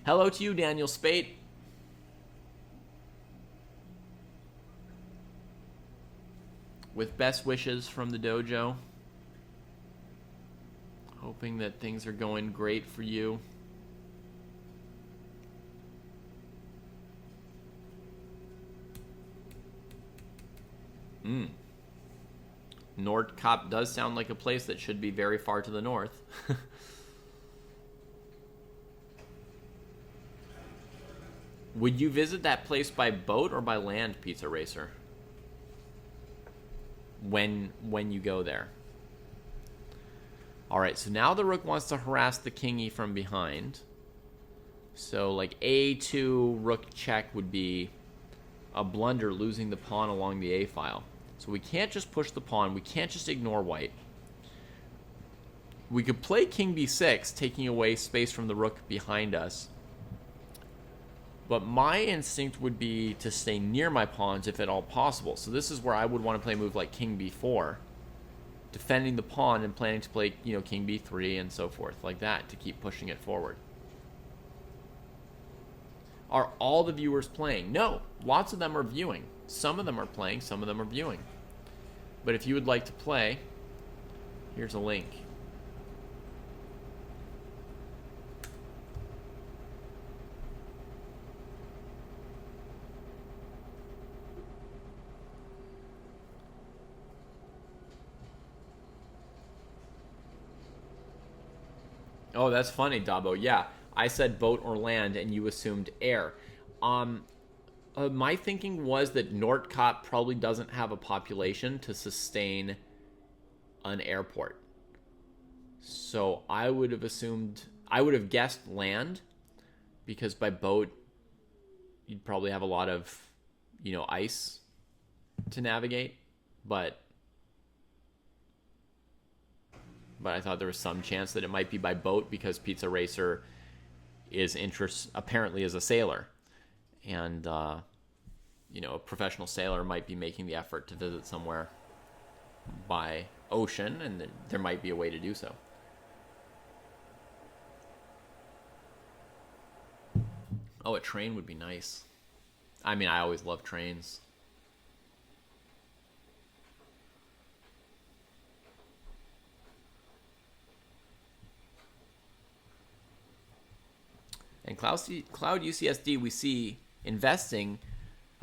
Speaker 1: Hello to you, Daniel Spate. With best wishes from the dojo. Hoping that things are going great for you. Nordkapp does sound like a place that should be very far to the north. Would you visit that place by boat or by land, Pizza Racer? When you go there. All right, so now the rook wants to harass the kingy from behind. So like a2 rook check would be a blunder, losing the pawn along the a file. So we can't just push the pawn. We can't just ignore white. We could play king b6, taking away space from the rook behind us. But my instinct would be to stay near my pawns if at all possible. So this is where I would want to play a move like king b4, defending the pawn and planning to play, king b3 and so forth, like that, to keep pushing it forward. Are all the viewers playing? No, lots of them are viewing. Some of them are playing, some of them are viewing. But if you would like to play, here's a link. Oh, that's funny, Dabo. Yeah, I said boat or land, and you assumed air. My thinking was that Nordkapp probably doesn't have a population to sustain an airport. So I would have guessed land, because by boat, you'd probably have a lot of, ice to navigate. But I thought there was some chance that it might be by boat, because Pizza Racer apparently is a sailor. And, a professional sailor might be making the effort to visit somewhere by ocean, and there might be a way to do so. Oh, a train would be nice. I mean, I always love trains. And Cloud UCSD, we see investing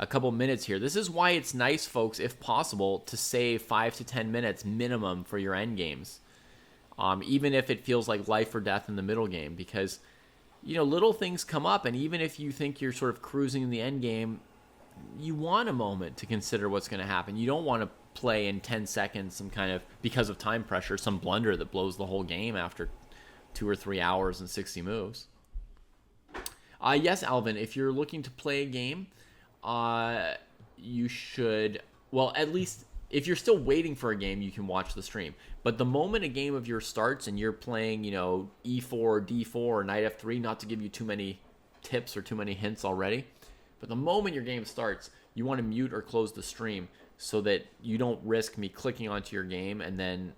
Speaker 1: a couple minutes here. This is why it's nice, folks, if possible, to save 5 to 10 minutes minimum for your end games. Even if it feels like life or death in the middle game, because, little things come up, and even if you think you're sort of cruising in the end game, you want a moment to consider what's going to happen. You don't want to play in 10 seconds some kind of, because of time pressure, some blunder that blows the whole game after 2 or 3 hours and 60 moves. Yes, Alvin, if you're looking to play a game, you should, well, at least if you're still waiting for a game, you can watch the stream. But the moment a game of yours starts and you're playing, e4, d4, or knight f3, not to give you too many tips or too many hints already, but the moment your game starts, you want to mute or close the stream so that you don't risk me clicking onto your game and then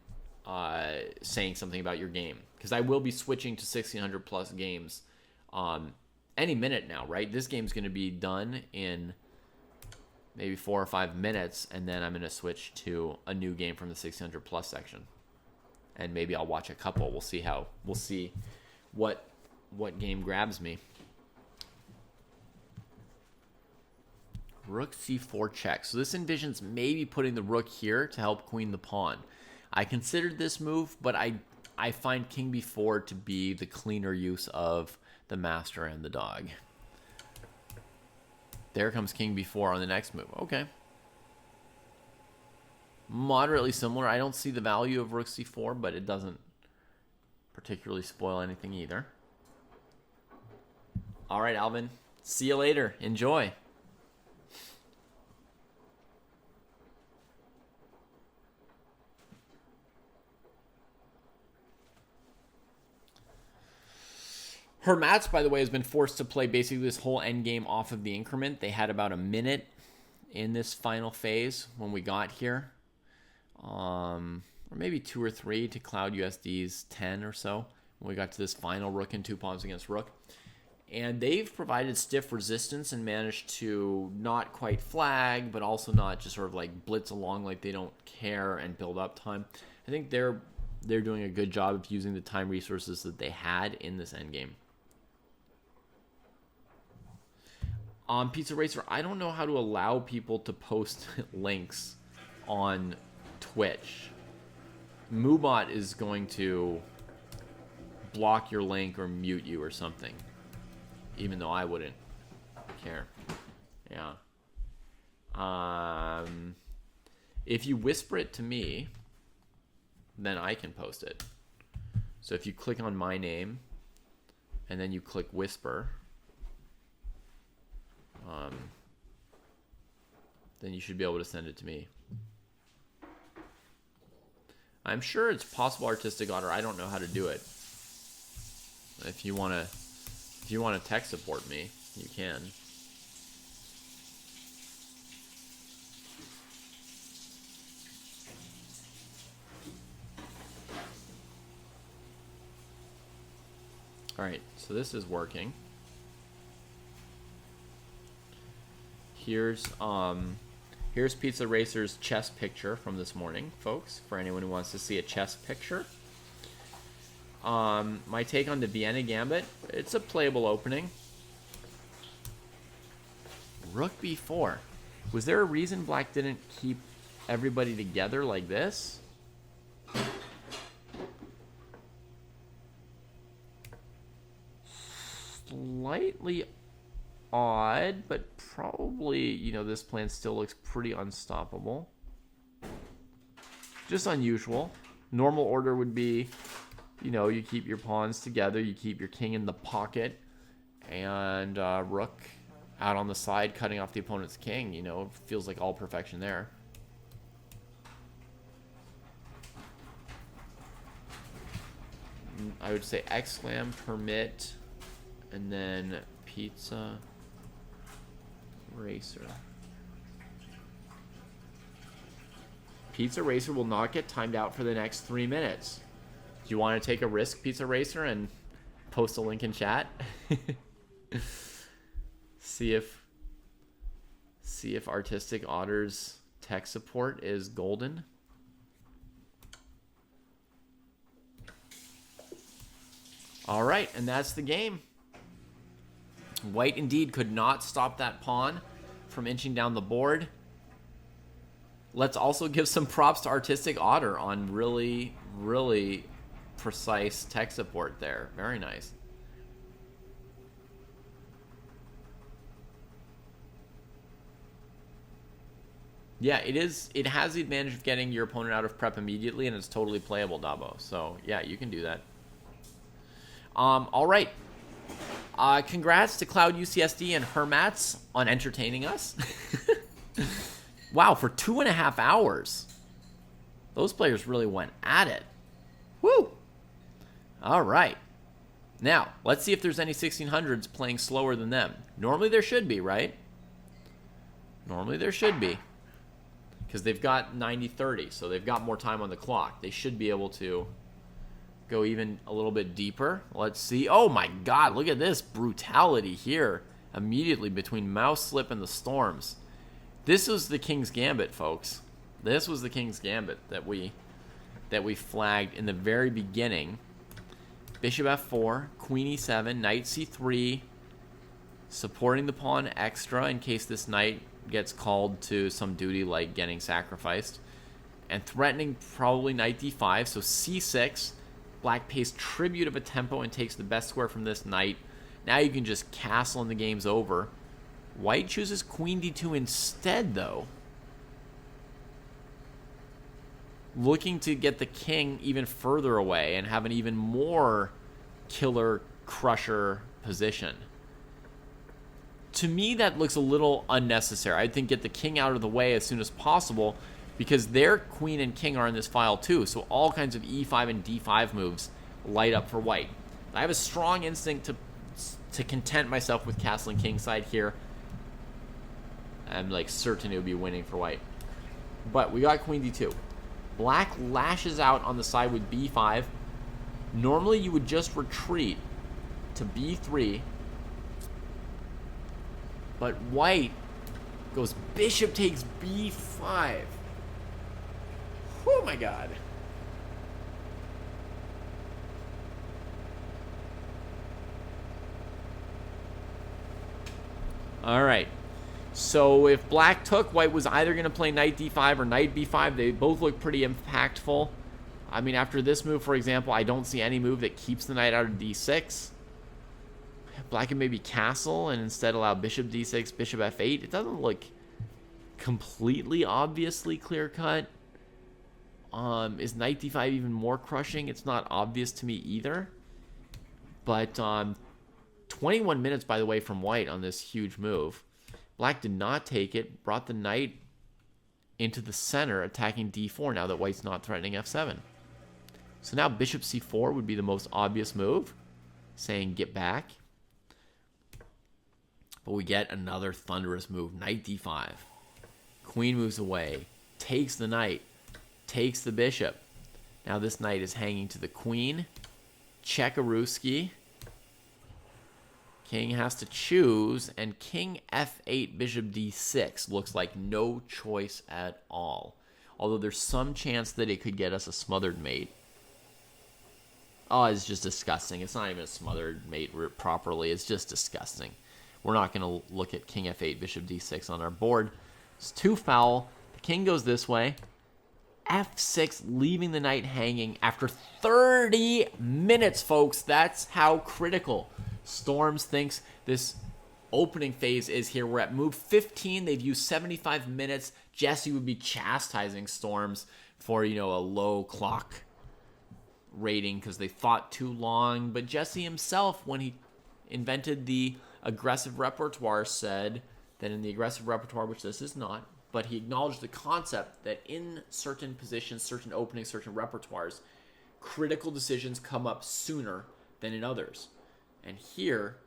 Speaker 1: saying something about your game, because I will be switching to 1600 plus games any minute now, right? This game's going to be done in maybe 4 or 5 minutes, and then I'm going to switch to a new game from the 1600 plus section, and maybe I'll watch a couple. We'll see what game grabs me. Rook c4 check. So this envisions maybe putting the rook here to help queen the pawn. I considered this move, but I find king b4 to be the cleaner use of the master and the dog. There comes king b4 on the next move. Okay. Moderately similar. I don't see the value of rook c4, but it doesn't particularly spoil anything either. All right, Alvin. See you later. Enjoy. Hermatz, by the way, has been forced to play basically this whole endgame off of the increment. They had about a minute in this final phase when we got here. Or maybe 2 or 3 to Cloud USD's 10 or so when we got to this final rook and 2 pawns against rook. And they've provided stiff resistance and managed to not quite flag, but also not just sort of like blitz along like they don't care and build up time. I think they're doing a good job of using the time resources that they had in this endgame. Pizza Racer, I don't know how to allow people to post links on Twitch. Moobot is going to block your link or mute you or something, even though I wouldn't care. Yeah. If you whisper it to me, then I can post it. So if you click on my name and then you click whisper, then you should be able to send it to me. I'm sure it's possible artistic order. I don't know how to do it. If you want to tech support me, you can. All right, so this is working. Here's Pizza Racer's chess picture from this morning, folks, for anyone who wants to see a chess picture. My take on the Vienna Gambit, it's a playable opening. Rook b4. Was there a reason Black didn't keep everybody together like this? Slightly odd, but probably, this plan still looks pretty unstoppable. Just unusual. Normal order would be, you keep your pawns together, you keep your king in the pocket, and rook out on the side, cutting off the opponent's king. It feels like all perfection there. I would say exclam, permit, and then Pizza Racer. Pizza Racer will not get timed out for the next 3 minutes. Do you want to take a risk, Pizza Racer, and post a link in chat? See if Artistic Otter's tech support is golden. All right, and that's the game. White indeed could not stop that pawn from inching down the board. Let's also give some props to Artistic Otter on really, really precise tech support there. Very nice. Yeah, it has the advantage of getting your opponent out of prep immediately, and it's totally playable, Dabo. So, yeah, you can do that. All right. Congrats to Cloud UCSD and Hermatz on entertaining us. Wow, for 2.5 hours. Those players really went at it. Woo! All right. Now, let's see if there's any 1600s playing slower than them. Normally there should be, right? Normally there should be. because they've got 90-30, so they've got more time on the clock. They should be able to go even a little bit deeper. Let's see. Oh my god, look at this brutality here immediately between Mouse Slip and the Storms. This was the King's Gambit, folks. This was the King's Gambit that we flagged in the very beginning. Bishop f4, Queen e7, Knight c3, supporting the pawn extra in case this knight gets called to some duty like getting sacrificed, and threatening probably Knight d5. So c6, black pays tribute of a tempo and takes the best square from this knight. Now you can just castle and the game's over. White chooses Queen d2 instead, though, looking to get the king even further away and have an even more killer crusher position. To me, that looks a little unnecessary. I think get the king out of the way as soon as possible, because their queen and king are in this file too, so all kinds of e5 and d5 moves light up for white. I have a strong instinct to content myself with castling kingside here. I'm like certain it would be winning for white. But we got Queen d2. Black lashes out on the side with b5. Normally you would just retreat to b3. But white goes bishop takes b5. Oh my god. All right. So if black took, white was either going to play knight d5 or knight b5. They both look pretty impactful. I mean, after this move, for example, I don't see any move that keeps the knight out of d6. Black can maybe castle and instead allow bishop d6, bishop f8. It doesn't look completely obviously clear-cut. Is knight d5 even more crushing? It's not obvious to me either. But 21 minutes, by the way, from white on this huge move. Black did not take it, brought the knight into the center, attacking d4 now that white's not threatening f7. So now bishop c4 would be the most obvious move, saying get back. But we get another thunderous move, knight d5. Queen moves away, takes the knight, takes the bishop. Now this knight is hanging to the queen. Kavutskiy. King has to choose, and king f8, bishop d6 looks like no choice at all. Although there's some chance that it could get us a smothered mate. Oh, it's just disgusting. It's not even a smothered mate properly. It's just disgusting. We're not going to look at king f8, bishop d6 on our board. It's too foul. The king goes this way. f6, leaving the knight hanging after 30 minutes, folks. That's how critical Storms thinks this opening phase is here. We're at move 15. They've used 75 minutes. Jesse would be chastising Storms for, a low clock rating because they thought too long. But Jesse himself, when he invented the aggressive repertoire, said that in the aggressive repertoire, which this is not, but he acknowledged the concept that in certain positions, certain openings, certain repertoires, critical decisions come up sooner than in others. And here,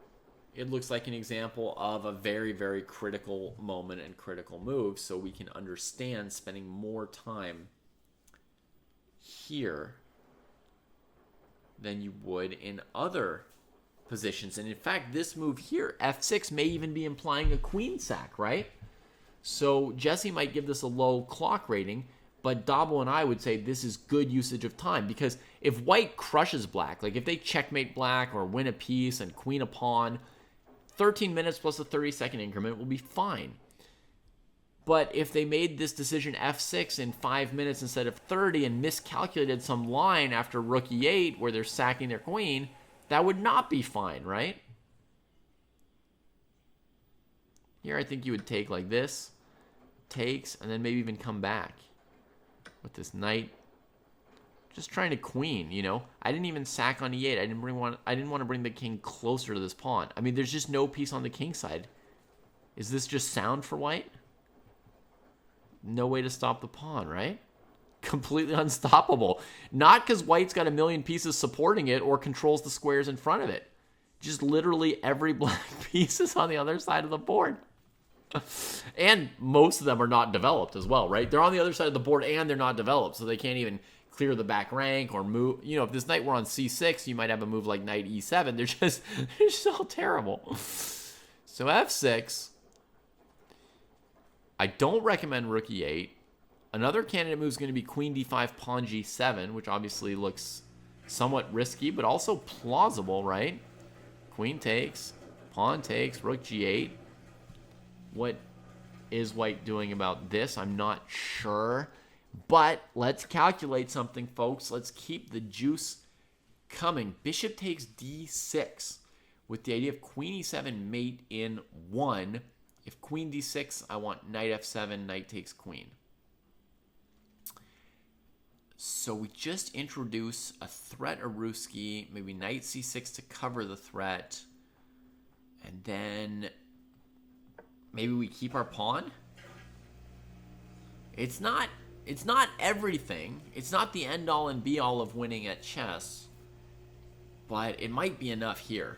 Speaker 1: it looks like an example of a very, very critical moment and critical move, so we can understand spending more time here than you would in other positions. And in fact, this move here, f6, may even be implying a queen sack, right? So Jesse might give this a low clock rating, but Dabo and I would say this is good usage of time, because if white crushes black, like if they checkmate black or win a piece and queen a pawn, 13 minutes plus a 30-second increment will be fine. But if they made this decision f6 in 5 minutes instead of 30 and miscalculated some line after rook e8 where they're sacking their queen, that would not be fine, right? Here I think you would take like this, takes, and then maybe even come back with this knight. Just trying to queen, I didn't even sack on e8. I didn't want to bring the king closer to this pawn. I mean, there's just no piece on the king side. Is this just sound for white? No way to stop the pawn, right? Completely unstoppable. Not because white's got a million pieces supporting it or controls the squares in front of it. Just literally every black piece is on the other side of the board. And most of them are not developed as well, right? They're on the other side of the board and they're not developed, so they can't even clear the back rank or move. You know, if this knight were on c6, you might have a move like knight e7. They're just all terrible. So f6. I don't recommend rook e8. Another candidate move is going to be queen d5, pawn g7, which obviously looks somewhat risky, but also plausible, right? Queen takes, pawn takes, rook g8. What is white doing about this? I'm not sure. But let's calculate something, folks. Let's keep the juice coming. Bishop takes d6 with the idea of queen e7 mate in 1. If queen d6, I want knight f7, knight takes queen. So we just introduce a threat Aruski, maybe knight c6 to cover the threat. And then maybe we keep our pawn. It's not everything. It's not the end all and be all of winning at chess. But it might be enough here.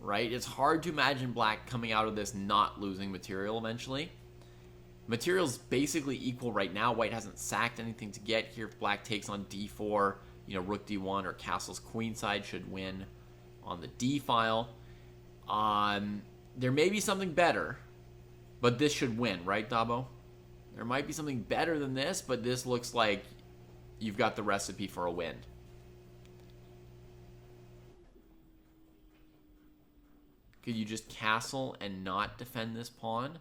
Speaker 1: Right? It's hard to imagine black coming out of this not losing material eventually. Material's basically equal right now. White hasn't sacked anything to get here. If black takes on d4, you know, rook d1 or castle's queenside should win on the d file. There may be something better, but this should win, right, Dabo? There might be something better than this, but this looks like you've got the recipe for a win. Could you just castle and not defend this pawn?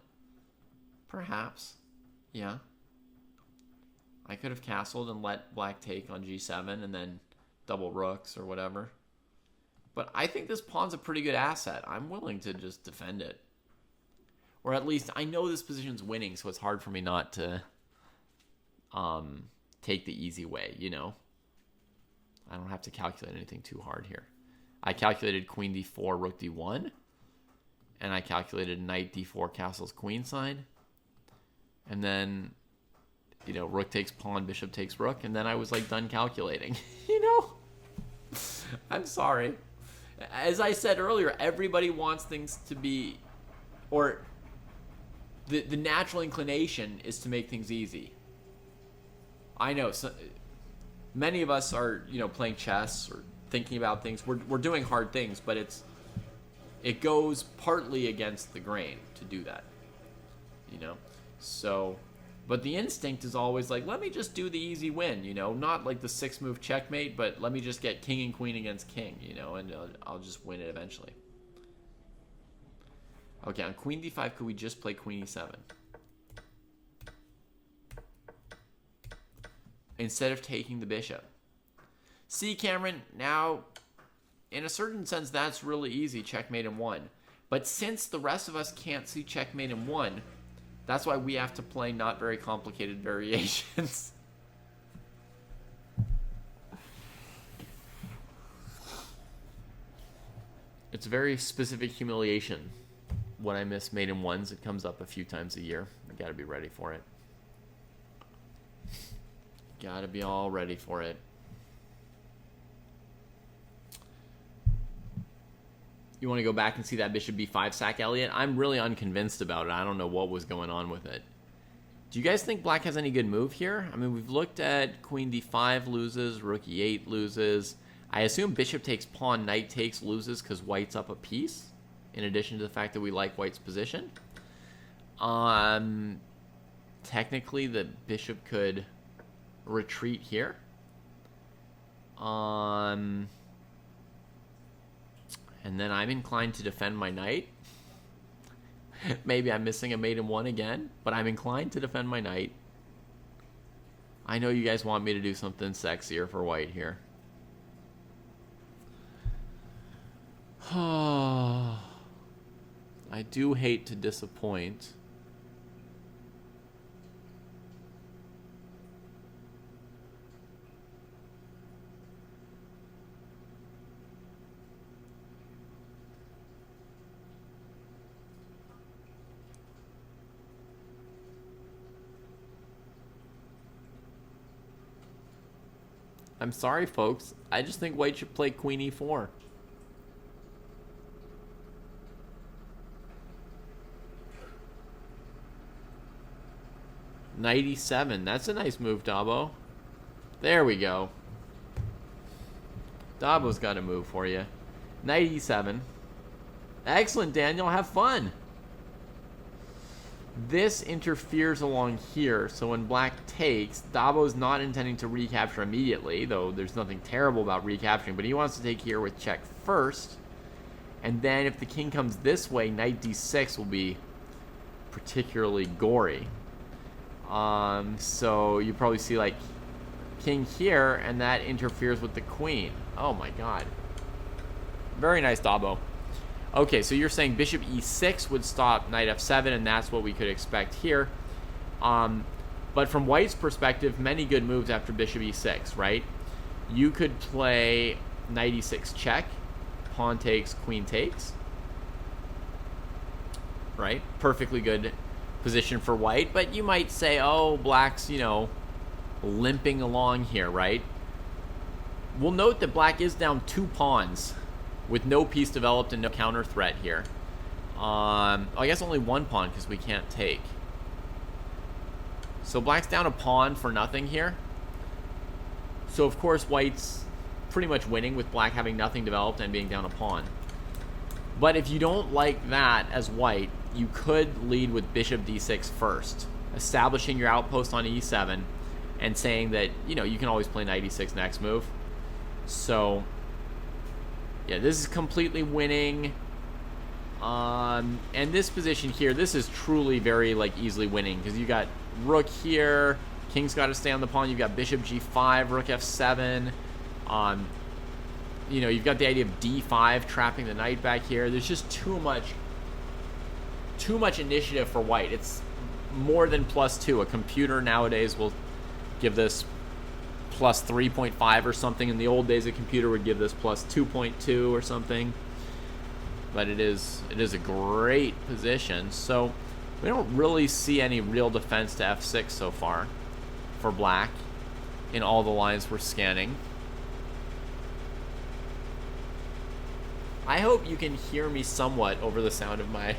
Speaker 1: Perhaps. Yeah. I could have castled and let black take on g7 and then double rooks or whatever. But I think this pawn's a pretty good asset. I'm willing to just defend it. Or at least I know this position's winning, so it's hard for me not to take the easy way, you know? I don't have to calculate anything too hard here. I calculated queen d4, rook d1. And I calculated knight d4, castle's queenside. And then, you know, rook takes pawn, bishop takes rook. And then I was, like, done calculating. You know? I'm sorry. As I said earlier, everybody wants things to be... Or the natural inclination is to make things easy. I know. So, many of us are, you know, playing chess or thinking about things. We're doing hard things, but it goes partly against the grain to do that. You know? So, but the instinct is always like, let me just do the easy win, you know, not like the 6-move checkmate, but let me just get king and queen against king, you know, and I'll just win it eventually. Okay, on queen d5, could we just play queen e7? Instead of taking the bishop. See, Cameron, now, in a certain sense, that's really easy, checkmate in 1. But since the rest of us can't see checkmate in 1, that's why we have to play not very complicated variations. It's a very specific humiliation. When I miss mate in 1s, it comes up a few times a year. You gotta be ready for it. Gotta be all ready for it. You want to go back and see that bishop b5 sack, Elliot? I'm really unconvinced about it. I don't know what was going on with it. Do you guys think black has any good move here? I mean, we've looked at queen d5 loses, rook e8 loses. I assume bishop takes pawn, knight takes loses because white's up a piece, in addition to the fact that we like white's position. Technically, the bishop could retreat here. And then I'm inclined to defend my knight. Maybe I'm missing a mate in 1 again, but I'm inclined to defend my knight. I know you guys want me to do something sexier for white here. I do hate to disappoint. I'm sorry, folks. I just think white should play queen e4. Knight e7. That's a nice move, Dabo. There we go. Dabo's got a move for you. Knight e7. Excellent, Daniel. Have fun. This interferes along here, so when black takes, Dabo's not intending to recapture immediately, though there's nothing terrible about recapturing, but he wants to take here with check first. And then if the king comes this way, knight d6 will be particularly gory. So you probably see like king here, and that interferes with the queen. Oh my god. Very nice, Dabo. Okay, so you're saying bishop e6 would stop knight f7, and that's what we could expect here. But from white's perspective, many good moves after bishop e6, right? You could play knight e6 check, pawn takes, queen takes. Right? Perfectly good position for white, but you might say, oh, black's, you know, limping along here, right? We'll note that black is down 2 pawns with no piece developed and no counter threat here. I guess only 1 pawn because we can't take. So black's down a pawn for nothing here. So of course white's pretty much winning with black having nothing developed and being down a pawn. But if you don't like that as white, you could lead with bishop d6 first, establishing your outpost on e7 and saying that, you know, you can always play knight e6 next move. So yeah, this is completely winning. And this position here, this is truly very like easily winning because you got rook here, king's got to stay on the pawn. You've got bishop g5, rook f7. You know, you've got the idea of d5 trapping the knight back here. There's just too much initiative for white. It's more than +2. A computer nowadays will give this plus 3.5 or something. In the old days, a computer would give this plus 2.2 or something. But it is a great position. So we don't really see any real defense to f6 so far for black in all the lines we're scanning. I hope you can hear me somewhat over the sound of my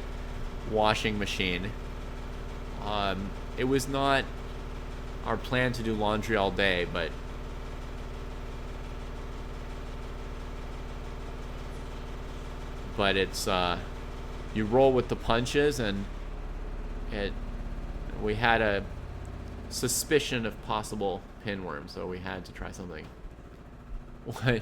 Speaker 1: washing machine. It was not our plan to do laundry all day, but it's you roll with the punches, and we had a suspicion of possible pinworm, so we had to try something. What?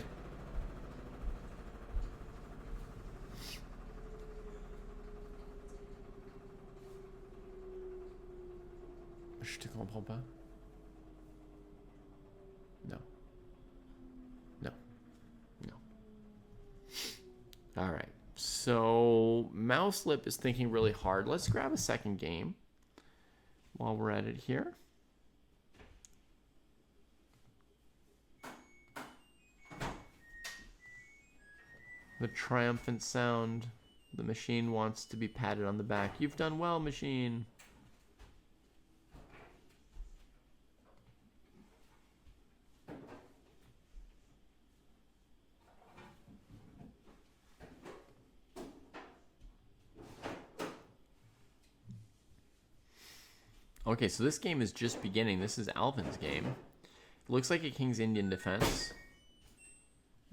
Speaker 1: Je te comprends pas. No. No. No. All right. So Mouselip is thinking really hard. Let's grab a second game while we're at it here. The triumphant sound. The machine wants to be patted on the back. You've done well, machine. Okay, so this game is just beginning. This is Alvin's game. It looks like a King's Indian defense.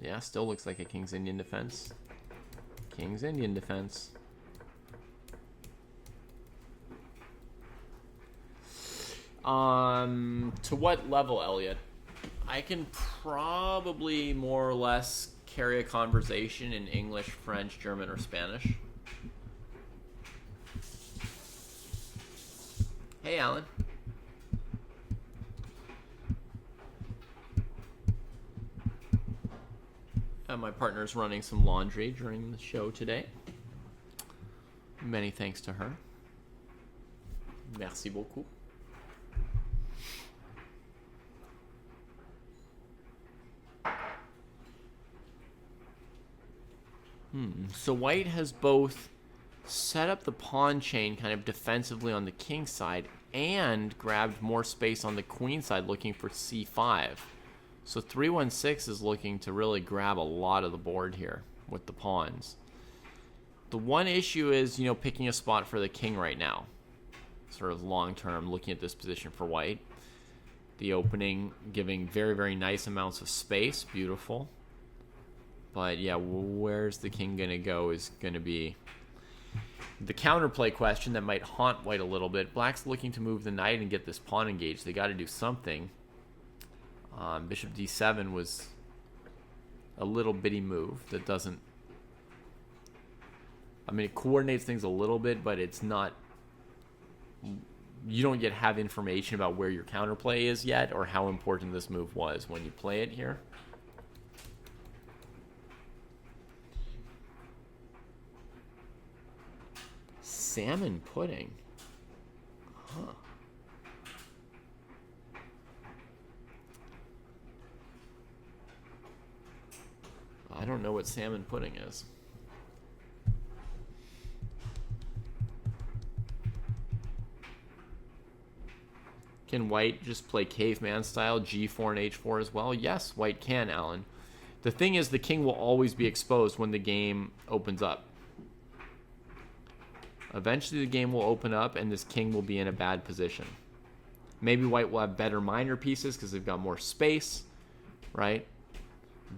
Speaker 1: Yeah, still looks like a King's Indian defense. King's Indian defense. To what level, Elliot? I can probably more or less carry a conversation in English, French, German, or Spanish. Hey, Alan. My partner's running some laundry during the show today. Many thanks to her. Merci beaucoup. So white has both set up the pawn chain kind of defensively on the king side and grabbed more space on the queen side looking for c5. So 316 is looking to really grab a lot of the board here with the pawns. The one issue is, you know, picking a spot for the king right now. sort of long term, looking at this position for white. The opening giving very, very nice amounts of space. Beautiful. But yeah, where's the king going to go is going to be the counterplay question that might haunt white a little bit. Black's looking to move the knight and get this pawn engaged. They got to do something. Bishop d7 was a little bitty move that doesn't... I mean, it coordinates things a little bit, but it's not... You don't yet have information about where your counterplay is yet or how important this move was when you play it here. Salmon pudding. Huh. I don't know what salmon pudding is. Can white just play caveman style, g4 and h4 as well? Yes, white can, Alan. The thing is, the king will always be exposed when the game opens up. Eventually the game will open up and this king will be in a bad position. Maybe white will have better minor pieces because they've got more space, right?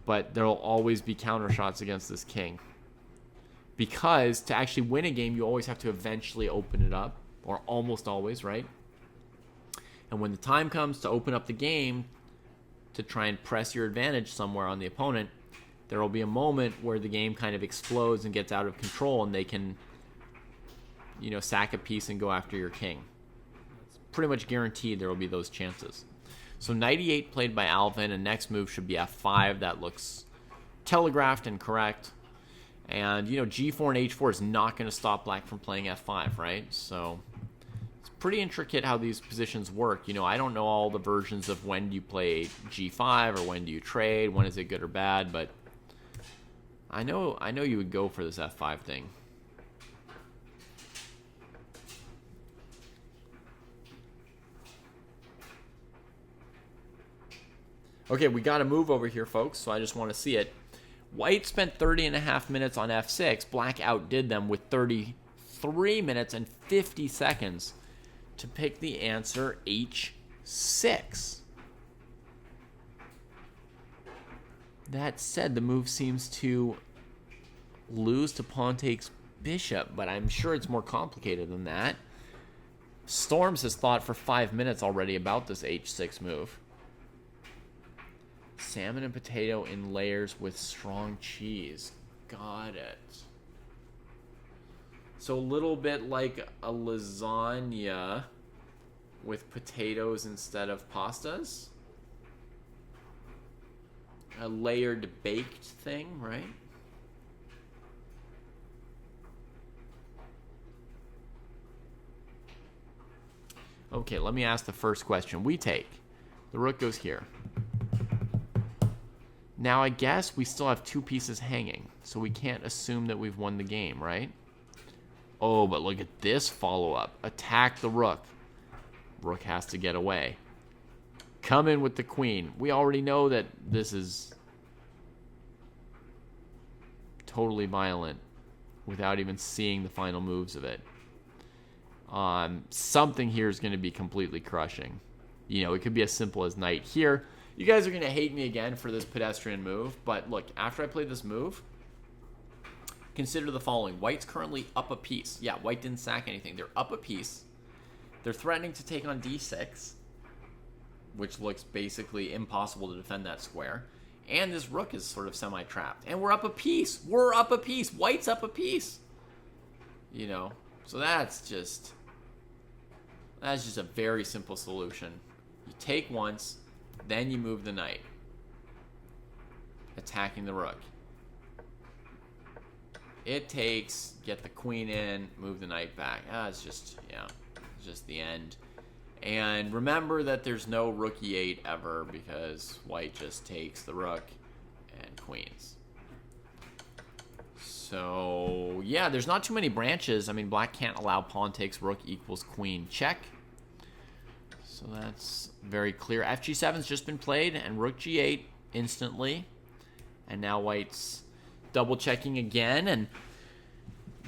Speaker 1: But there will always be counter shots against this king. Because to actually win a game, you always have to eventually open it up, or almost always, right? And when the time comes to open up the game to try and press your advantage somewhere on the opponent, there will be a moment where the game kind of explodes and gets out of control and they can, you know, sack a piece and go after your king. It's pretty much guaranteed there will be those chances. So knight e8 played by Alvin, and next move should be f5. That looks telegraphed and correct. And, you know, g4 and h4 is not going to stop black from playing f5, right? So it's pretty intricate how these positions work. You know, I don't know all the versions of when do you play g5 or when do you trade, when is it good or bad, but I know you would go for this f5 thing. Okay, we got to move over here, folks, so I just want to see it. White spent 30.5 minutes on f6. Black outdid them with 33 minutes and 50 seconds to pick the answer h6. That said, the move seems to lose to pawn takes bishop, but I'm sure it's more complicated than that. Storms has thought for 5 minutes already about this h6 move. Salmon and potato in layers with strong cheese. Got it. So a little bit like a lasagna with potatoes instead of pastas. A layered baked thing, right? Okay, let me ask the first question. We take. The rook goes here. Now, I guess we still have two pieces hanging, so we can't assume that we've won the game, right? Oh, but look at this follow-up. Attack the rook. Rook has to get away. Come in with the queen. We already know that this is totally violent without even seeing the final moves of it. Something here is going to be completely crushing. You know, it could be as simple as knight here. You guys are going to hate me again for this pedestrian move, but look, after I play this move, consider the following. White's currently up a piece. Yeah, white didn't sack anything. They're up a piece. They're threatening to take on d6, which looks basically impossible to defend that square. And this rook is sort of semi-trapped. And we're up a piece. We're up a piece. White's up a piece. You know, so that's just a very simple solution. You take once, then you move the knight, attacking the rook. It takes, get the queen in, move the knight back. It's just the end. And remember that there's no rook e8 ever because white just takes the rook and queens. So, yeah, there's not too many branches. I mean, black can't allow pawn takes rook equals queen check. So that's very clear. FG7's just been played, and rook g8 instantly. And now white's double checking again, and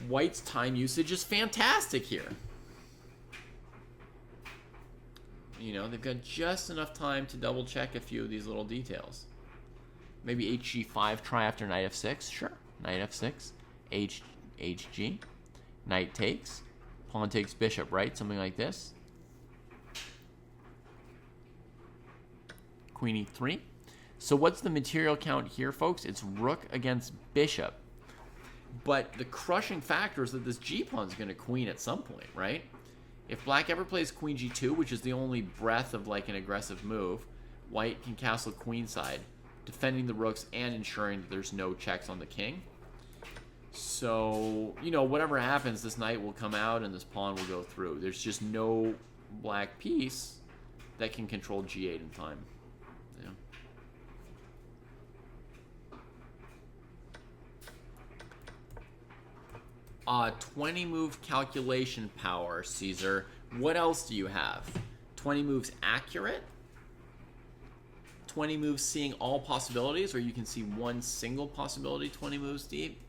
Speaker 1: white's time usage is fantastic here. You know, they've got just enough time to double check a few of these little details. Maybe hg5 try after knight f6. Sure. Knight f6. hg. Knight takes. Pawn takes bishop, right? Something like this. Queen e3. So what's the material count here, folks? It's rook against bishop. But the crushing factor is that this g-pawn is going to queen at some point, right? If black ever plays queen g2, which is the only breath of like an aggressive move, white can castle queenside, defending the rooks and ensuring that there's no checks on the king. So, you know, whatever happens, this knight will come out and this pawn will go through. There's just no black piece that can control g8 in time. Yeah. 20 move calculation power, Caesar. What else do you have? 20 moves accurate? 20 moves seeing all possibilities, or you can see one single possibility 20 moves deep?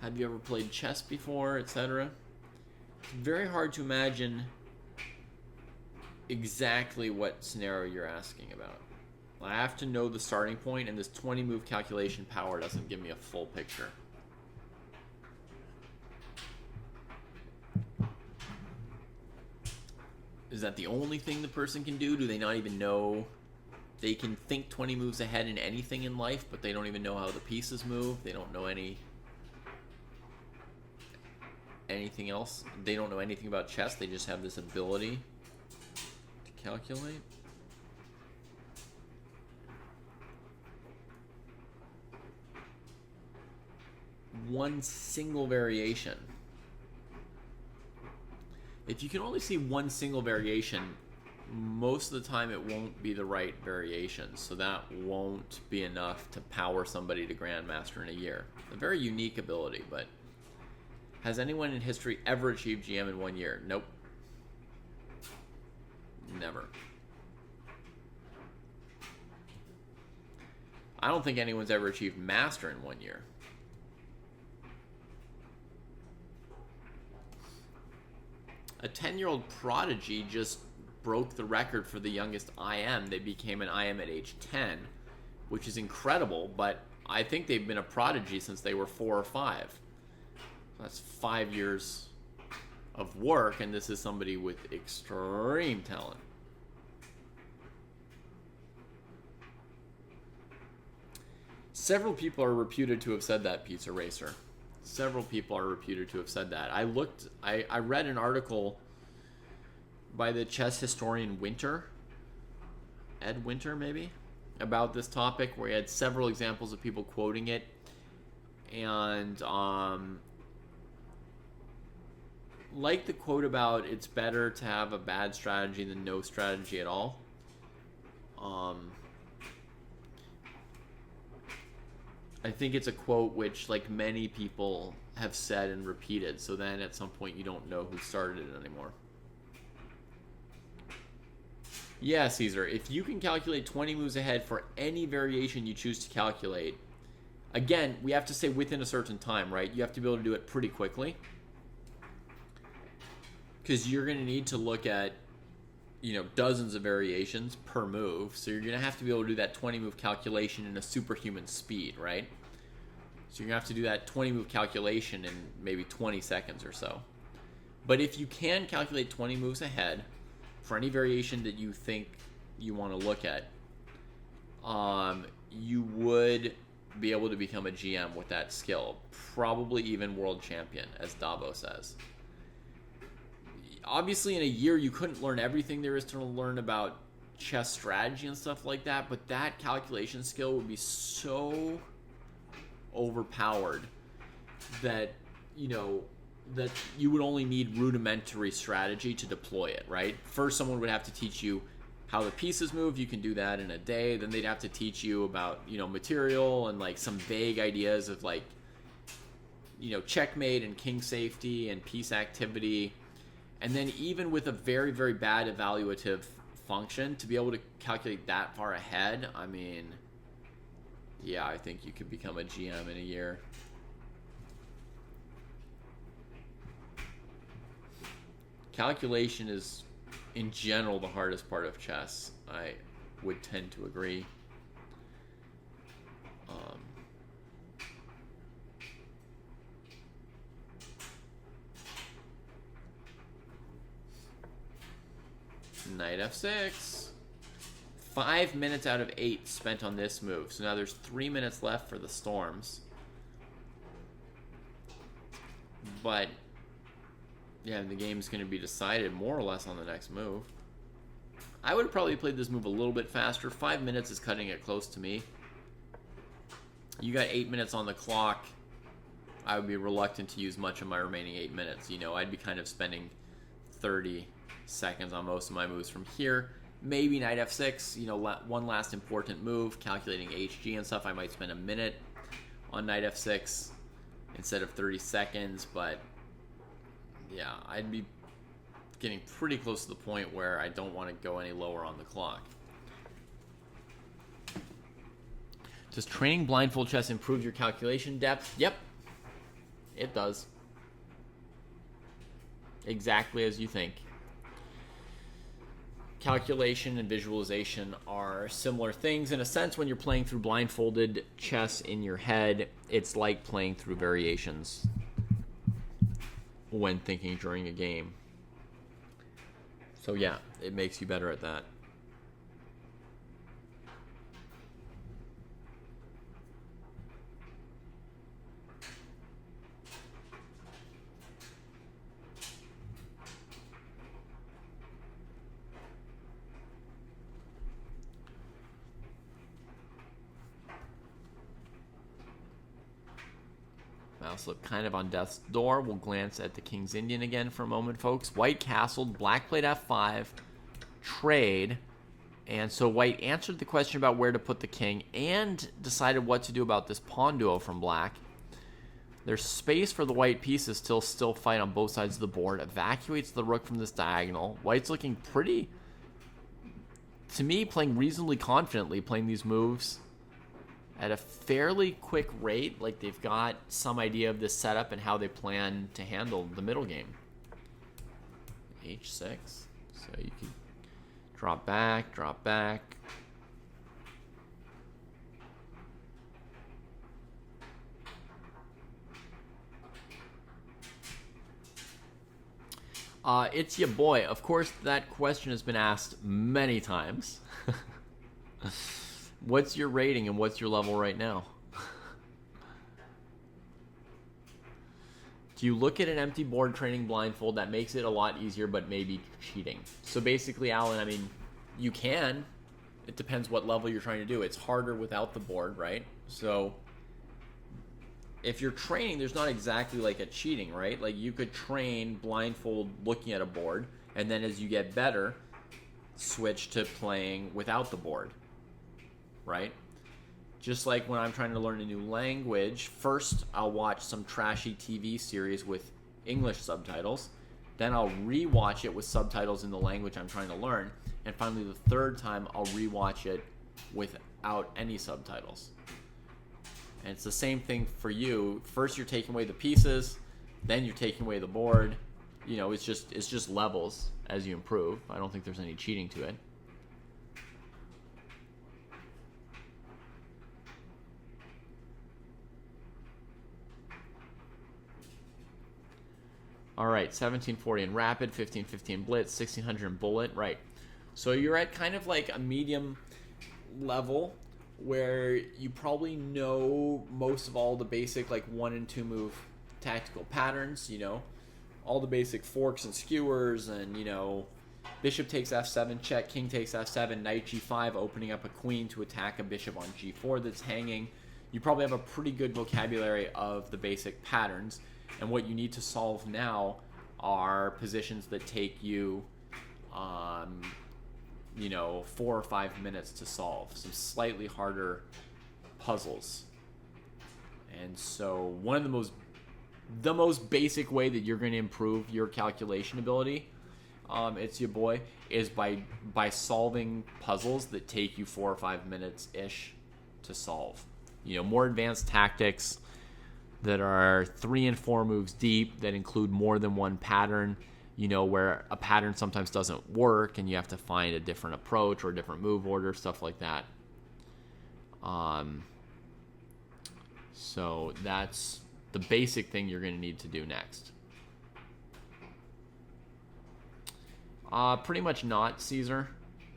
Speaker 1: Have you ever played chess before, etc.? It's very hard to imagine exactly what scenario you're asking about. I have to know the starting point, and this 20 move calculation power doesn't give me a full picture. Is that the only thing the person can do? Do they not even know? They can think 20 moves ahead in anything in life, but they don't even know how the pieces move. They don't know anything else. They don't know anything about chess. They just have this ability to calculate. One single variation. If you can only see one single variation, most of the time it won't be the right variation, so that won't be enough to power somebody to Grandmaster in a year. A very unique ability, but has anyone in history ever achieved GM in 1 year? Nope. Never. I don't think anyone's ever achieved Master in 1 year. A 10-year-old prodigy just broke the record for the youngest IM. They became an IM at age 10, which is incredible, but I think they've been a prodigy since they were 4 or 5. That's 5 years of work, and this is somebody with extreme talent. Several people are reputed to have said that, Pizza Racer. Several people are reputed to have said that. I read an article by the chess historian Winter, Ed Winter maybe, about this topic, where he had several examples of people quoting it, and like the quote about it's better to have a bad strategy than no strategy at all. I think it's a quote which, like, many people have said and repeated, so then at some point you don't know who started it anymore. Yeah, Caesar, if you can calculate 20 moves ahead for any variation you choose to calculate, again, we have to say within a certain time, right? You have to be able to do it pretty quickly, because you're going to need to look at, you know, dozens of variations per move. So you're going to have to be able to do that 20 move calculation in a superhuman speed, right? So you're going to have to do that 20 move calculation in maybe 20 seconds or so. But if you can calculate 20 moves ahead for any variation that you think you want to look at, you would be able to become a GM with that skill. Probably even world champion, as Davo says. Obviously, in a year, you couldn't learn everything there is to learn about chess strategy and stuff like that, but that calculation skill would be so overpowered that, you know, that you would only need rudimentary strategy to deploy it, right? First, someone would have to teach you how the pieces move. You can do that in a day. Then they'd have to teach you about, you know, material and, like, some vague ideas of, like, you know, checkmate and king safety and piece activity. And then even with a very, very bad evaluative function, to be able to calculate that far ahead, I mean, yeah, I think you could become a GM in a year. Calculation is in general the hardest part of chess. I would tend to agree. Knight f6. 5 minutes out of 8 spent on this move. So now there's 3 minutes left for the storms. But yeah, the game's going to be decided more or less on the next move. I would have probably played this move a little bit faster. 5 minutes is cutting it close to me. You got 8 minutes on the clock. I would be reluctant to use much of my remaining 8 minutes. You know, I'd be kind of spending 30 seconds on most of my moves from here. Maybe knight f6, you know, one last important move, calculating HG and stuff. I might spend a minute on knight f6 instead of 30 seconds, but yeah, I'd be getting pretty close to the point where I don't want to go any lower on the clock. Does training blindfold chess improve your calculation depth? Yep, it does. Exactly as you think. Calculation and visualization are similar things. In a sense, when you're playing through blindfolded chess in your head, it's like playing through variations when thinking during a game. So yeah, it makes you better at that. Mouse look kind of on death's door. We'll glance at the King's Indian again for a moment, folks. White castled, black played f5, trade. And so white answered the question about where to put the king and decided what to do about this pawn duo from black. There's space for the white pieces to still fight on both sides of the board. Evacuates the rook from this diagonal. White's looking pretty, to me, playing reasonably confidently, playing these moves at a fairly quick rate. Like they've got some idea of this setup and how they plan to handle the middle game. H6. So you can drop back, drop back. It's your boy. Of course, that question has been asked many times. What's your rating and what's your level right now? Do you look at an empty board training blindfold? That makes it a lot easier, but maybe cheating. So basically, Alan, I mean, you can. It depends what level you're trying to do. It's harder without the board, right? So if you're training, there's not exactly like a cheating, right? Like you could train blindfold looking at a board, and then as you get better, switch to playing without the board. Right? Just like when I'm trying to learn a new language, first I'll watch some trashy TV series with English subtitles. Then I'll rewatch it with subtitles in the language I'm trying to learn. And finally, the third time, I'll rewatch it without any subtitles. And it's the same thing for you. First, you're taking away the pieces. Then you're taking away the board. You know, it's just levels as you improve. I don't think there's any cheating to it. All right, 1740 in rapid, 1550 in blitz, 1600 in bullet. Right. So you're at kind of like a medium level where you probably know most of all the basic like 1 and 2 move tactical patterns, you know, all the basic forks and skewers and, you know, bishop takes f7, check, king takes f7, knight g5, opening up a queen to attack a bishop on g4 that's hanging. You probably have a pretty good vocabulary of the basic patterns. And what you need to solve now are positions that take you, you know, 4 or 5 minutes to solve. Some slightly harder puzzles. And so one of the most basic way that you're going to improve your calculation ability, it's your boy, is by solving puzzles that take you 4 or 5 minutes-ish to solve. You know, more advanced tactics that are 3 and 4 moves deep, that include more than one pattern. you know, where a pattern sometimes doesn't work and you have to find a different approach or a different move order, stuff like that. So that's the basic thing you're going to need to do next. Pretty much not, Caesar.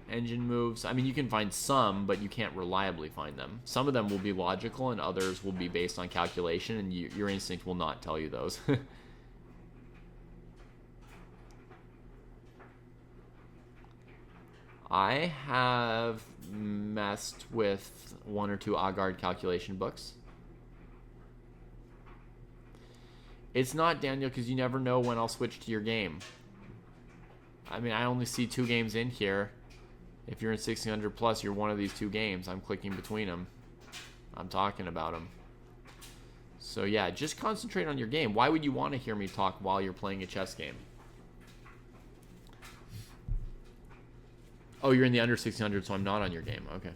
Speaker 1: Engine moves. I mean, you can find some, but you can't reliably find them. Some of them will be logical, and others will be based on calculation, and your instinct will not tell you those. I have messed with one or two Agard calculation books. It's not, Daniel, because you never know when I'll switch to your game. I mean, I only see 2 games in here. If you're in 1600 plus, you're one of these 2 games. I'm clicking between them. I'm talking about them. So yeah, just concentrate on your game. Why would you want to hear me talk while you're playing a chess game? Oh, you're in the under 1600, so I'm not on your game. Okay.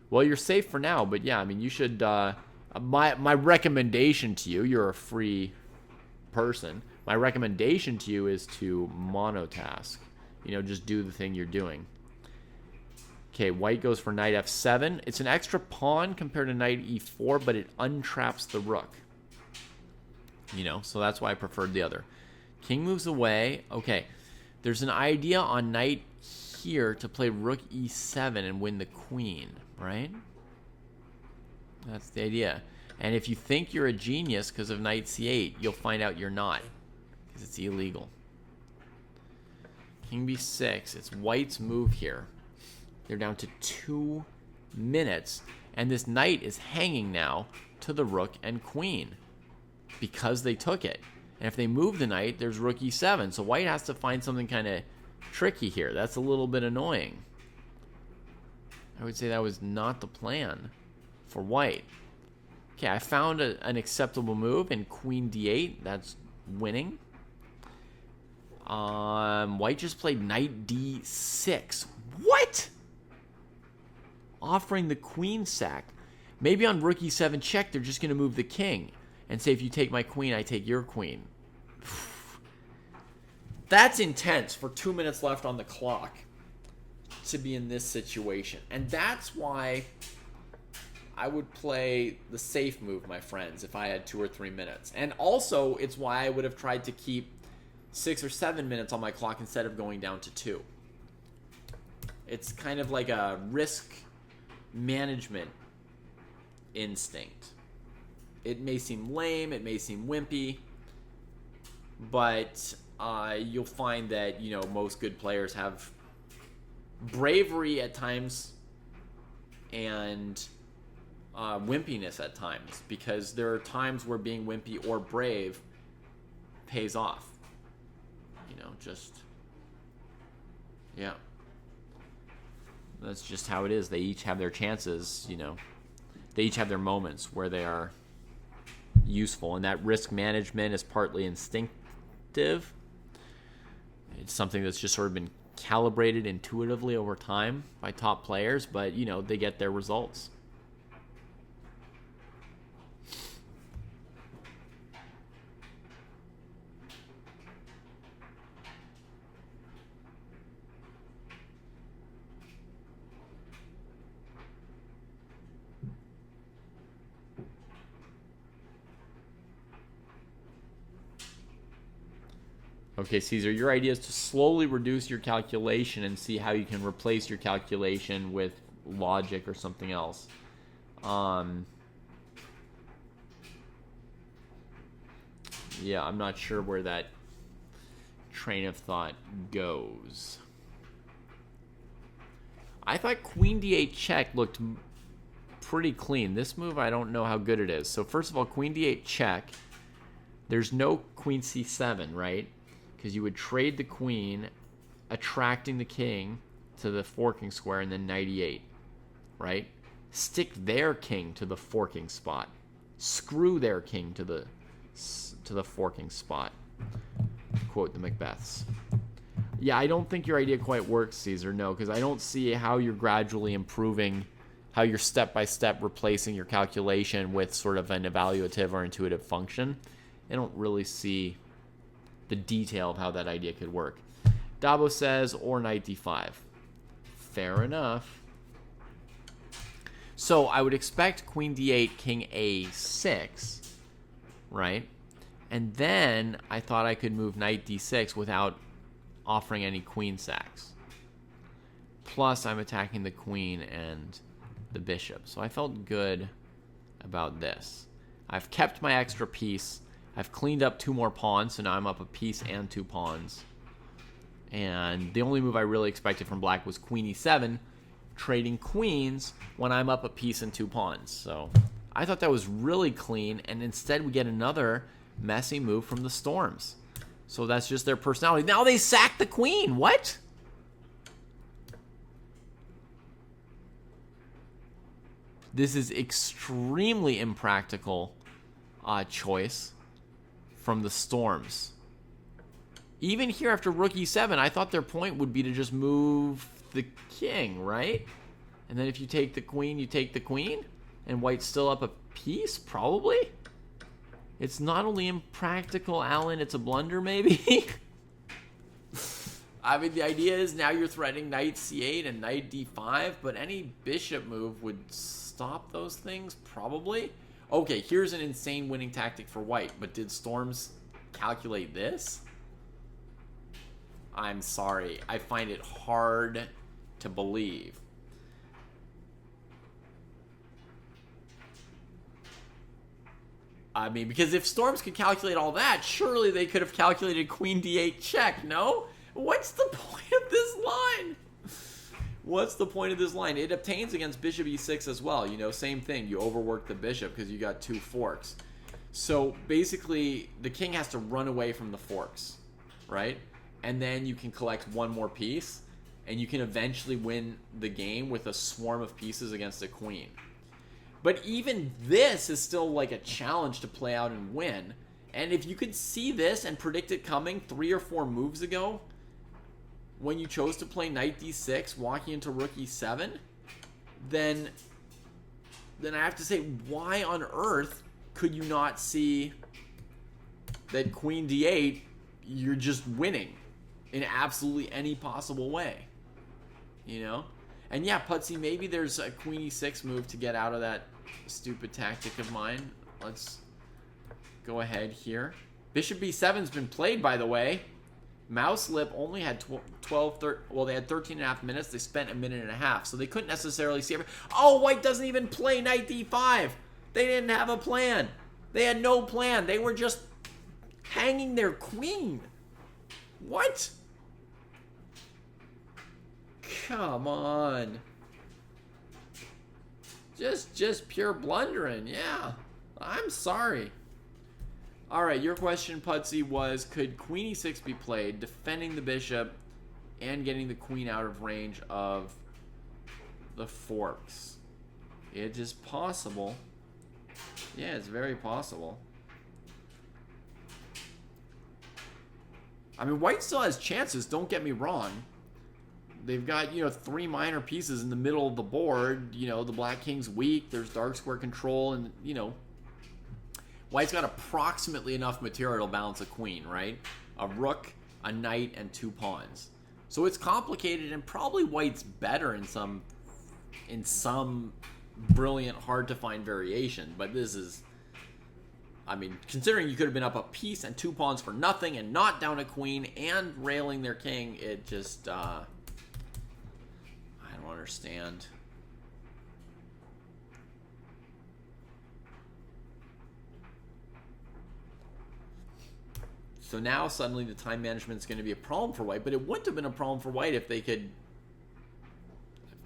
Speaker 1: Well, you're safe for now, but yeah, I mean, you should... my recommendation to you, you're a free person. My recommendation to you is to monotask. You know, just do the thing you're doing. Okay, white goes for knight f7. It's an extra pawn compared to knight e4, but it untraps the rook. You know, so that's why I preferred the other. King moves away. Okay, there's an idea on knight here to play rook e7 and win the queen, right? That's the idea. And if you think you're a genius because of knight c8, you'll find out you're not, because it's illegal. King b6. It's white's move here. They're down to 2 minutes, and this knight is hanging now to the rook and queen because they took it. And if they move the knight, there's rook e7. So white has to find something kind of tricky here. That's a little bit annoying. I would say that was not the plan for white. Okay, I found an acceptable move in queen d8. That's winning. White just played knight d6. What? Offering the queen sack. Maybe on rook e7 check, they're just going to move the king and say, if you take my queen, I take your queen. That's intense for 2 minutes left on the clock to be in this situation. And that's why I would play the safe move, my friends, if I had 2 or 3 minutes. And also, it's why I would have tried to keep 6 or 7 minutes on my clock instead of going down to 2. It's kind of like a risk management instinct. It may seem lame, it may seem wimpy, but you'll find that, you know, most good players have bravery at times and wimpiness at times, because there are times where being wimpy or brave pays off. You know, just, yeah. That's just how it is. They each have their chances, you know. They each have their moments where they are useful, and that risk management is partly instinctive. It's something that's just sort of been calibrated intuitively over time by top players, but, you know, they get their results. Okay, Caesar, your idea is to slowly reduce your calculation and see how you can replace your calculation with logic or something else. Yeah, I'm not sure where that train of thought goes. I thought queen d8 check looked pretty clean. This move, I don't know how good it is. So first of all, queen d8 check. There's no queen c7, right? Because you would trade the queen, attracting the king to the forking square, and then knight e8, right? Stick their king to the forking spot. Screw their king to the forking spot. To quote the Macbeths. Yeah, I don't think your idea quite works, Caesar. No, because I don't see how you're gradually improving, how you're step-by-step replacing your calculation with sort of an evaluative or intuitive function. I don't really see the detail of how that idea could work. Dabo says, or knight d5. Fair enough. So I would expect queen d8, king a6, right? And then I thought I could move knight d6 without offering any queen sacks. Plus, I'm attacking the queen and the bishop. So I felt good about this. I've kept my extra piece. I've cleaned up 2 more pawns, so now I'm up a piece and 2 pawns. And the only move I really expected from black was queen e7, trading queens when I'm up a piece and 2 pawns. So I thought that was really clean, and instead we get another messy move from the Storms. So that's just their personality. Now they sack the queen. What? This is extremely impractical choice from the Storms. Even here after rook e7, I thought their point would be to just move the king, right? And then if you take the queen, you take the queen? And white's still up a piece? Probably? It's not only impractical, Alan, it's a blunder, maybe? I mean, the idea is now you're threatening knight c8 and knight d5, but any bishop move would stop those things, probably. Okay, here's an insane winning tactic for white, but did Storms calculate this? I'm sorry. I find it hard to believe. I mean, because if Storms could calculate all that, surely they could have calculated queen d8 check, no? What's the point of this line? What's the point of this line? It obtains against bishop e6 as well. You know, same thing. You overwork the bishop because you got 2 forks. So basically, the king has to run away from the forks, right? And then you can collect 1 more piece, and you can eventually win the game with a swarm of pieces against a queen. But even this is still like a challenge to play out and win. And if you could see this and predict it coming 3 or 4 moves ago, when you chose to play knight d6, walking into rook e7, then I have to say, why on earth could you not see that queen d8, you're just winning in absolutely any possible way, you know? And yeah, Putsy, maybe there's a queen e6 move to get out of that stupid tactic of mine. Let's go ahead here. Bishop b7's been played, by the way. Mouse Lip only had 13, well, they had 13 and a half minutes. They spent a minute and a half, so they couldn't necessarily see everything. Oh, white doesn't even play knight d5. They didn't have a plan. They had no plan. They were just hanging their queen. What? Come on. Just pure blundering. Yeah. I'm sorry. All right, your question, Putsy, was could queen e6 be played, defending the bishop and getting the queen out of range of the forks? It is possible. Yeah, it's very possible. I mean, white still has chances, don't get me wrong. They've got, you know, 3 minor pieces in the middle of the board. You know, the black king's weak. There's dark square control, and, you know, white's got approximately enough material to balance a queen, right? A rook, a knight, and 2 pawns. So it's complicated, and probably white's better in some brilliant, hard-to-find variation. But this is, I mean, considering you could have been up a piece and 2 pawns for nothing and not down a queen and railing their king, it just, I don't understand. So now suddenly the time management is going to be a problem for white, but it wouldn't have been a problem for white if they could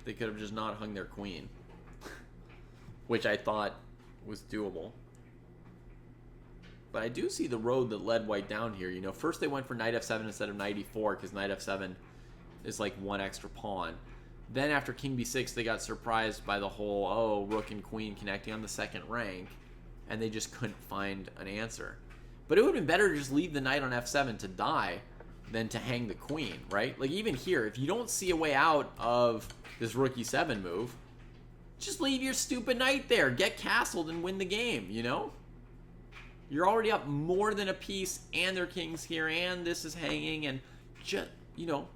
Speaker 1: have just not hung their queen, which I thought was doable. But I do see the road that led white down here. You know, first they went for knight f7 instead of knight e4 because knight f7 is like 1 extra pawn. Then after king b6, they got surprised by the whole, oh, rook and queen connecting on the 2nd rank, and they just couldn't find an answer. But it would have been better to just leave the knight on f7 to die than to hang the queen, right? Like, even here, if you don't see a way out of this rook e7 move, just leave your stupid knight there. Get castled and win the game, you know? You're already up more than a piece, and their king's here, and this is hanging, and just, you know,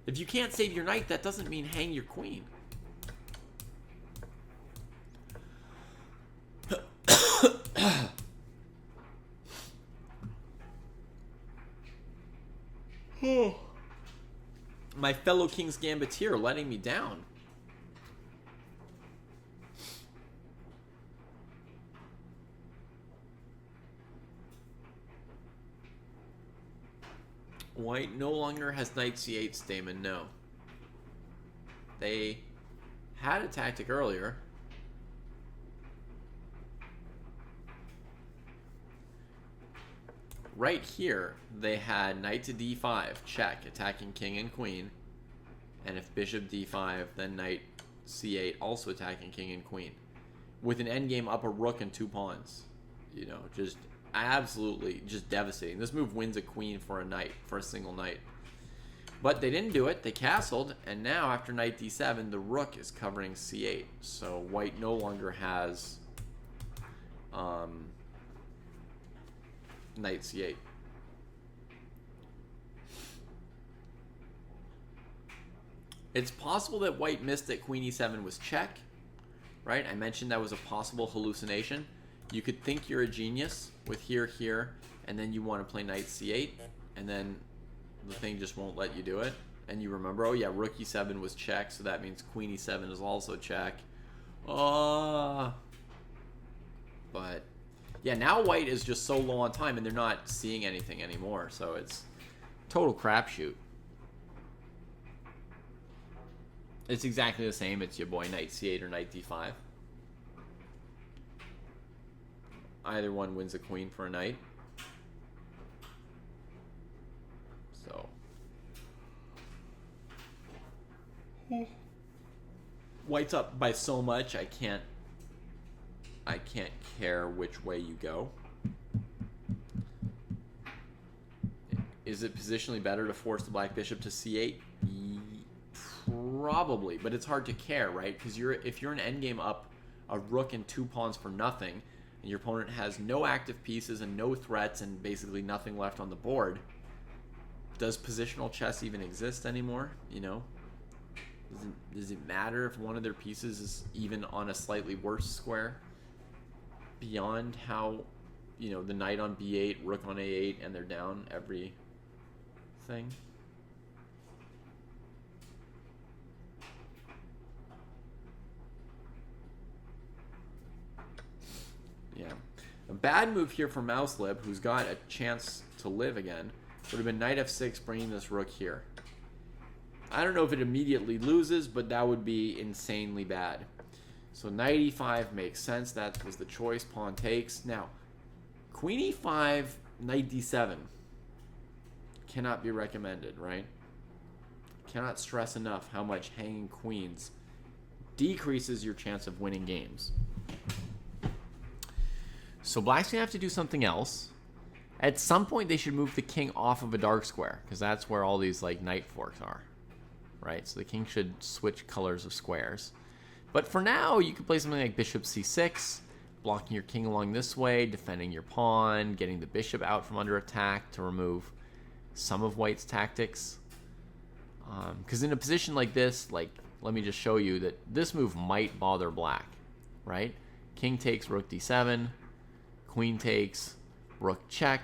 Speaker 1: if you can't save your knight, that doesn't mean hang your queen. My fellow King's Gambiteer letting me down. White no longer has knight c8 stamen, no. They had a tactic earlier. Right here, they had knight to d5, check, attacking king and queen. And if bishop d5, then knight c8, also attacking king and queen. With an endgame up a rook and 2 pawns. You know, just absolutely just devastating. This move wins a queen for a knight, for a single knight. But they didn't do it. They castled, and now after knight d7, the rook is covering c8. So white no longer has knight c8. It's possible that white missed that queen e7 was check, right? I mentioned that was a possible hallucination. You could think you're a genius with here, and then you want to play knight c8, and then the thing just won't let you do it. And you remember, oh yeah, rook e7 was check, so that means queen e7 is also check. But yeah, now white is just so low on time, and they're not seeing anything anymore, so it's total crapshoot. It's exactly the same. It's your boy knight c8 or knight d5. Either one wins a queen for a knight. So white's up by so much, I can't care which way you go. Is it positionally better to force the black bishop to c8? Probably, but it's hard to care, right? Because if you're an endgame up a rook and 2 pawns for nothing, and your opponent has no active pieces and no threats and basically nothing left on the board, does positional chess even exist anymore? You know, does it matter if one of their pieces is even on a slightly worse square beyond how, you know, the knight on b8, rook on a8, and they're down every thing? Yeah. A bad move here for Mouselib, who's got a chance to live again, would have been knight f6, bringing this rook here. I don't know if it immediately loses, but that would be insanely bad. So knight e5 makes sense. That was the choice. Pawn takes. Now, queen e5, knight d7 cannot be recommended, right? Cannot stress enough how much hanging queens decreases your chance of winning games. So black's going to have to do something else. At some point, they should move the king off of a dark square, because that's where all these like knight forks are, right? So the king should switch colors of squares. But for now, you could play something like bishop c6, blocking your king along this way, defending your pawn, getting the bishop out from under attack to remove some of white's tactics. Because in a position like this, like, let me just show you that this move might bother black, right? King takes, rook d7, queen takes, rook check.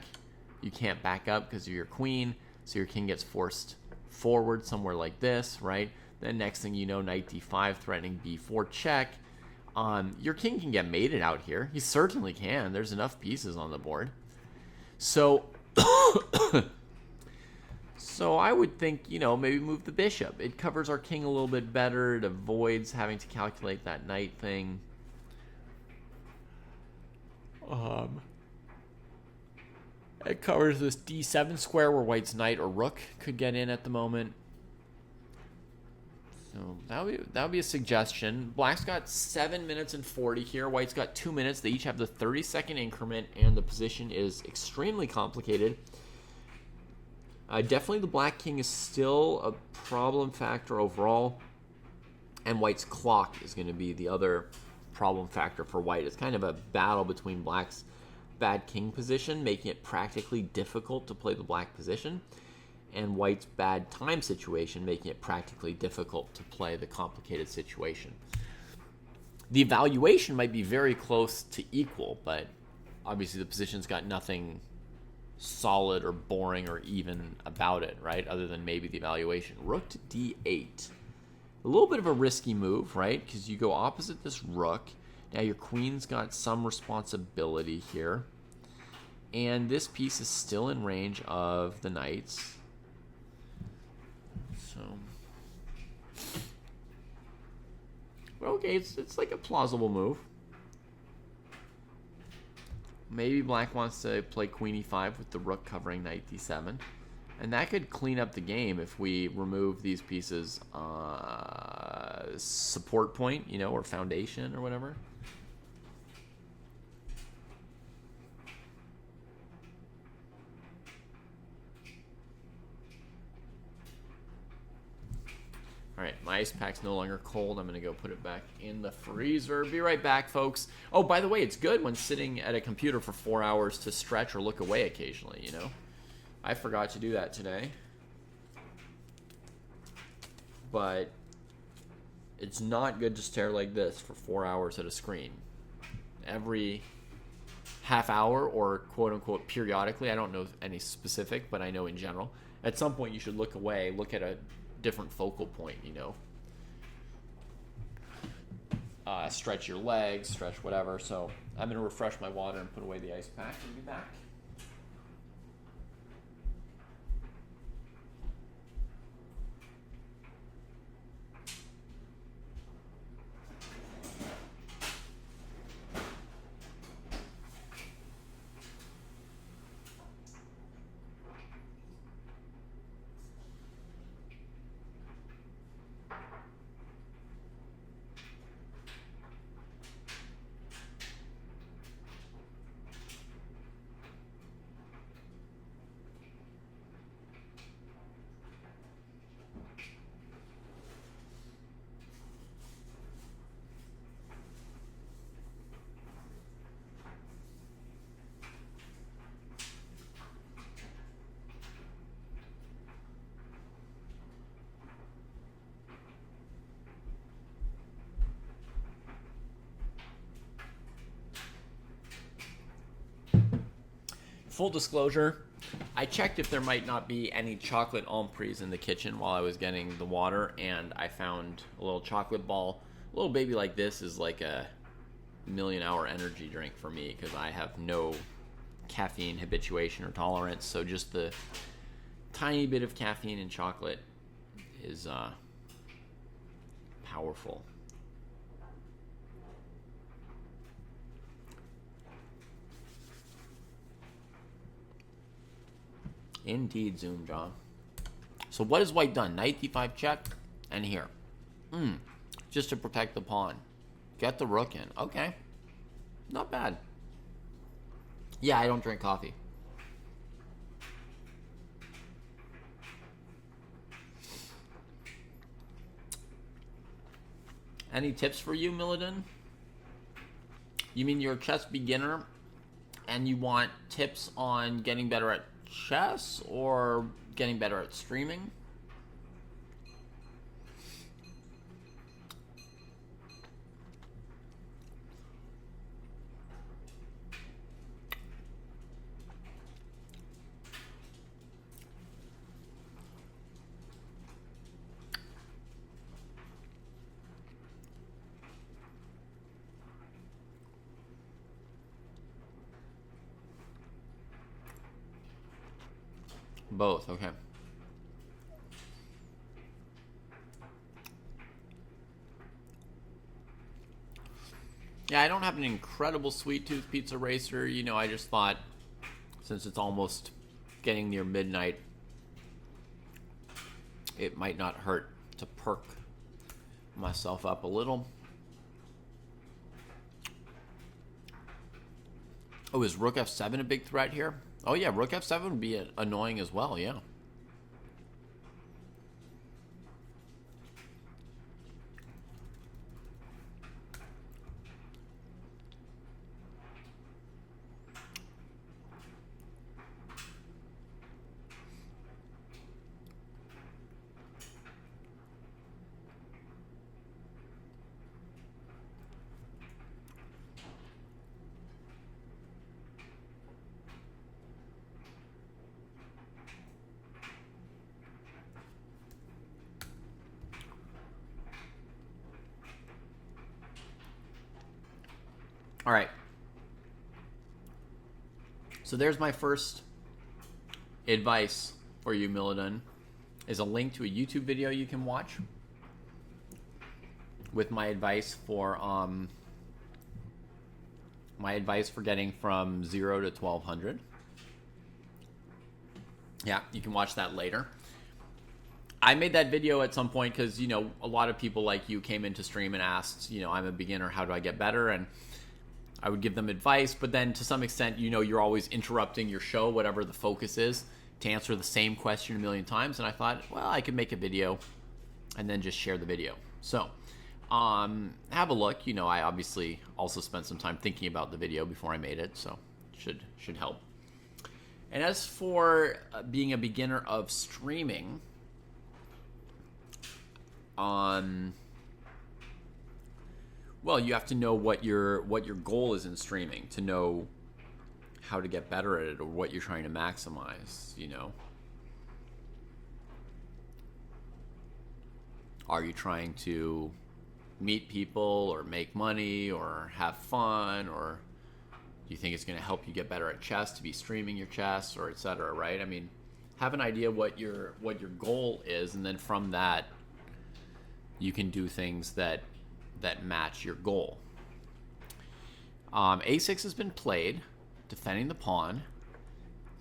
Speaker 1: You can't back up because of your queen, so your king gets forced forward somewhere like this, right? Then next thing you know, knight d5 threatening b4 check. Your king can get mated out here. He certainly can. There's enough pieces on the board. So, so I would think, you know, maybe move the bishop. It covers our king a little bit better. It avoids having to calculate that knight thing. It covers this d7 square where white's knight or rook could get in at the moment. So that would be a suggestion. Black's got 7 minutes and 40 here. White's got 2 minutes. They each have the 30-second increment, and the position is extremely complicated. Definitely the black king is still a problem factor overall, and white's clock is going to be the other problem factor for white. It's kind of a battle between black's bad king position, making it practically difficult to play the black position, and white's bad time situation, making it practically difficult to play the complicated situation. The evaluation might be very close to equal, but obviously the position's got nothing solid or boring or even about it, right? Other than maybe the evaluation. Rook to d8. A little bit of a risky move, right? Because you go opposite this rook. Now your queen's got some responsibility here. And this piece is still in range of the knights. So, well, okay, it's like a plausible move. Maybe black wants to play queen e5 with the rook covering knight d7. And that could clean up the game if we remove these pieces support point, you know, or foundation or whatever. All right, my ice pack's no longer cold. I'm going to go put it back in the freezer. Be right back, folks. Oh, by the way, it's good when sitting at a computer for 4 hours to stretch or look away occasionally, you know? I forgot to do that today. But it's not good to stare like this for 4 hours at a screen. Every half hour or quote-unquote periodically, I don't know any specific, but I know in general, at some point you should look away, look at a different focal point, you know. Stretch your legs, stretch whatever. So I'm going to refresh my water and put away the ice pack and be back. Full disclosure, I checked if there might not be any chocolate ampres in the kitchen while I was getting the water, and I found a little chocolate ball. A little baby like this is like a million-hour energy drink for me because I have no caffeine habituation or tolerance, so just the tiny bit of caffeine in chocolate is powerful. Indeed, Zoom John. So what has white done? Knight d5 check, and here. Just to protect the pawn. Get the rook in. Okay. Not bad. Yeah, I don't drink coffee. Any tips for you, Milladin? You mean you're a chess beginner and you want tips on getting better at chess or getting better at streaming? Both, okay. Yeah, I don't have an incredible sweet tooth pizza racer. You know, I just thought since it's almost getting near midnight, it might not hurt to perk myself up a little. Oh, is rook f7 a big threat here? Oh yeah, rook f7 would be annoying as well, yeah. All right. So there's my first advice for you, Milladin, is a link to a YouTube video you can watch with my advice for getting from 0 to 1200. Yeah, you can watch that later. I made that video at some point because, you know, a lot of people like you came into stream and asked, you know, I'm a beginner, how do I get better? And I would give them advice, but then to some extent, you know, you're always interrupting your show, whatever the focus is, to answer the same question a million times. And I thought, well, I could make a video and then just share the video. So have a look. You know, I obviously also spent some time thinking about the video before I made it, so should help. And as for being a beginner of streaming, well, you have to know what your goal is in streaming to know how to get better at it or what you're trying to maximize, you know. Are you trying to meet people or make money or have fun, or do you think it's going to help you get better at chess to be streaming your chess, or etc., right? I mean, have an idea what your goal is, and then from that you can do things that match your goal. A6 has been played, defending the pawn,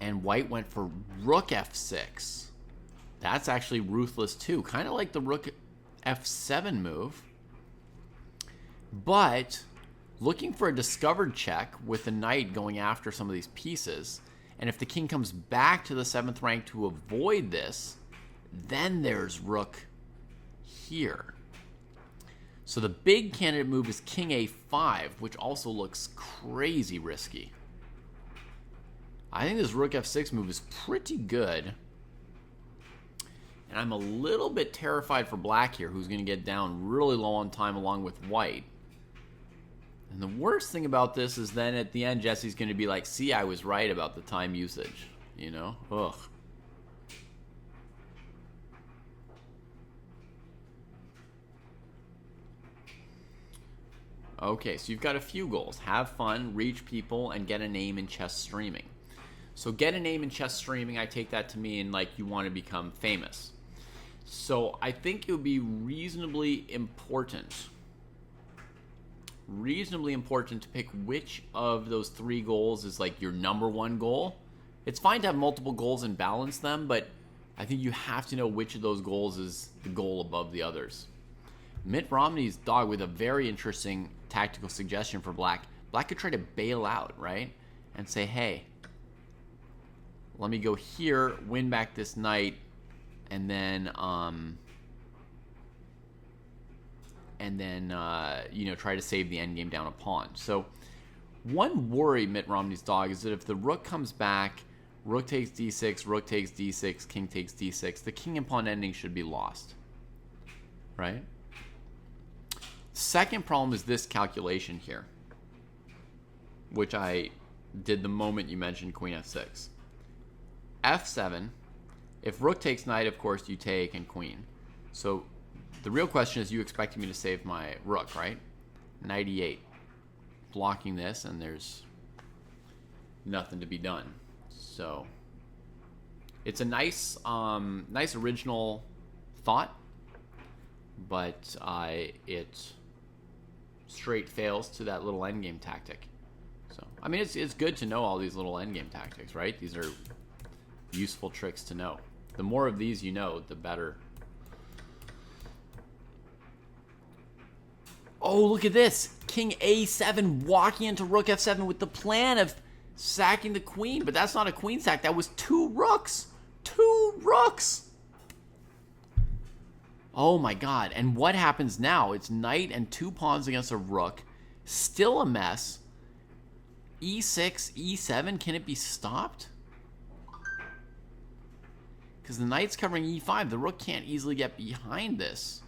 Speaker 1: and white went for rook f6. That's actually ruthless too, kind of like the rook f7 move, but looking for a discovered check with the knight going after some of these pieces. And if the king comes back to the 7th rank to avoid this, then there's rook here. So the big candidate move is king a5, which also looks crazy risky. I think this rook f6 move is pretty good. And I'm a little bit terrified for black here, who's going to get down really low on time along with white. And the worst thing about this is then at the end, Jesse's going to be like, see, I was right about the time usage. You know? Ugh. Okay, so you've got a few goals. Have fun, reach people, and get a name in chess streaming. So get a name in chess streaming, I take that to mean like you want to become famous. So I think it would be reasonably important to pick which of those 3 goals is like your number 1 goal. It's fine to have multiple goals and balance them, but I think you have to know which of those goals is the goal above the others. Mitt Romney's dog with a very interesting tactical suggestion for black. Black could try to bail out, right? And say, hey, let me go here, win back this knight, and then you know, try to save the endgame down a pawn. So one worry, Mitt Romney's dog, is that if the rook comes back, rook takes d6, rook takes d6, king takes d6, the king and pawn ending should be lost, right? Second problem is this calculation here, which I did the moment you mentioned queen f6. f7, if rook takes knight, of course, you take and queen. So the real question is, you expecting me to save my rook, right? Knight e8. Blocking this, and there's nothing to be done. So it's a nice original thought, but it straight fails to that little endgame tactic. So I mean, it's good to know all these little endgame tactics, right? These are useful tricks to know. The more of these you know, the better. Oh, look at this. King a7 walking into rook f7 with the plan of sacking the queen. But that's not a queen sack. That was 2 rooks. 2 rooks. Oh, my God. And what happens now? It's knight and 2 pawns against a rook. Still a mess. e6, e7. Can it be stopped? Because the knight's covering e5. The rook can't easily get behind this.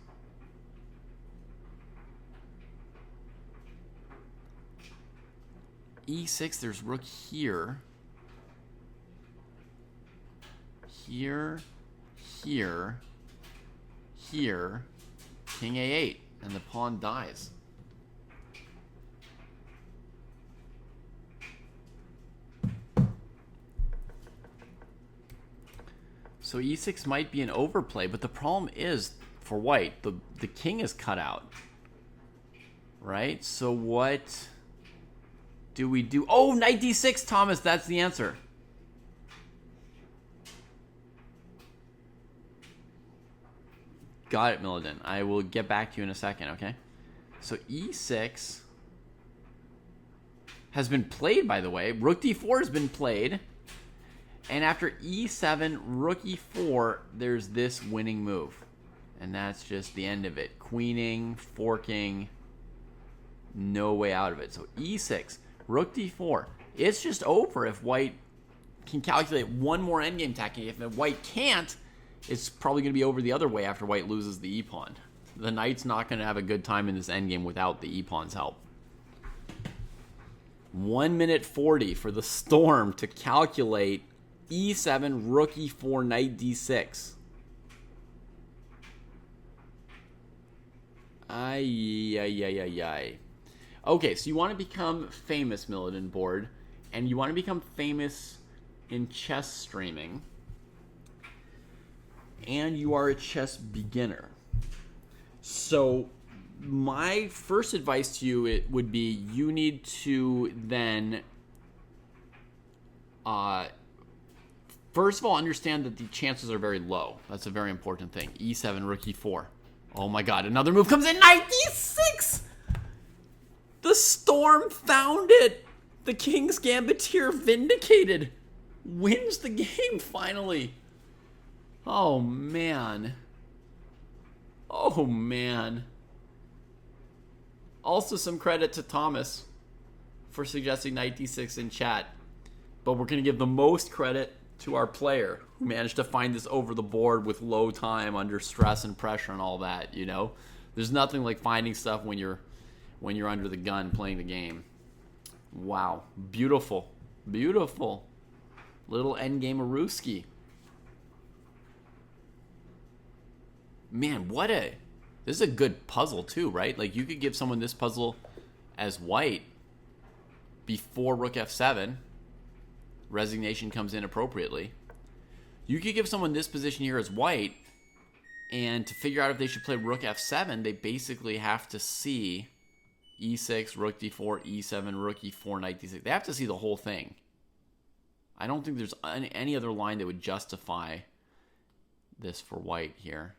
Speaker 1: e6, there's rook here. Here. Here. Here. King a8. And the pawn dies. So e6 might be an overplay, but the problem is, for white, the king is cut out. Right? So what do we do? Oh, knight d6, Thomas, that's the answer. Got it, Milladin. I will get back to you in a second, okay? So e6 has been played, by the way. Rook d4 has been played. And after e7, rook e4, there's this winning move. And that's just the end of it. Queening, forking, no way out of it. So e6, rook d4. It's just over if white can calculate one more endgame technique. If white can't, it's probably going to be over the other way after white loses the e-pawn. The knight's not going to have a good time in this endgame without the e-pawn's help. 1 minute 40 for the storm to calculate e7, rook e4, knight d6. Ay. Okay, so you want to become famous, Milladin board, and you want to become famous in chess streaming, and you are a chess beginner. So my first advice to you would be you need to then first of all understand that the chances are very low. That's a very important thing. e7, rook e4. Oh my god, another move comes in. Knight d6! The storm found it! The King's Gambiteer vindicated. Wins the game finally. Oh man. Oh man. Also some credit to Thomas for suggesting knight d6 in chat. But we're going to give the most credit to our player who managed to find this over the board with low time, under stress and pressure and all that, you know? There's nothing like finding stuff when you're under the gun playing the game. Wow. Beautiful. Beautiful. Little endgame Aruski. Man, this is a good puzzle too, right? Like you could give someone this puzzle as white before rook f7. Resignation comes in appropriately. You could give someone this position here as white, and to figure out if they should play rook f7, they basically have to see e6, rook d4, e7, rook e4, knight d6. They have to see the whole thing. I don't think there's any other line that would justify this for white here.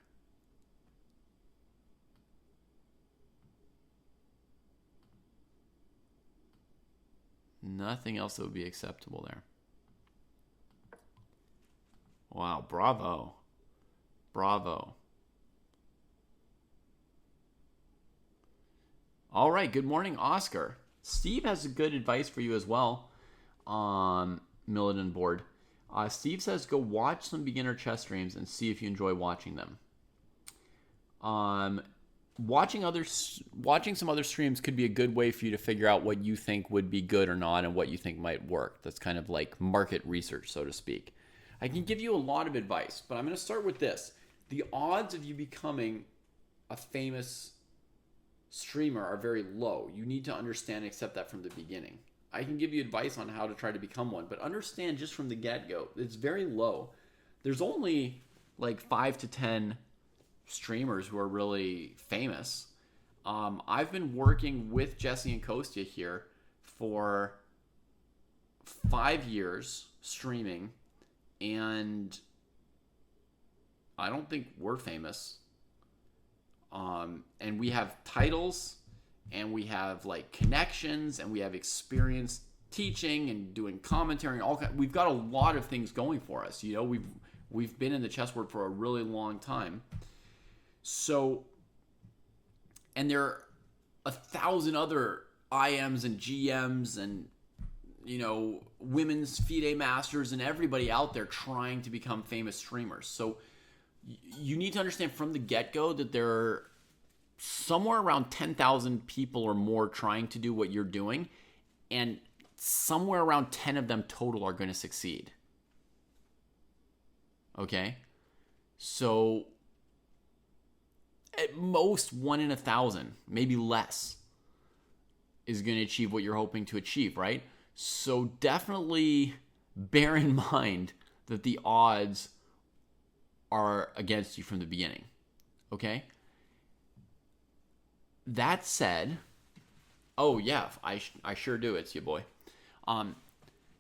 Speaker 1: Nothing else that would be acceptable there. Wow, bravo. Bravo. All right, good morning, Oscar. Steve has a good advice for you as well, Milladin board. Steve says go watch some beginner chess streams and see if you enjoy watching them. Watching some other streams could be a good way for you to figure out what you think would be good or not and what you think might work. That's kind of like market research, so to speak. I can give you a lot of advice, but I'm going to start with this. The odds of you becoming a famous streamer are very low. You need to understand and accept that from the beginning. I can give you advice on how to try to become one, but understand just from the get-go, it's very low. There's only like 5 to 10 streamers who are really famous. I've been working with Jesse and Kostya here for 5 years streaming, and I don't think we're famous. And we have titles, and we have like connections, and we have experience teaching and doing commentary. We've got a lot of things going for us. You know, we've been in the chess world for a really long time. So, and there are 1,000 other IMs and GMs and, you know, women's FIDE masters and everybody out there trying to become famous streamers. So you need to understand from the get-go that there are somewhere around 10,000 people or more trying to do what you're doing, and somewhere around 10 of them total are going to succeed. Okay? So at most 1 in 1,000, maybe less, is going to achieve what you're hoping to achieve, right? So definitely bear in mind that the odds are against you from the beginning. Okay? That said, oh yeah, I sure do. It's your boy.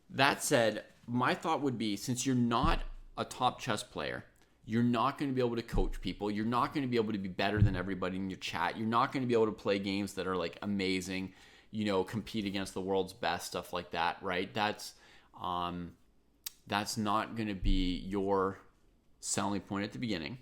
Speaker 1: That said, my thought would be, since you're not a top chess player, you're not going to be able to coach people. You're not going to be able to be better than everybody in your chat. You're not going to be able to play games that are like amazing, compete against the world's best, stuff like that, right? That's not going to be your selling point at the beginning,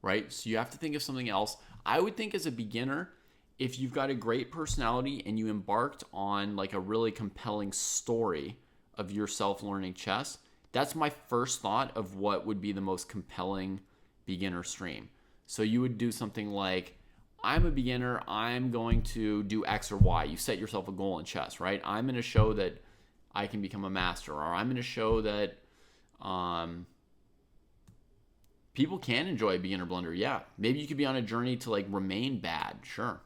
Speaker 1: right? So you have to think of something else. I would think as a beginner, if you've got a great personality and you embarked on like a really compelling story of yourself learning chess, that's my first thought of what would be the most compelling beginner stream. So you would do something like, I'm a beginner, I'm going to do X or Y. You set yourself a goal in chess, right? I'm going to show that I can become a master, or I'm going to show that people can enjoy a beginner blunder. Yeah, maybe you could be on a journey to like remain bad. Sure.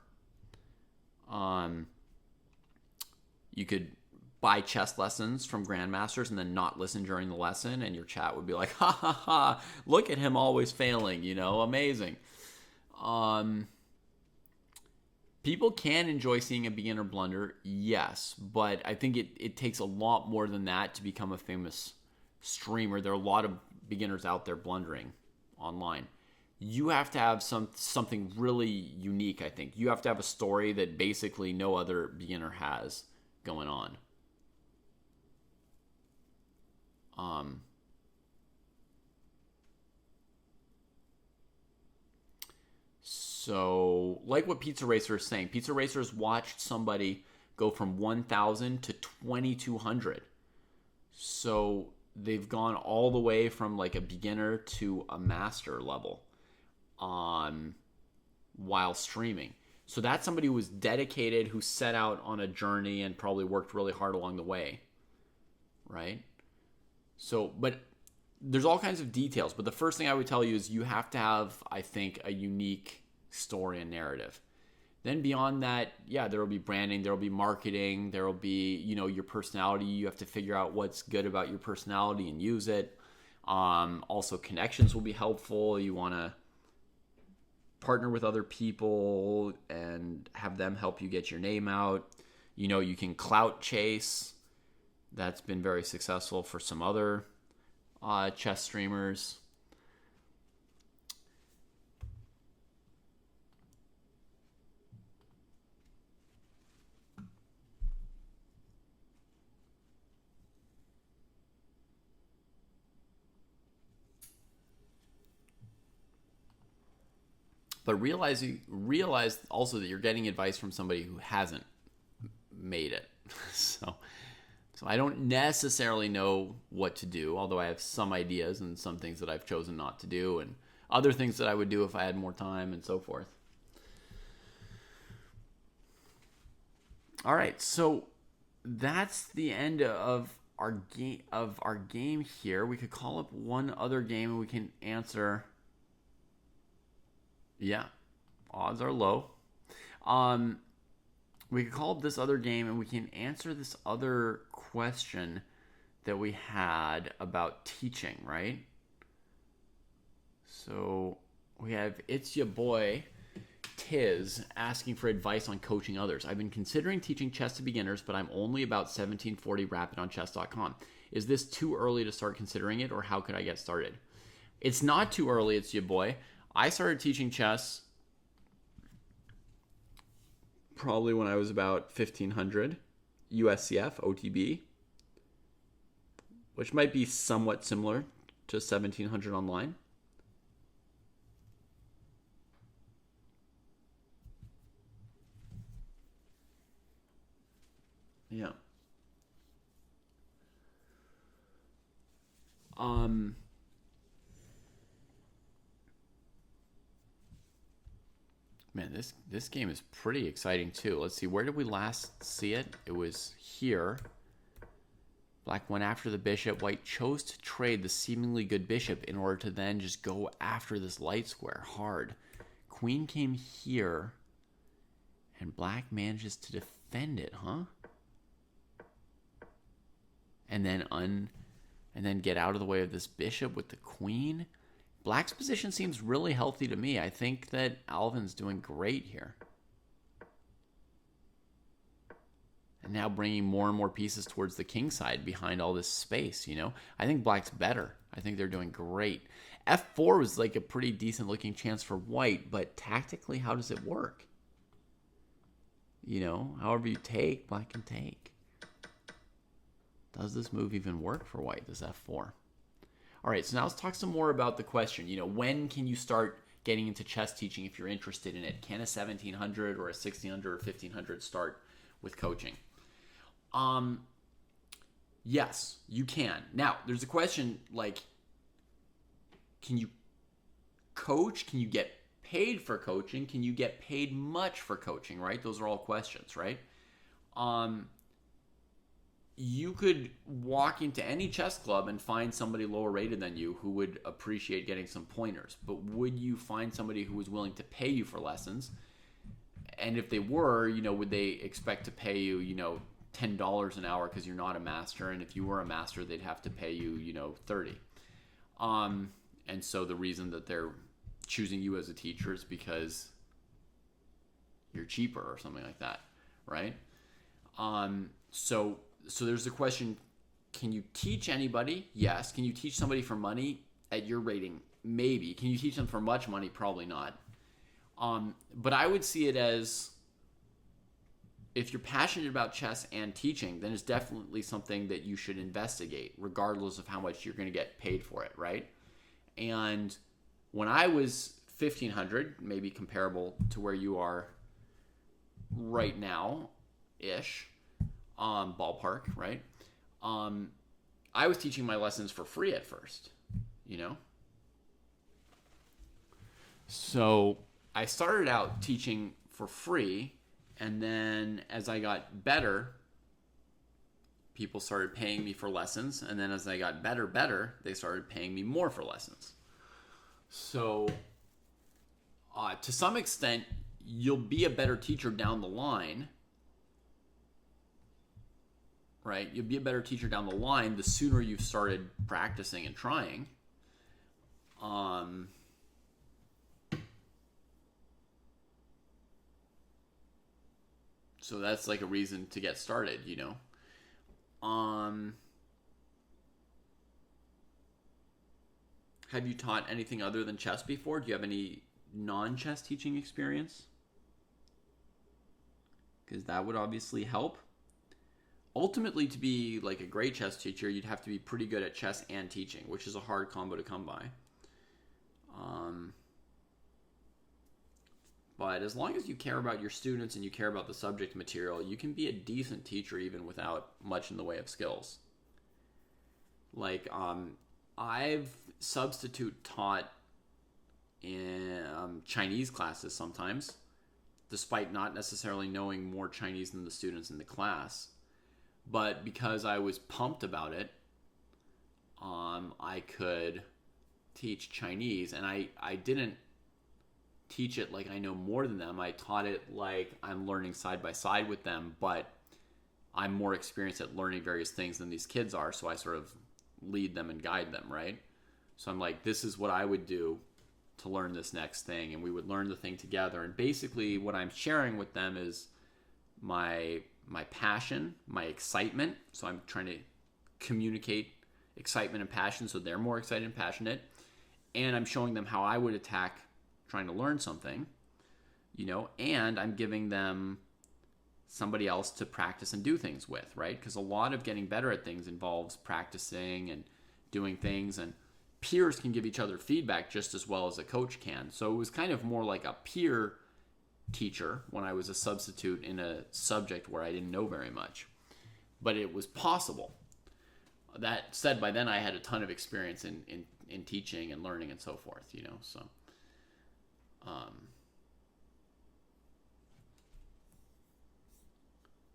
Speaker 1: You could buy chess lessons from grandmasters and then not listen during the lesson, and your chat would be like, ha ha ha, look at him always failing, amazing. People can enjoy seeing a beginner blunder, yes, but I think it takes a lot more than that to become a famous streamer. There are a lot of beginners out there blundering online. You have to have something really unique, I think. You have to have a story that basically no other beginner has going on. So, like what Pizza Racer is saying, Pizza Racer's watched somebody go from 1,000 to 2,200. So they've gone all the way from like a beginner to a master level while streaming. So that's somebody who was dedicated, who set out on a journey and probably worked really hard along the way, right? So, but there's all kinds of details. But the first thing I would tell you is you have to have, I think, a unique story and narrative. Then beyond that, yeah, there will be branding, there will be marketing, there will be, your personality. You have to figure out what's good about your personality and use it. Also, connections will be helpful. You want to partner with other people and have them help you get your name out. You can clout chase. That's been very successful for some other chess streamers. But realize also that you're getting advice from somebody who hasn't made it. So I don't necessarily know what to do, although I have some ideas and some things that I've chosen not to do, and other things that I would do if I had more time, and so forth. All right, so that's the end of our game here. We could call up one other game and we can answer. Yeah, odds are low. We could call up this other game and we can answer this other question that we had about teaching, right? So we have It's Your Boy Tiz asking for advice on coaching others. I've been considering teaching chess to beginners, but I'm only about 1740 rapid on chess.com. Is this too early to start considering it, or how could I get started? It's not too early, It's Your Boy. I started teaching chess probably when I was about 1500 USCF OTB, which might be somewhat similar to 1700 online. Yeah. Man, this game is pretty exciting too. Let's see, where did we last see it? It was here. Black went after the bishop. White chose to trade the seemingly good bishop in order to then just go after this light square hard. Queen came here, and black manages to defend it, huh? And then get out of the way of this bishop with the queen. Black's position seems really healthy to me. I think that Alvin's doing great here. And now bringing more and more pieces towards the king side behind all this space, I think Black's better. I think they're doing great. F4 was like a pretty decent looking chance for White, but tactically, how does it work? However you take, Black can take. Does this move even work for White, this F4? All right, so now let's talk some more about the question. When can you start getting into chess teaching if you're interested in it? Can a 1700 or a 1600 or 1500 start with coaching? Yes, you can. Now, there's a question like, can you coach? Can you get paid for coaching? Can you get paid much for coaching, right? Those are all questions, right? You could walk into any chess club and find somebody lower rated than you who would appreciate getting some pointers. But would you find somebody who was willing to pay you for lessons? And if they were, would they expect to pay you, $10 an hour because you're not a master? And if you were a master, they'd have to pay you, $30. And so the reason that they're choosing you as a teacher is because you're cheaper or something like that, right? So there's the question, can you teach anybody? Yes. Can you teach somebody for money at your rating? Maybe. Can you teach them for much money? Probably not. But I would see it as, if you're passionate about chess and teaching, then it's definitely something that you should investigate, regardless of how much you're going to get paid for it, right? And when I was 1500, maybe comparable to where you are right now-ish, ballpark, right? I was teaching my lessons for free at first, So I started out teaching for free, and then as I got better, people started paying me for lessons, and then as I got better, they started paying me more for lessons. So to some extent, you'll be a better teacher down the line, right? You'll be a better teacher down the line the sooner you've started practicing and trying. So that's like a reason to get started, Have you taught anything other than chess before? Do you have any non-chess teaching experience? Because that would obviously help. Ultimately, to be like a great chess teacher, you'd have to be pretty good at chess and teaching, which is a hard combo to come by. But as long as you care about your students and you care about the subject material, you can be a decent teacher even without much in the way of skills. Like, I've substitute taught in Chinese classes sometimes, despite not necessarily knowing more Chinese than the students in the class. But because I was pumped about it, I could teach Chinese, and I didn't teach it like I know more than them. I taught it like I'm learning side by side with them, but I'm more experienced at learning various things than these kids are, so I sort of lead them and guide them, right? So I'm like, this is what I would do to learn this next thing, and we would learn the thing together. And basically what I'm sharing with them is my passion, my excitement. So I'm trying to communicate excitement and passion so they're more excited and passionate. And I'm showing them how I would attack trying to learn something, and I'm giving them somebody else to practice and do things with, right? Because a lot of getting better at things involves practicing and doing things, and peers can give each other feedback just as well as a coach can. So it was kind of more like a peer teacher when I was a substitute in a subject where I didn't know very much. But it was possible. That said, by then I had a ton of experience in teaching and learning and so forth, so...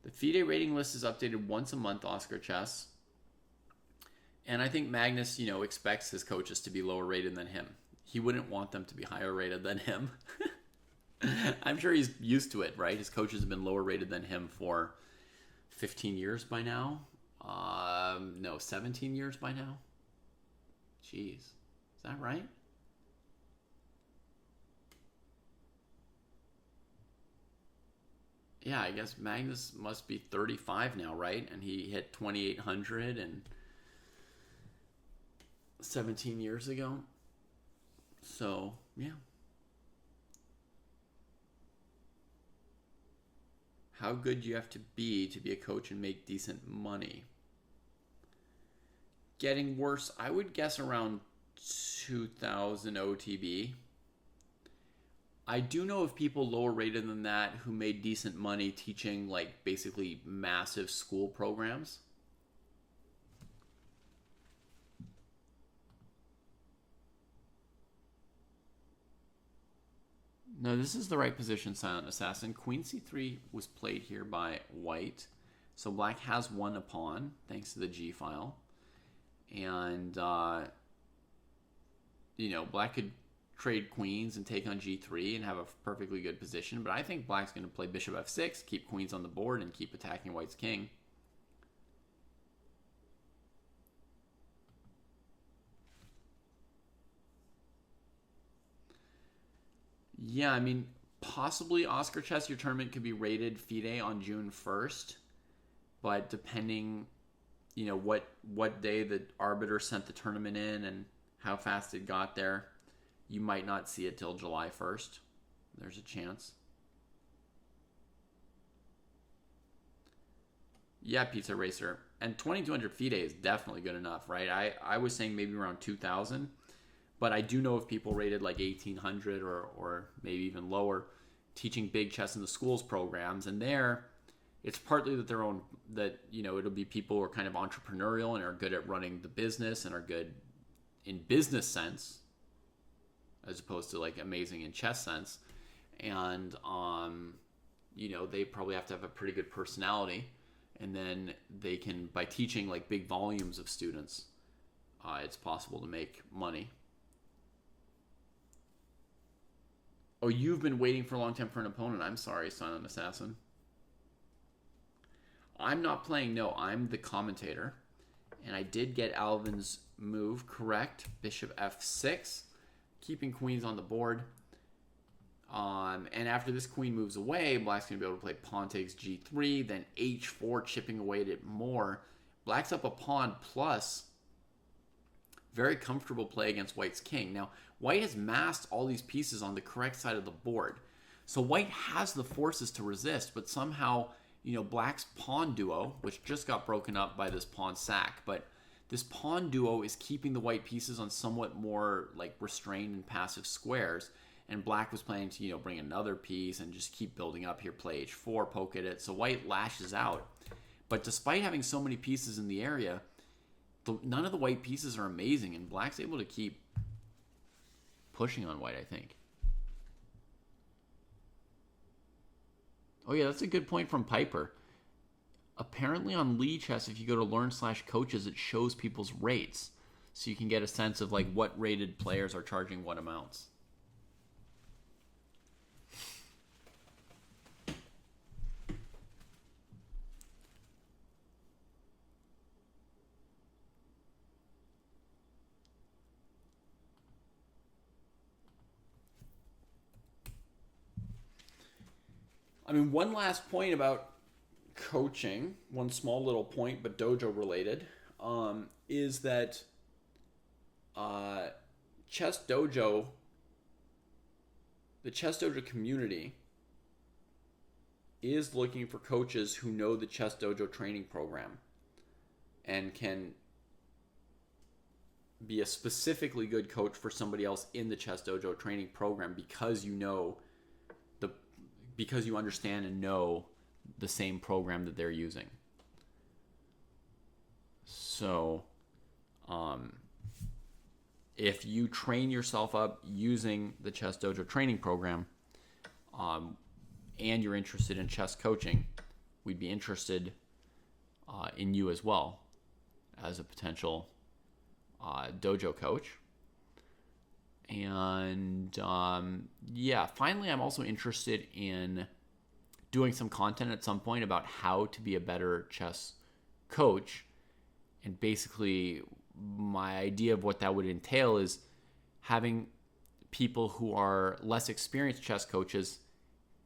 Speaker 1: The FIDE rating list is updated once a month, Oscar Chess. And I think Magnus, expects his coaches to be lower rated than him. He wouldn't want them to be higher rated than him. I'm sure he's used to it, right? His coaches have been lower rated than him for 15 years by now. 17 years by now. Jeez. Is that right?
Speaker 3: Yeah, I guess Magnus must be 35 now, right? And he hit 2,800 and 17 years ago. So, yeah. How good do you have to be a coach and make decent money? Getting worse, I would guess around 2,000 OTB. I do know of people lower rated than that who made decent money teaching like basically massive school programs. No, this is the right position, Silent Assassin. Queen c3 was played here by white. So black has won a pawn, thanks to the g file. And, black could trade queens and take on g3 and have a perfectly good position. But I think black's going to play bishop f6, keep queens on the board, and keep attacking white's king. Yeah, I mean, possibly Oscar Chess, your tournament could be rated FIDE on June 1st. But depending, what day the arbiter sent the tournament in and how fast it got there, you might not see it till July 1st. There's a chance. Yeah, Pizza Racer. And 2,200 FIDE is definitely good enough, right? I was saying maybe around 2,000. But I do know of people rated like 1,800 or maybe even lower teaching big chess in the schools programs. And there, it's partly that it'll be people who are kind of entrepreneurial and are good at running the business and are good in business sense as opposed to like amazing in chess sense. And, they probably have to have a pretty good personality. And then they can, by teaching like big volumes of students, it's possible to make money. Oh, you've been waiting for a long time for an opponent. I'm sorry, Silent Assassin. I'm not playing, no, I'm the commentator. And I did get Alvin's move correct. Bishop f6, keeping queens on the board. And after this queen moves away, black's going to be able to play pawn takes g3, then h4, chipping away at it more. Black's up a pawn plus very comfortable play against white's king. Now, white has massed all these pieces on the correct side of the board. So white has the forces to resist, but somehow, black's pawn duo, which just got broken up by this pawn sack, but this pawn duo is keeping the white pieces on somewhat more like restrained and passive squares. And black was planning to, bring another piece and just keep building up here, play h4, poke at it. So white lashes out. But despite having so many pieces in the area, none of the white pieces are amazing, and black's able to keep pushing on white, I think. Oh yeah, that's a good point from Piper. Apparently on Lee Chess, if you go to learn/coaches, it shows people's rates. So you can get a sense of like what rated players are charging what amounts. I mean, one last point about coaching, one small little point, but dojo related, is that Chess Dojo, the Chess Dojo community is looking for coaches who know the Chess Dojo training program and can be a specifically good coach for somebody else in the Chess Dojo training program because because you understand and know the same program that they're using. So, if you train yourself up using the Chess Dojo training program, and you're interested in chess coaching, we'd be interested in you as well as a potential dojo coach. And finally, I'm also interested in doing some content at some point about how to be a better chess coach. And basically, my idea of what that would entail is having people who are less experienced chess coaches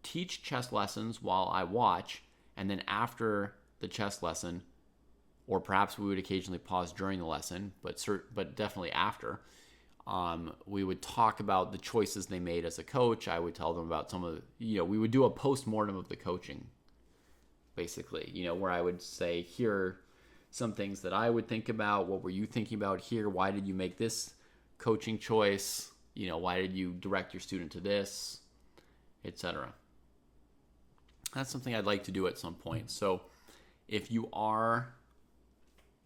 Speaker 3: teach chess lessons while I watch, and then after the chess lesson, or perhaps we would occasionally pause during the lesson, but definitely after, we would talk about the choices they made as a coach. I would tell them about some of the, we would do a post-mortem of the coaching, basically, where I would say, here are some things that I would think about. What were you thinking about here? Why did you make this coaching choice? Why did you direct your student to this, etc. That's something I'd like to do at some point. So if you are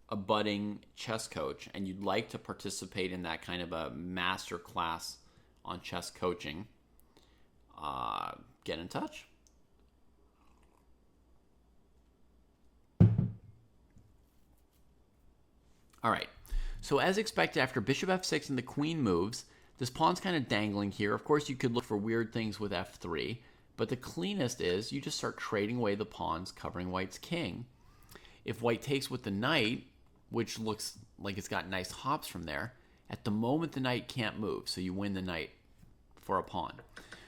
Speaker 3: a budding chess coach and you'd like to participate in that kind of a master class on chess coaching, get in touch. All right. So as expected, after bishop f6 and the queen moves, this pawn's kind of dangling here. Of course, you could look for weird things with f3, but the cleanest is you just start trading away the pawns covering white's king. If white takes with the knight, which looks like it's got nice hops from there, at the moment the knight can't move, so you win the knight for a pawn.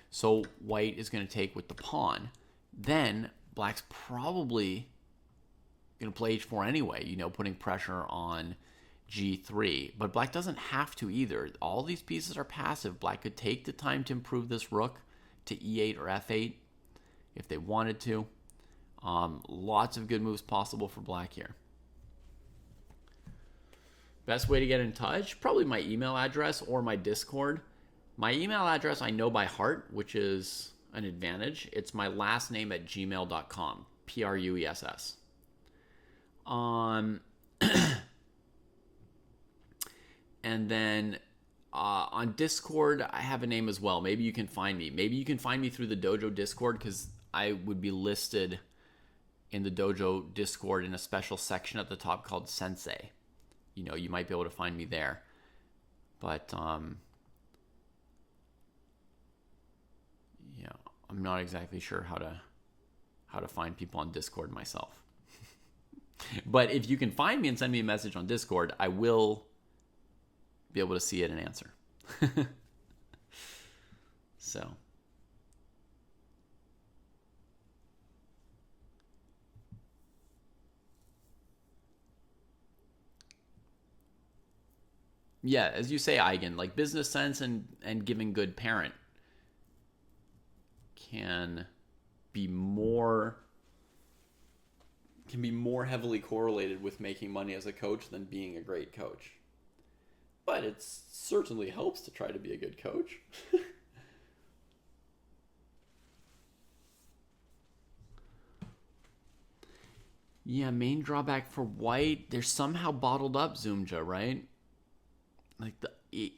Speaker 3: So white is going to take with the pawn. Then black's probably going to play h4 anyway, putting pressure on g3. But black doesn't have to either. All these pieces are passive. Black could take the time to improve this rook to e8 or f8 if they wanted to. Lots of good moves possible for black here. Best way to get in touch? Probably my email address or my Discord. My email address I know by heart, which is an advantage. It's my last name at gmail.com. Pruess. And then on Discord, I have a name as well. Maybe you can find me. Maybe you can find me through the Dojo Discord, because I would be listed in the Dojo Discord in a special section at the top called Sensei. You might be able to find me there. But I'm not exactly sure how to find people on Discord myself. But if you can find me and send me a message on Discord, I will be able to see it and answer. So. Yeah, as you say, Eigen, like business sense and giving good parent can be more heavily correlated with making money as a coach than being a great coach. But it certainly helps to try to be a good coach. Yeah, main drawback for white, they're somehow bottled up, Zoomja, right? Like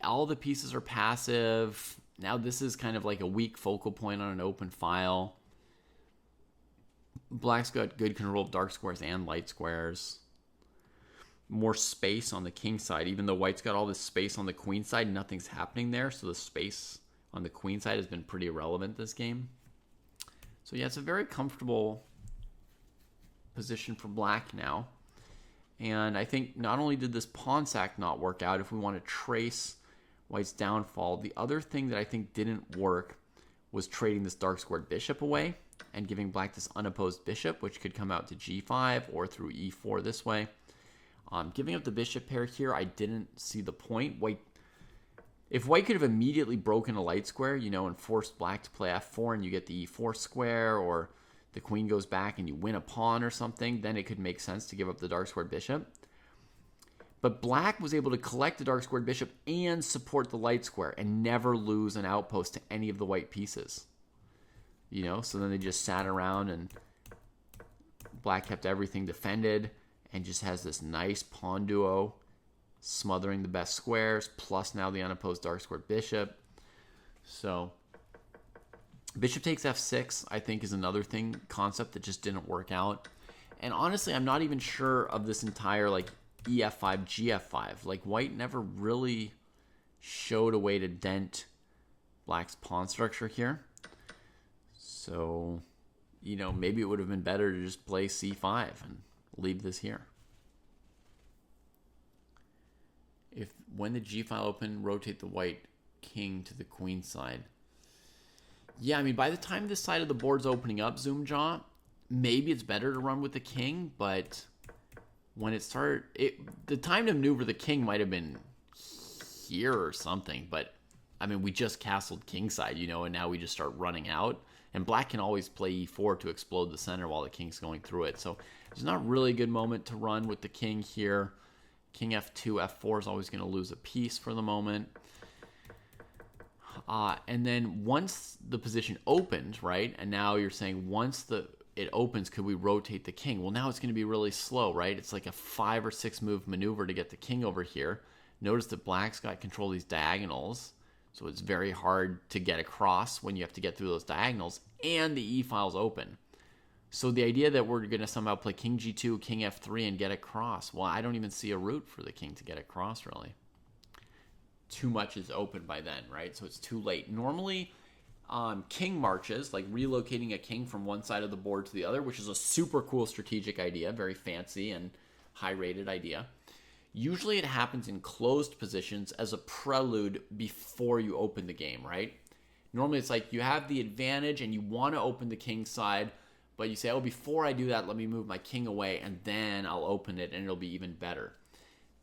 Speaker 3: all the pieces are passive. Now this is kind of like a weak focal point on an open file. Black's got good control of dark squares and light squares. More space on the king side. Even though white's got all this space on the queen side, nothing's happening there. So the space on the queen side has been pretty irrelevant this game. So yeah, it's a very comfortable position for black now. And I think not only did this pawn sack not work out, if we want to trace white's downfall, the other thing that I think didn't work was trading this dark squared bishop away and giving black this unopposed bishop, which could come out to g5 or through e4 this way. Giving up the bishop pair here, I didn't see the point. If white could have immediately broken a light square, and forced black to play f4 and you get the e4 square, or the queen goes back and you win a pawn or something, then it could make sense to give up the dark squared bishop. But black was able to collect the dark squared bishop and support the light square and never lose an outpost to any of the white pieces. So then they just sat around and black kept everything defended and just has this nice pawn duo smothering the best squares, plus now the unopposed dark squared bishop. So bishop takes f6, I think, is another concept that just didn't work out. And honestly, I'm not even sure of this entire ef5, gf5. White never really showed a way to dent black's pawn structure here. So, maybe it would have been better to just play c5 and leave this here. When the g file open, rotate the white king to the queen side. Yeah, I mean, by the time this side of the board's opening up, Zoomjaw, maybe it's better to run with the king, but when it started, the time to maneuver the king might have been here or something, but I mean, we just castled kingside, and now we just start running out, and black can always play e4 to explode the center while the king's going through it, so it's not really a good moment to run with the king here. King f2, f4 is always going to lose a piece for the moment. And then once the position opened, right, and now you're saying once it opens, could we rotate the king? Well, now it's going to be really slow, right? It's like a 5 or 6 move maneuver to get the king over here. Notice that black's got control of these diagonals, so it's very hard to get across when you have to get through those diagonals, and the e-file's open. So the idea that we're going to somehow play king g2, king f3, and get across, well, I don't even see a route for the king to get across, really. Too much is open by then, right? So it's too late. Normally, king marches, like relocating a king from one side of the board to the other, which is a super cool strategic idea, very fancy and high-rated idea. Usually it happens in closed positions as a prelude before you open the game, right? Normally it's like you have the advantage and you want to open the king side, but you say, oh, before I do that, let me move my king away, and then I'll open it, and it'll be even better.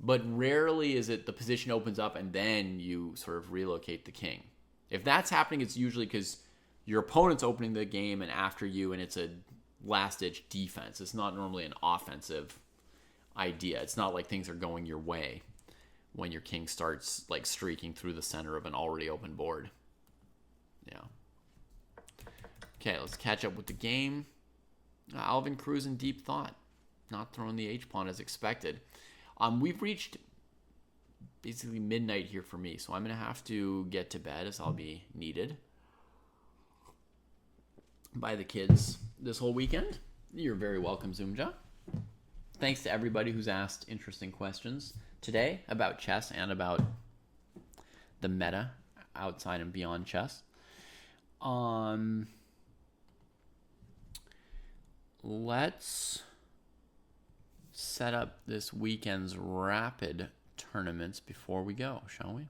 Speaker 3: But rarely is it the position opens up and then you sort of relocate the king. If that's happening, it's usually because your opponent's opening the game and after you, and it's a last-ditch defense. It's not normally an offensive idea. It's not like things are going your way when your king starts like streaking through the center of an already open board. Yeah. Okay, let's catch up with the game. Alvin Cruz in deep thought, not throwing the H-pawn as expected. We've reached basically midnight here for me, so I'm going to have to get to bed as I'll be needed by the kids this whole weekend. You're very welcome, Zoomja. Thanks to everybody who's asked interesting questions today about chess and about the meta outside and beyond chess. Let's set up this weekend's rapid tournaments before we go, shall we?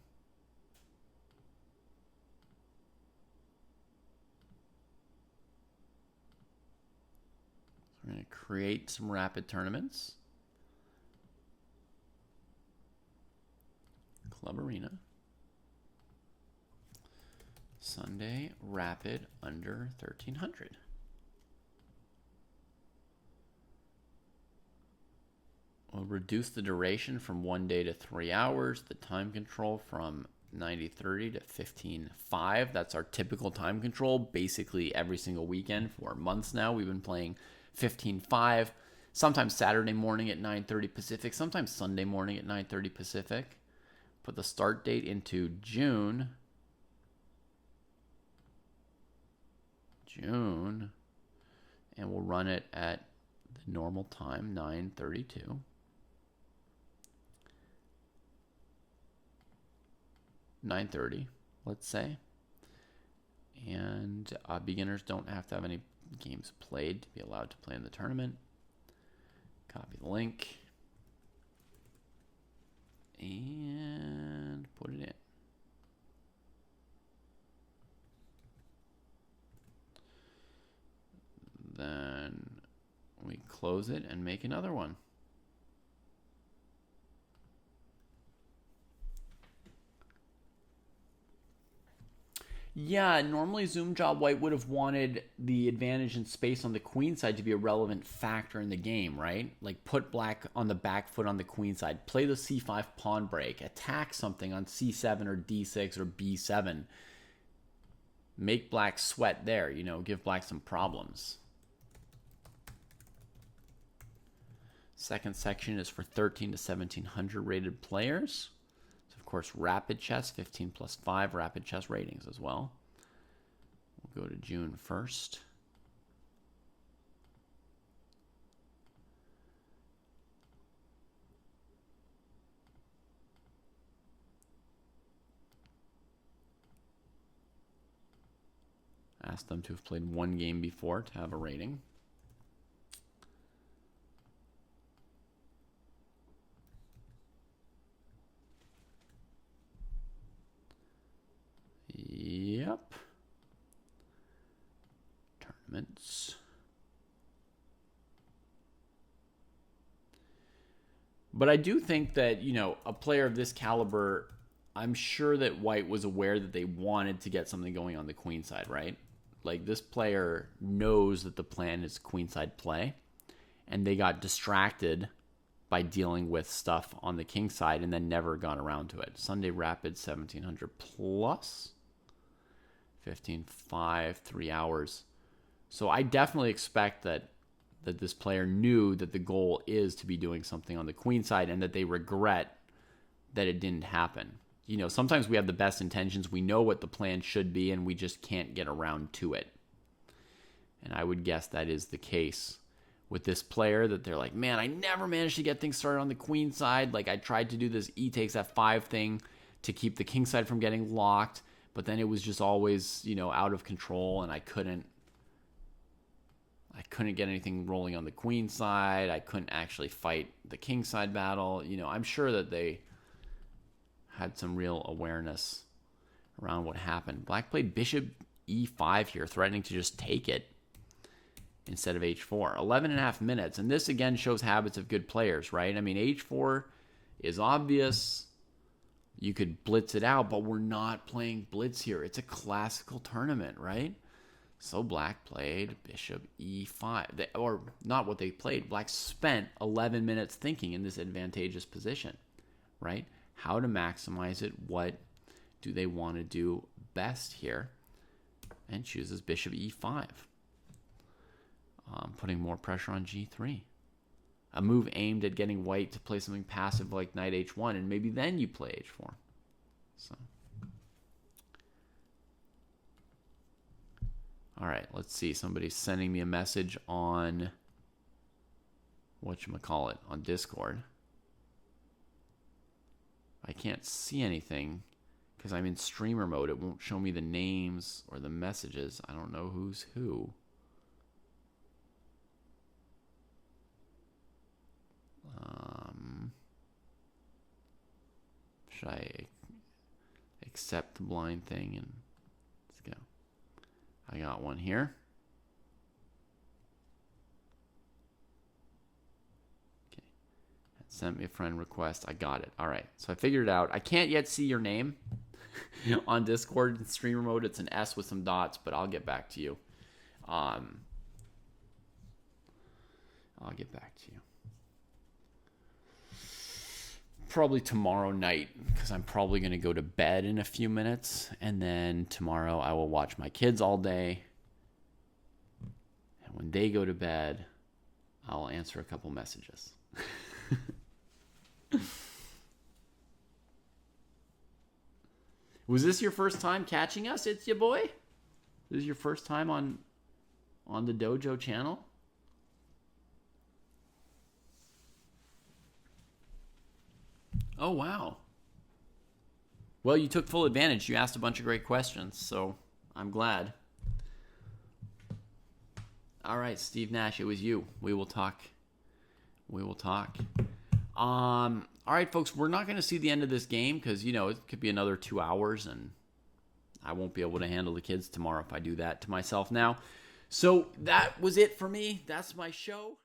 Speaker 3: So we're going to create some rapid tournaments. Club Arena. Sunday rapid under 1300. We'll reduce the duration from 1 day to 3 hours, the time control from 90:30 to 15:05. That's our typical time control. Basically every single weekend for months now, we've been playing 15:05, sometimes Saturday morning at 9:30 Pacific, sometimes Sunday morning at 9:30 Pacific. Put the start date into June, and we'll run it at the normal time, 9:32. 9:30, let's say. And beginners don't have to have any games played to be allowed to play in the tournament. Copy the link. And put it in. Then we close it and make another one. Yeah, normally Zoomjaw White would have wanted the advantage in space on the queen side to be a relevant factor in the game, right? Like put black on the back foot on the queen side, play the c5 pawn break, attack something on c7 or d6 or b7. Make black sweat there, give black some problems. Second section is for 13 to 1700 rated players. Of course, rapid chess, 15+5 rapid chess ratings as well. We'll go to June 1st. Ask them to have played one game before to have a rating. Yep.
Speaker 1: But I do think that, a player of this caliber, I'm sure that white was aware that they wanted to get something going on the queen side, right? Like, this player knows that the plan is queenside play, and they got distracted by dealing with stuff on the king side and then never got around to it. Sunday Rapid 1700 plus 15.5, 3 hours. So I definitely expect that this player knew that the goal is to be doing something on the queen side and that they regret that it didn't happen. Sometimes we have the best intentions. We know what the plan should be and we just can't get around to it. And I would guess that is the case with this player, that they're like, man, I never managed to get things started on the queen side. Like, I tried to do this e takes f5 thing to keep the king side from getting locked, but then it was just always, out of control, and I couldn't get anything rolling on the queen side. I couldn't actually fight the king side battle. I'm sure that they had some real awareness around what happened. Black played bishop e5 here, threatening to just take it instead of h4. 11.5 minutes, and this again shows habits of good players, right? I mean, h4 is obvious. You could blitz it out, but we're not playing blitz here. It's a classical tournament, right? So black played bishop e5. Or not what they played. Black spent 11 minutes thinking in this advantageous position, right? How to maximize it. What do they want to do best here? And chooses bishop e5. Putting more pressure on g3. A move aimed at getting white to play something passive like knight h1, and maybe then you play h4. So, all right, let's see. Somebody's sending me a message on whatchamacallit, on Discord. I can't see anything because I'm in streamer mode. It won't show me the names or the messages. I don't know who's who. Should I accept the blind thing? And let's go. I got one here. Okay. Sent me a friend request. I got it. All right. So I figured it out. I can't yet see your name on Discord in streamer mode. It's an S with some dots, but I'll get back to you. I'll get back to you. Probably tomorrow night, because I'm probably going to go to bed in a few minutes, and then tomorrow I will watch my kids all day, and when they go to bed, I'll answer a couple messages. Was this your first time catching us? It's your boy. This is your first time on the Dojo channel? Oh, wow. Well, you took full advantage. You asked a bunch of great questions, so I'm glad. All right, Steve Nash, it was you. We will talk. All right, folks, we're not going to see the end of this game because, it could be another 2 hours, and I won't be able to handle the kids tomorrow if I do that to myself now. So that was it for me. That's my show.